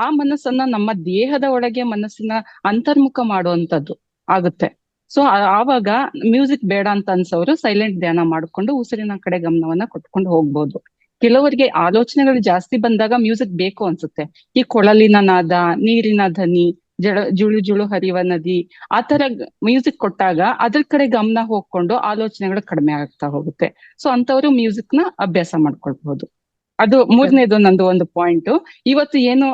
ಆ ಮನಸ್ಸನ್ನ ನಮ್ಮ ದೇಹದ ಒಳಗೆ ಮನಸ್ಸಿನ ಅಂತರ್ಮುಖ ಮಾಡುವಂತದ್ದು ಆಗುತ್ತೆ. ಸೊ ಆವಾಗ ಮ್ಯೂಸಿಕ್ ಬೇಡ ಅಂತ ಅನ್ಸೋರು ಸೈಲೆಂಟ್ ಧ್ಯಾನ ಮಾಡ್ಕೊಂಡು ಉಸಿರಿನ ಕಡೆ ಗಮನವನ್ನ ಕೊಟ್ಕೊಂಡು ಹೋಗ್ಬೋದು. ಕೆಲವರಿಗೆ ಆಲೋಚನೆಗಳು ಜಾಸ್ತಿ ಬಂದಾಗ ಮ್ಯೂಸಿಕ್ ಬೇಕು ಅನ್ಸುತ್ತೆ. ಈ ಕೊಳಲಿನ ನಾದ, ನೀರಿನ ಧ್ವನಿ, ಜುಳು ಜುಳು ಹರಿಯುವ ನದಿ, ಆತರ ಮ್ಯೂಸಿಕ್ ಕೊಟ್ಟಾಗ ಅದ್ರ ಕಡೆ ಗಮನ ಹೋಗ್ಕೊಂಡು ಆಲೋಚನೆಗಳು ಕಡಿಮೆ ಆಗ್ತಾ ಹೋಗುತ್ತೆ. ಸೊ ಅಂತವ್ರು ಮ್ಯೂಸಿಕ್ ನ ಅಭ್ಯಾಸ ಮಾಡ್ಕೊಳ್ಬಹುದು. ಅದು 3ನೇದು ನಂದು ಒಂದು ಪಾಯಿಂಟ್. ಇವತ್ತು ಏನು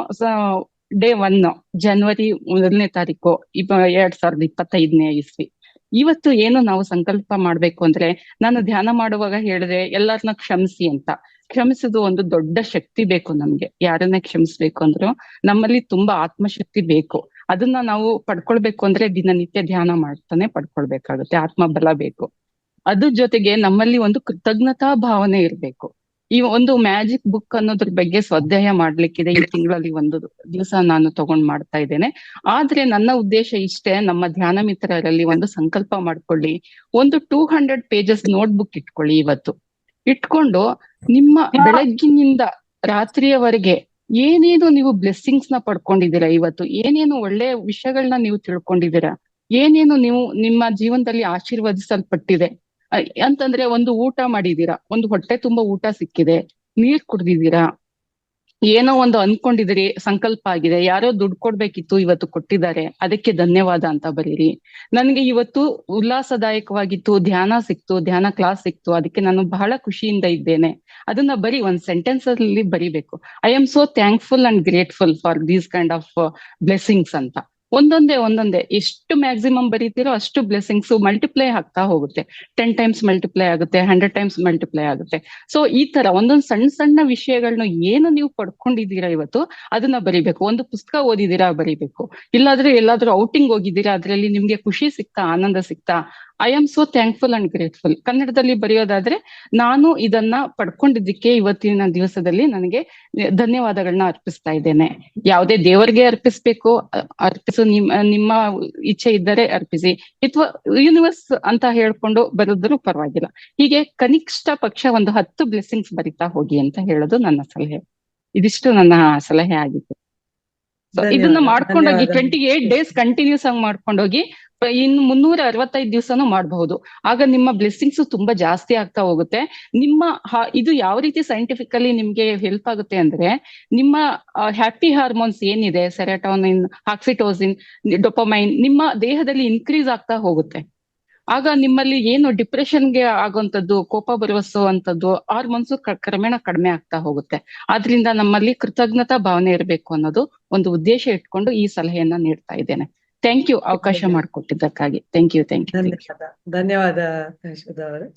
ಡೇ 1 ಜನವರಿ 1ನೇ ತಾರೀಕು 2025ನೇ ಇಸ್ವಿ. ಇವತ್ತು ಏನು ನಾವು ಸಂಕಲ್ಪ ಮಾಡ್ಬೇಕು ಅಂದ್ರೆ, ನಾನು ಧ್ಯಾನ ಮಾಡುವಾಗ ಹೇಳಿದ್ರೆ ಎಲ್ಲರನ್ನ ಕ್ಷಮಿಸಿ ಅಂತ. ಕ್ಷಮಿಸೋದು ಒಂದು ದೊಡ್ಡ ಶಕ್ತಿ ಬೇಕು ನಮ್ಗೆ. ಯಾರನ್ನೇ ಕ್ಷಮಿಸ್ಬೇಕು ಅಂದ್ರು ನಮ್ಮಲ್ಲಿ ತುಂಬಾ ಆತ್ಮಶಕ್ತಿ ಬೇಕು. ಅದನ್ನ ನಾವು ಪಡ್ಕೊಳ್ಬೇಕು ಅಂದ್ರೆ ದಿನನಿತ್ಯ ಧ್ಯಾನ ಮಾಡ್ತಾನೆ ಪಡ್ಕೊಳ್ಬೇಕಾಗುತ್ತೆ. ಆತ್ಮಬಲ ಬೇಕು. ಅದ್ರ ಜೊತೆಗೆ ನಮ್ಮಲ್ಲಿ ಒಂದು ಕೃತಜ್ಞತಾ ಭಾವನೆ ಇರ್ಬೇಕು. ಈ ಒಂದು ಮ್ಯಾಜಿಕ್ ಬುಕ್ ಅನ್ನೋದ್ರ ಬಗ್ಗೆ ಸ್ವಾಧ್ಯಾಯ ಮಾಡ್ಲಿಕ್ಕಿದೆ. ಈ ತಿಂಗಳಲ್ಲಿ ಒಂದು ದಿವಸ ನಾನು ತಗೊಂಡ್ ಮಾಡ್ತಾ ಇದ್ದೇನೆ. ಆದ್ರೆ ನನ್ನ ಉದ್ದೇಶ ಇಷ್ಟೇ, ನಮ್ಮ ಧ್ಯಾನ ಮಿತ್ರರಲ್ಲಿ ಒಂದು ಸಂಕಲ್ಪ ಮಾಡ್ಕೊಳ್ಳಿ, ಒಂದು 200 pages ನೋಟ್ಬುಕ್ ಇಟ್ಕೊಳ್ಳಿ. ಇವತ್ತು ಇಟ್ಕೊಂಡು ನಿಮ್ಮ ಬೆಳಗ್ಗಿನಿಂದ ರಾತ್ರಿಯವರೆಗೆ ಏನೇನು ನೀವು ಬ್ಲೆಸ್ಸಿಂಗ್ಸ್ ನ ಪಡ್ಕೊಂಡಿದ್ದೀರಾ, ಇವತ್ತು ಏನೇನು ಒಳ್ಳೆಯ ವಿಷಯಗಳನ್ನ ನೀವು ತಿಳ್ಕೊಂಡಿದ್ದೀರಾ, ಏನೇನು ನೀವು ನಿಮ್ಮ ಜೀವನದಲ್ಲಿ ಆಶೀರ್ವದಿಸಲ್ಪಟ್ಟಿದೆ ಅಂತಂದ್ರೆ, ಒಂದು ಊಟ ಮಾಡಿದೀರಾ, ಒಂದು ಹೊಟ್ಟೆ ತುಂಬಾ ಊಟ ಸಿಕ್ಕಿದೆ, ನೀರ್ ಕುಡ್ದಿದ್ದೀರಾ, ಏನೋ ಒಂದು ಅನ್ಕೊಂಡಿದಿರಿ, ಸಂಕಲ್ಪ ಆಗಿದೆ, ಯಾರೋ ದುಡ್ಡು ಕೊಡ್ಬೇಕಿತ್ತು ಇವತ್ತು ಕೊಟ್ಟಿದ್ದಾರೆ, ಅದಕ್ಕೆ ಧನ್ಯವಾದ ಅಂತ ಬರೀರಿ. ನನ್ಗೆ ಇವತ್ತು ಉಲ್ಲಾಸದಾಯಕವಾಗಿತ್ತು, ಧ್ಯಾನ ಸಿಕ್ತು, ಧ್ಯಾನ ಕ್ಲಾಸ್ ಸಿಕ್ತು, ಅದಕ್ಕೆ ನಾನು ಬಹಳ ಖುಷಿಯಿಂದ ಇದ್ದೇನೆ. ಅದನ್ನ ಬರೀ ಒಂದ್ ಸೆಂಟೆನ್ಸ್ ಅಲ್ಲಿ ಬರಿಬೇಕು. I am so thankful and grateful for these kind of blessings ಅಂತ. ಒಂದೊಂದೇ ಎಷ್ಟು ಮ್ಯಾಕ್ಸಿಮಮ್ ಬರೀತಿರೋ ಅಷ್ಟು ಬ್ಲೆಸ್ಸಿಂಗ್ಸ್ ಮಲ್ಟಿಪ್ಲೈ ಆಗ್ತಾ ಹೋಗುತ್ತೆ. 10 times ಮಲ್ಟಿಪ್ಲೈ ಆಗುತ್ತೆ, 100 times ಮಲ್ಟಿಪ್ಲೈ ಆಗುತ್ತೆ. ಸೊ ಈ ತರ ಒಂದೊಂದು ಸಣ್ಣ ಸಣ್ಣ ವಿಷಯಗಳನ್ನ ಏನು ನೀವು ಪಡ್ಕೊಂಡಿದ್ದೀರಾ ಇವತ್ತು ಅದನ್ನ ಬರಿಬೇಕು. ಒಂದು ಪುಸ್ತಕ ಓದಿದೀರಾ ಬರಿಬೇಕು, ಇಲ್ಲಾದ್ರೆ ಎಲ್ಲಾದ್ರೂ ಔಟಿಂಗ್ ಹೋಗಿದ್ದೀರಾ, ಅದ್ರಲ್ಲಿ ನಿಮ್ಗೆ ಖುಷಿ ಸಿಕ್ತಾ, ಆನಂದ ಸಿಕ್ತಾ, I am so thankful and grateful. ಕನ್ನಡದಲ್ಲಿ ಬರೆಯೋದಾದ್ರೆ, ನಾನು ಇದನ್ನ ಪಡ್ಕೊಂಡಿದ್ದಕ್ಕೆ ಇವತ್ತಿನ ದಿವಸದಲ್ಲಿ ನನಗೆ ಧನ್ಯವಾದಗಳನ್ನ ಅರ್ಪಿಸ್ತಾ ಇದ್ದೇನೆ. ಯಾವುದೇ ದೇವರಿಗೆ ಅರ್ಪಿಸ್ಬೇಕು, ಅರ್ಪಿಸು, ನಿಮ್ಮ ಇಚ್ಛೆ ಇದ್ದರೆ ಅರ್ಪಿಸಿ, ಅಥವಾ ಯೂನಿವರ್ಸ್ ಅಂತ ಹೇಳ್ಕೊಂಡು ಬರೆದ್ರು ಪರವಾಗಿಲ್ಲ. ಹೀಗೆ ಕನಿಷ್ಠ ಪಕ್ಷ ಒಂದು 10 ಬ್ಲೆಸ್ಸಿಂಗ್ಸ್ ಬರಿತಾ ಹೋಗಿ ಅಂತ ಹೇಳೋದು ನನ್ನ ಸಲಹೆ. ಇದಿಷ್ಟು ನನ್ನ ಸಲಹೆ ಆಗಿತ್ತು. ಇದನ್ನ ಮಾಡ್ಕೊಂಡೋಗಿ 28 days ಕಂಟಿನ್ಯೂಸ್ ಆಗಿ ಮಾಡ್ಕೊಂಡೋಗಿ ಇನ್ನು 365 ದಿವಸನೂ ಮಾಡಬಹುದು. ಆಗ ನಿಮ್ಮ ಬ್ಲೆಸ್ಸಿಂಗ್ಸ್ ತುಂಬಾ ಜಾಸ್ತಿ ಆಗ್ತಾ ಹೋಗುತ್ತೆ. ನಿಮ್ಮ ಇದು ಯಾವ ರೀತಿ ಸೈಂಟಿಫಿಕಲಿ ನಿಮ್ಗೆ ಹೆಲ್ಪ್ ಆಗುತ್ತೆ ಅಂದ್ರೆ, ನಿಮ್ಮ ಹ್ಯಾಪಿ ಹಾರ್ಮೋನ್ಸ್ ಏನಿದೆ, ಸೆರೆಟೋನಿನ್, ಆಕ್ಸಿಟೋಸಿನ್, ಡೊಪಮೈನ್ ನಿಮ್ಮ ದೇಹದಲ್ಲಿ ಇನ್ಕ್ರೀಸ್ ಆಗ್ತಾ ಹೋಗುತ್ತೆ. ಆಗ ನಿಮ್ಮಲ್ಲಿ ಏನು ಡಿಪ್ರೆಷನ್ಗೆ ಆಗುವಂಥದ್ದು, ಕೋಪ ಬರುವಂಥದ್ದು ಹಾರ್ಮೋನ್ಸ್ ಕ್ರಮೇಣ ಕಡಿಮೆ ಆಗ್ತಾ ಹೋಗುತ್ತೆ. ಆದ್ರಿಂದ ನಮ್ಮಲ್ಲಿ ಕೃತಜ್ಞತಾ ಭಾವನೆ ಇರಬೇಕು ಅನ್ನೋದು ಒಂದು ಉದ್ದೇಶ ಇಟ್ಕೊಂಡು ಈ ಸಲಹೆಯನ್ನ ನೀಡ್ತಾ ಇದ್ದೇನೆ. ಥ್ಯಾಂಕ್ ಯು, ಅವಕಾಶ ಮಾಡಿಕೊಟ್ಟಿದ್ದಕ್ಕಾಗಿ. Thank you. ಧನ್ಯವಾದ ಯಶೋದಾ ಅವರೇ,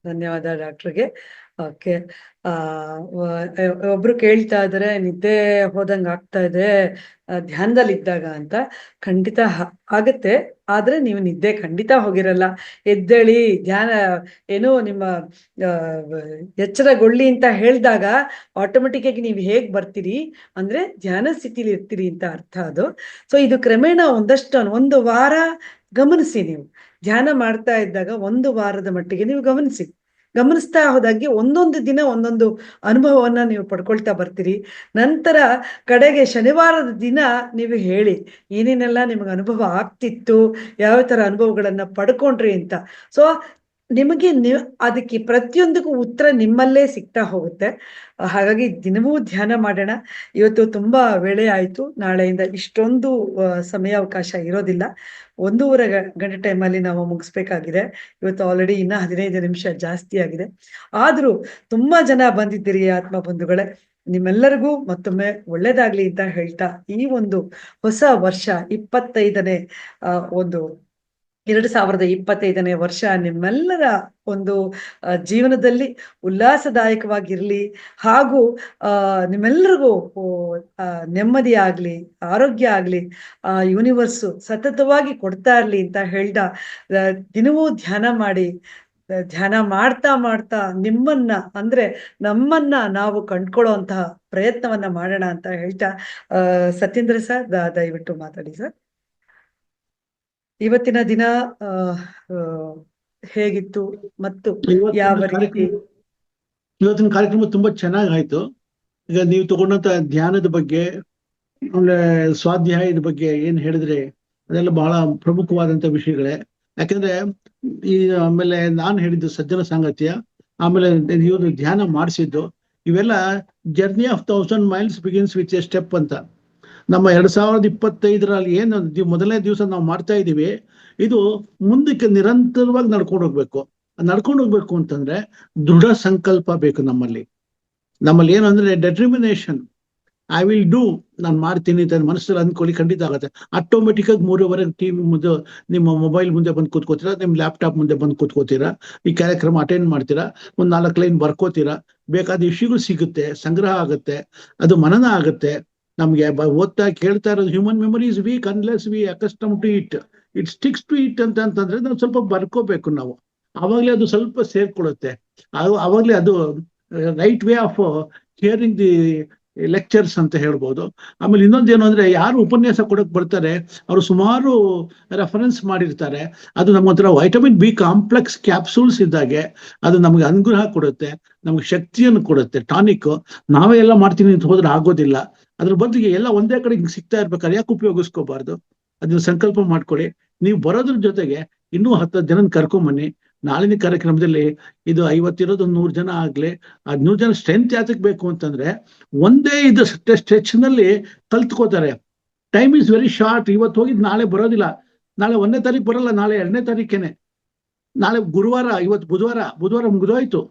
ಧನ್ಯವಾದ ಡಾಕ್ಟರ್ಗೆ. ಓಕೆ, ಒಬ್ರು ಕೇಳ್ತಾ ಇದಾರೆ, ನಿದ್ದೆ ಹೋದಂಗ ಆಗ್ತಾ ಇದೆ ಧ್ಯಾನದಲ್ಲಿ ಇದ್ದಾಗ ಅಂತ. ಖಂಡಿತ ಆಗತ್ತೆ, ಆದ್ರೆ ನೀವು ನಿದ್ದೆ ಖಂಡಿತ ಹೋಗಿರಲ್ಲ. ಎದ್ದೇಳಿ ಧ್ಯಾನ ಏನೋ ನಿಮ್ಮ ಎಚ್ಚರಗೊಳ್ಳಿ ಅಂತ ಹೇಳಿದಾಗ ಆಟೋಮೆಟಿಕ್ ಆಗಿ ನೀವು ಹೇಗ್ ಬರ್ತೀರಿ ಅಂದ್ರೆ ಧ್ಯಾನ ಸ್ಥಿತಿಲಿ ಇರ್ತೀರಿ ಅಂತ ಅರ್ಥ ಅದು. ಸೊ ಇದು ಕ್ರಮೇಣ ಒಂದು ವಾರ ಗಮನಿಸಿ. ನೀವು ಧ್ಯಾನ ಮಾಡ್ತಾ ಇದ್ದಾಗ 1 ವಾರದ ಮಟ್ಟಿಗೆ ನೀವು ಗಮನಿಸ್ತಾ ಹೋದಾಗೆ ಒಂದೊಂದು ದಿನ ಒಂದೊಂದು ಅನುಭವವನ್ನ ನೀವು ಪಡ್ಕೊಳ್ತಾ ಬರ್ತೀರಿ. ನಂತರ ಕಡೆಗೆ ಶನಿವಾರದ ದಿನ ನೀವು ಹೇಳಿ ಏನೇನೆಲ್ಲ ನಿಮಗೆ ಅನುಭವ ಆಗ್ತಿತ್ತು, ಯಾವ ತರ ಅನುಭವಗಳನ್ನ ಪಡ್ಕೊಂಡ್ರಿ ಅಂತ. ಸೊ ನಿಮಗೆ ಅದಕ್ಕೆ ಪ್ರತಿಯೊಂದಕ್ಕೂ ಉತ್ತರ ನಿಮ್ಮಲ್ಲೇ ಸಿಗ್ತಾ ಹೋಗುತ್ತೆ. ಹಾಗಾಗಿ ದಿನವೂ ಧ್ಯಾನ ಮಾಡೋಣ. ಇವತ್ತು ತುಂಬಾ ವೇಳೆ ಆಯ್ತು, ನಾಳೆಯಿಂದ ಇಷ್ಟೊಂದು ಸಮಯಾವಕಾಶ ಇರೋದಿಲ್ಲ. 1.5 ಗಂಟೆ ಟೈಮಲ್ಲಿ ನಾವು ಮುಗಿಸ್ಬೇಕಾಗಿದೆ. ಇವತ್ತು ಆಲ್ರೆಡಿ ಇನ್ನ 15 ನಿಮಿಷ ಜಾಸ್ತಿ ಆಗಿದೆ. ಆದ್ರೂ ತುಂಬಾ ಜನ ಬಂದಿದ್ದೀರಿ ಆತ್ಮ ಬಂಧುಗಳೇ. ನಿಮ್ಮೆಲ್ಲರಿಗೂ ಮತ್ತೊಮ್ಮೆ ಒಳ್ಳೇದಾಗ್ಲಿ ಅಂತ ಹೇಳ್ತಾ, ಈ ಒಂದು ಹೊಸ ವರ್ಷ 2025ನೇ ವರ್ಷ ನಿಮ್ಮೆಲ್ಲರ ಒಂದು ಜೀವನದಲ್ಲಿ ಉಲ್ಲಾಸದಾಯಕವಾಗಿರ್ಲಿ, ಹಾಗೂ ನಿಮ್ಮೆಲ್ಲರಿಗೂ ನೆಮ್ಮದಿ ಆಗ್ಲಿ, ಆರೋಗ್ಯ ಆಗ್ಲಿ, ಯೂನಿವರ್ಸು ಸತತವಾಗಿ ಕೊಡ್ತಾ ಇರ್ಲಿ ಅಂತ ಹೇಳ್ತಾ, ದಿನವೂ ಧ್ಯಾನ ಮಾಡಿ, ಧ್ಯಾನ ಮಾಡ್ತಾ ನಿಮ್ಮನ್ನ ಅಂದ್ರೆ ನಮ್ಮನ್ನ ನಾವು ಕಂಡ್ಕೊಳ್ಳೋ ಅಂತಹ ಪ್ರಯತ್ನವನ್ನ ಮಾಡೋಣ ಅಂತ ಹೇಳ್ತಾ, ಸತ್ಯೇಂದ್ರ ಸರ್ ದಯವಿಟ್ಟು ಮಾತಾಡಿ ಸರ್. ಇವತ್ತಿನ ದಿನ ಹೇಗಿತ್ತು ಮತ್ತು ಯಾವ ರೀತಿ? ಇವತ್ತಿನ ಕಾರ್ಯಕ್ರಮ ತುಂಬಾ ಚೆನ್ನಾಗಾಯ್ತು. ಈಗ ನೀವು ತಗೊಂಡಂತ ಧ್ಯಾನದ ಬಗ್ಗೆ, ಆಮೇಲೆ ಸ್ವಾಧ್ಯಾಯದ ಬಗ್ಗೆ ಏನ್ ಹೇಳಿದ್ರೆ ಅದೆಲ್ಲ ಬಹಳ ಪ್ರಮುಖವಾದಂತ ವಿಷಯಗಳೇ. ಯಾಕಂದ್ರೆ ಆಮೇಲೆ ನಾನು ಹೇಳಿದ್ದು ಸಜ್ಜನ ಸಾಂಗತ್ಯ, ಆಮೇಲೆ ನೀವು ಧ್ಯಾನ ಮಾಡಿಸಿದ್ದು, ಇವೆಲ್ಲ journey of 1000 miles begins with A step ಅಂತ. ನಮ್ಮ 2025ರಲ್ಲಿ ಏನು ಮೊದಲನೇ ದಿವಸ ನಾವು ಮಾಡ್ತಾ ಇದ್ದೀವಿ, ಇದು ಮುಂದಕ್ಕೆ ನಿರಂತರವಾಗಿ ನಡ್ಕೊಂಡು ಹೋಗ್ಬೇಕು ಅಂತಂದ್ರೆ ದೃಢ ಸಂಕಲ್ಪ ಬೇಕು ನಮ್ಮಲ್ಲಿ ಏನು ಅಂದ್ರೆ ಡೆಟರ್ಮಿನೇಷನ್. ಐ ವಿಲ್ ಡೂ, ನಾನು ಮಾಡ್ತೀನಿ ಅಂತ ಮನಸ್ಸಲ್ಲಿ ಅಂದ್ಕೊಳ್ಳಿ, ಖಂಡಿತ ಆಗುತ್ತೆ. ಆಟೋಮೆಟಿಕ್ ಆಗಿ 3:15 TV ಮುಂದೆ, ನಿಮ್ಮ ಮೊಬೈಲ್ ಮುಂದೆ ಬಂದು ಕೂತ್ಕೋತೀರಾ, ನಿಮ್ಮ ಲ್ಯಾಪ್ಟಾಪ್ ಮುಂದೆ ಬಂದು ಕೂತ್ಕೋತೀರಾ, ಈ ಕಾರ್ಯಕ್ರಮ ಅಟೆಂಡ್ ಮಾಡ್ತೀರಾ, 4 ಲೈನ್ ಬರ್ಕೋತೀರಾ, ಬೇಕಾದ ವಿಷಯಗಳು ಸಿಗುತ್ತೆ, ಸಂಗ್ರಹ ಆಗುತ್ತೆ, ಅದು ಮನನ ಆಗುತ್ತೆ. ನಮ್ಗೆ ಓದ್ತಾ ಕೇಳ್ತಾ ಇರೋದು human memory is weak unless we accustom to it sticks to it ಅಂತಂದ್ರೆ ನಾವು ಸ್ವಲ್ಪ ಬರ್ಕೋಬೇಕು ನಾವು. ಆವಾಗ್ಲೇ ಅದು ಸ್ವಲ್ಪ ಸೇರ್ಕೊಳ್ಳುತ್ತೆ, ಆವಾಗ್ಲೇ ಅದು right way of hearing the lectures ಅಂತ ಹೇಳ್ಬೋದು. ಆಮೇಲೆ ಇನ್ನೊಂದೇನು ಅಂದ್ರೆ ಯಾರು ಉಪನ್ಯಾಸ ಕೊಡಕ್ ಬರ್ತಾರೆ ಅವರು ಸುಮಾರು ರೆಫರೆನ್ಸ್ ಮಾಡಿರ್ತಾರೆ. ಅದು ನಮಗೊಂಥರ ವೈಟಮಿನ್ ಬಿ ಕಾಂಪ್ಲೆಕ್ಸ್ ಕ್ಯಾಪ್ಸೂಲ್ಸ್ ಇದ್ದಾಗೆ ಅದು ನಮ್ಗೆ ಅನುಗ್ರಹ ಕೊಡುತ್ತೆ, ನಮ್ಗೆ ಶಕ್ತಿಯನ್ನು ಕೊಡುತ್ತೆ, ಟಾನಿಕ್. ನಾವೇ ಎಲ್ಲ ಮಾಡ್ತೀನಿ ಅಂತ ಹೋದ್ರೆ ಆಗೋದಿಲ್ಲ. ಅದ್ರ ಬದಲಿಗೆ ಎಲ್ಲ ಒಂದೇ ಕಡೆ ಹಿಂಗೆ ಸಿಗ್ತಾ ಇರ್ಬೇಕಾದ್ರೆ ಯಾಕೆ ಉಪಯೋಗಿಸ್ಕೋಬಾರ್ದು? ಅದನ್ನ ಸಂಕಲ್ಪ ಮಾಡ್ಕೊಳ್ಳಿ. ನೀವು ಬರೋದ್ರ ಜೊತೆಗೆ ಇನ್ನೂ 10 ಜನ ಕರ್ಕೊಂಬನ್ನಿ. ನಾಳಿನ ಕಾರ್ಯಕ್ರಮದಲ್ಲಿ ಇದು 50 ಇರೋದು 100 ಜನ ಆಗ್ಲಿ. ಆ 100 ಜನ ಸ್ಟ್ರೆಂತ್ ಯಾತಕ್ ಬೇಕು ಅಂತಂದ್ರೆ ಒಂದೇ ಇದು ಸ್ಟ್ರೆಚ್ ನಲ್ಲಿ ಕಲ್ತ್ಕೋತಾರೆ. Time is very short. ಇವತ್ತು ಹೋಗಿದ್ ನಾಳೆ ಬರೋದಿಲ್ಲ. ನಾಳೆ 1ನೇ ತಾರೀಕು ಬರಲ್ಲ, ನಾಳೆ 2ನೇ ತಾರೀಕೇನೆ. ನಾಳೆ ಗುರುವಾರ, ಇವತ್ತು ಬುಧವಾರ ಮುಗಿದೋಯ್ತು.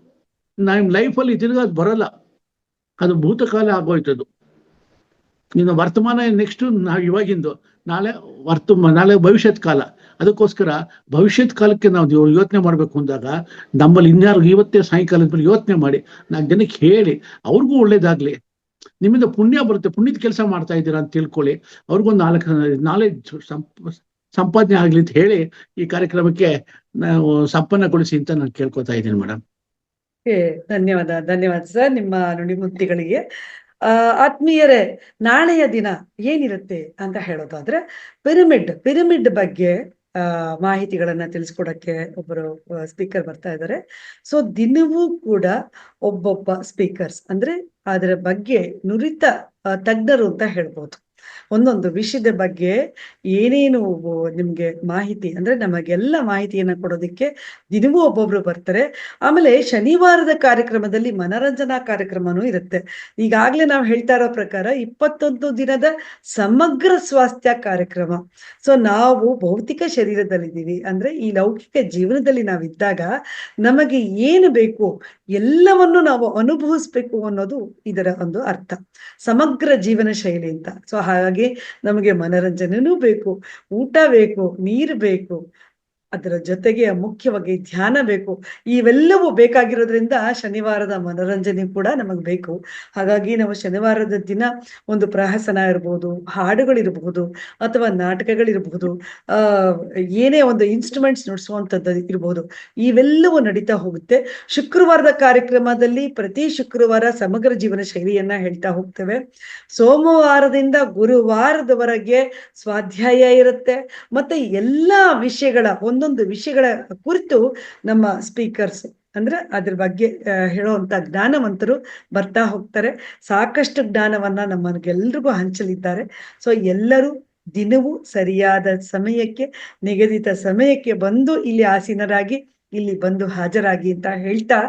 ನಮ್ಮ ಲೈಫಲ್ಲಿ ತಿರ್ಗಾ ಅದು ಬರಲ್ಲ. ಅದು ಭೂತಕಾಲ ಆಗೋಯ್ತದು. ಇನ್ನು ವರ್ತಮಾನ ನೆಕ್ಸ್ಟ್ ಇವಾಗಿಂದು, ನಾಳೆ ಭವಿಷ್ಯತ್ ಕಾಲ. ಅದಕ್ಕೋಸ್ಕರ ಭವಿಷ್ಯತ್ ಕಾಲಕ್ಕೆ ನಾವು ಯೋಚನೆ ಮಾಡ್ಬೇಕು ಅಂದಾಗ ನಮ್ಮಲ್ಲಿ ಇನ್ಯಾರು ಇವತ್ತೇ ಸಾಯಂಕಾಲದ ಮೇಲೆ ಯೋಚನೆ ಮಾಡಿ 4 ಜನಕ್ಕೆ ಹೇಳಿ ಅವ್ರಿಗೂ ಒಳ್ಳೇದಾಗ್ಲಿ. ನಿಮ್ಮಿಂದ ಪುಣ್ಯ ಬರುತ್ತೆ, ಪುಣ್ಯದ ಕೆಲಸ ಮಾಡ್ತಾ ಇದ್ದೀರಾ ಅಂತ ತಿಳ್ಕೊಳ್ಳಿ. ಅವ್ರಿಗೊಂದು 4 ನಾಲೆಜ್ ಸಂಪಾದನೆ ಆಗ್ಲಿ ಅಂತ ಹೇಳಿ ಈ ಕಾರ್ಯಕ್ರಮಕ್ಕೆ ನಾವು ಸಂಪನ್ನಗೊಳಿಸಿ ಅಂತ ನಾನು ಕೇಳ್ಕೊತಾ ಇದ್ದೀನಿ ಮೇಡಮ್. ಧನ್ಯವಾದ ಸರ್ ನಿಮ್ಮ ನುಡಿಮುತ್ತಿಗಳಿಗೆ. ಆತ್ಮೀಯರೇ, ನಾಳೆಯ ದಿನ ಏನಿರುತ್ತೆ ಅಂತ ಹೇಳೋದಾದ್ರೆ ಪಿರಮಿಡ್ ಬಗ್ಗೆ ಮಾಹಿತಿಗಳನ್ನ ತಿಳಿಸ್ಕೊಡಕ್ಕೆ ಒಬ್ಬರು ಸ್ಪೀಕರ್ ಬರ್ತಾ ಇದ್ದಾರೆ. ಸೊ ದಿನವೂ ಕೂಡ ಒಬ್ಬೊಬ್ಬ ಸ್ಪೀಕರ್ಸ್ ಅಂದ್ರೆ ಅದರ ಬಗ್ಗೆ ನುರಿತ ತಜ್ಞರು ಅಂತ ಹೇಳ್ಬೋದು. ಒಂದೊಂದು ವಿಷಯದ ಬಗ್ಗೆ ಏನೇನು ನಿಮ್ಗೆ ಮಾಹಿತಿ ಅಂದ್ರೆ ನಮಗೆಲ್ಲ ಮಾಹಿತಿಯನ್ನ ಕೊಡೋದಕ್ಕೆ ದಿನವೂ ಒಬ್ಬೊಬ್ರು ಬರ್ತಾರೆ. ಆಮೇಲೆ ಶನಿವಾರದ ಕಾರ್ಯಕ್ರಮದಲ್ಲಿ ಮನರಂಜನಾ ಕಾರ್ಯಕ್ರಮನೂ ಇರುತ್ತೆ. ಈಗಾಗ್ಲೇ ನಾವು ಹೇಳ್ತಾ ಇರೋ ಪ್ರಕಾರ 21 ದಿನದ ಸಮಗ್ರ ಸ್ವಾಸ್ಥ್ಯ ಕಾರ್ಯಕ್ರಮ. ಸೊ ನಾವು ಭೌತಿಕ ಶರೀರದಲ್ಲಿದ್ದೀವಿ ಅಂದ್ರೆ ಈ ಲೌಕಿಕ ಜೀವನದಲ್ಲಿ ನಾವಿದ್ದಾಗ ನಮಗೆ ಏನು ಬೇಕು ಎಲ್ಲವನ್ನು ನಾವು ಅನುಭವಿಸ್ಬೇಕು ಅನ್ನೋದು ಇದರ ಒಂದು ಅರ್ಥ, ಸಮಗ್ರ ಜೀವನ ಶೈಲಿ ಅಂತ. ಸೊ ಹಾಗಾಗಿ ನಮಗೆ ಮನರಂಜನೆನೂ ಬೇಕು, ಊಟ ಬೇಕು, ನೀರು ಬೇಕು, ಅದರ ಜೊತೆಗೆ ಮುಖ್ಯವಾಗಿ ಧ್ಯಾನ ಬೇಕು. ಇವೆಲ್ಲವೂ ಬೇಕಾಗಿರೋದ್ರಿಂದ ಶನಿವಾರದ ಮನರಂಜನೆ ಕೂಡ ನಮಗೆ ಬೇಕು. ಹಾಗಾಗಿ ನಾವು ಶನಿವಾರದ ದಿನ ಒಂದು ಪ್ರಹಸನ ಇರ್ಬೋದು, ಹಾಡುಗಳಿರ್ಬಹುದು, ಅಥವಾ ನಾಟಕಗಳಿರ್ಬಹುದು, ಏನೇ ಒಂದು ಇನ್ಸ್ಟ್ರೂಮೆಂಟ್ಸ್ ನುಡಿಸುವಂಥದ್ದು ಇರ್ಬೋದು, ಇವೆಲ್ಲವೂ ನಡೀತಾ ಹೋಗುತ್ತೆ. ಶುಕ್ರವಾರದ ಕಾರ್ಯಕ್ರಮದಲ್ಲಿ ಪ್ರತಿ ಶುಕ್ರವಾರ ಸಮಗ್ರ ಜೀವನ ಶೈಲಿಯನ್ನ ಹೇಳ್ತಾ ಹೋಗ್ತೇವೆ. ಸೋಮವಾರದಿಂದ ಗುರುವಾರದವರೆಗೆ ಸ್ವಾಧ್ಯಾಯ ಇರುತ್ತೆ. ಮತ್ತೆ ಎಲ್ಲಾ ವಿಷಯಗಳ ಒಂದೊಂದು ವಿಷಯಗಳ ಕುರಿತು ನಮ್ಮ ಸ್ಪೀಕರ್ಸ್ ಅಂದ್ರೆ ಅದ್ರ ಬಗ್ಗೆ ಹೇಳುವಂತ ಜ್ಞಾನವಂತರು ಬರ್ತಾ ಹೋಗ್ತಾರೆ. ಸಾಕಷ್ಟು ಜ್ಞಾನವನ್ನ ನಮಗೆಲ್ರಿಗೂ ಹಂಚಲಿದ್ದಾರೆ. ಸೊ ಎಲ್ಲರೂ ದಿನವೂ ಸರಿಯಾದ ಸಮಯಕ್ಕೆ, ನಿಗದಿತ ಸಮಯಕ್ಕೆ ಬಂದು ಇಲ್ಲಿ ಆಸೀನರಾಗಿ, ಇಲ್ಲಿ ಬಂದು ಹಾಜರಾಗಿ ಅಂತ ಹೇಳ್ತಾ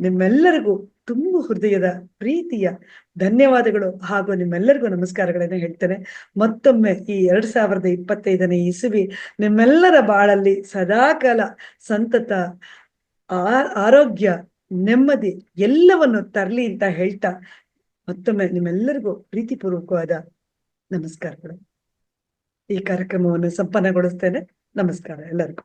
ನಿಮ್ಮೆಲ್ಲರಿಗೂ ತುಂಬು ಹೃದಯದ ಪ್ರೀತಿಯ ಧನ್ಯವಾದಗಳು ಹಾಗೂ ನಿಮ್ಮೆಲ್ಲರಿಗೂ ನಮಸ್ಕಾರಗಳನ್ನ ಹೇಳ್ತೇನೆ. ಮತ್ತೊಮ್ಮೆ ಈ 2025ನೇ ಇಸವಿ ನಿಮ್ಮೆಲ್ಲರ ಬಾಳಲ್ಲಿ ಸದಾಕಾಲ ಸಂತತ ಆರೋಗ್ಯ, ನೆಮ್ಮದಿ ಎಲ್ಲವನ್ನು ತರಲಿ ಅಂತ ಹೇಳ್ತಾ ಮತ್ತೊಮ್ಮೆ ನಿಮ್ಮೆಲ್ಲರಿಗೂ ಪ್ರೀತಿಪೂರ್ವಕವಾದ ನಮಸ್ಕಾರಗಳು. ಈ ಕಾರ್ಯಕ್ರಮವನ್ನು ಸಂಪನ್ನಗೊಳಿಸ್ತೇನೆ. ನಮಸ್ಕಾರ ಎಲ್ಲರಿಗೂ.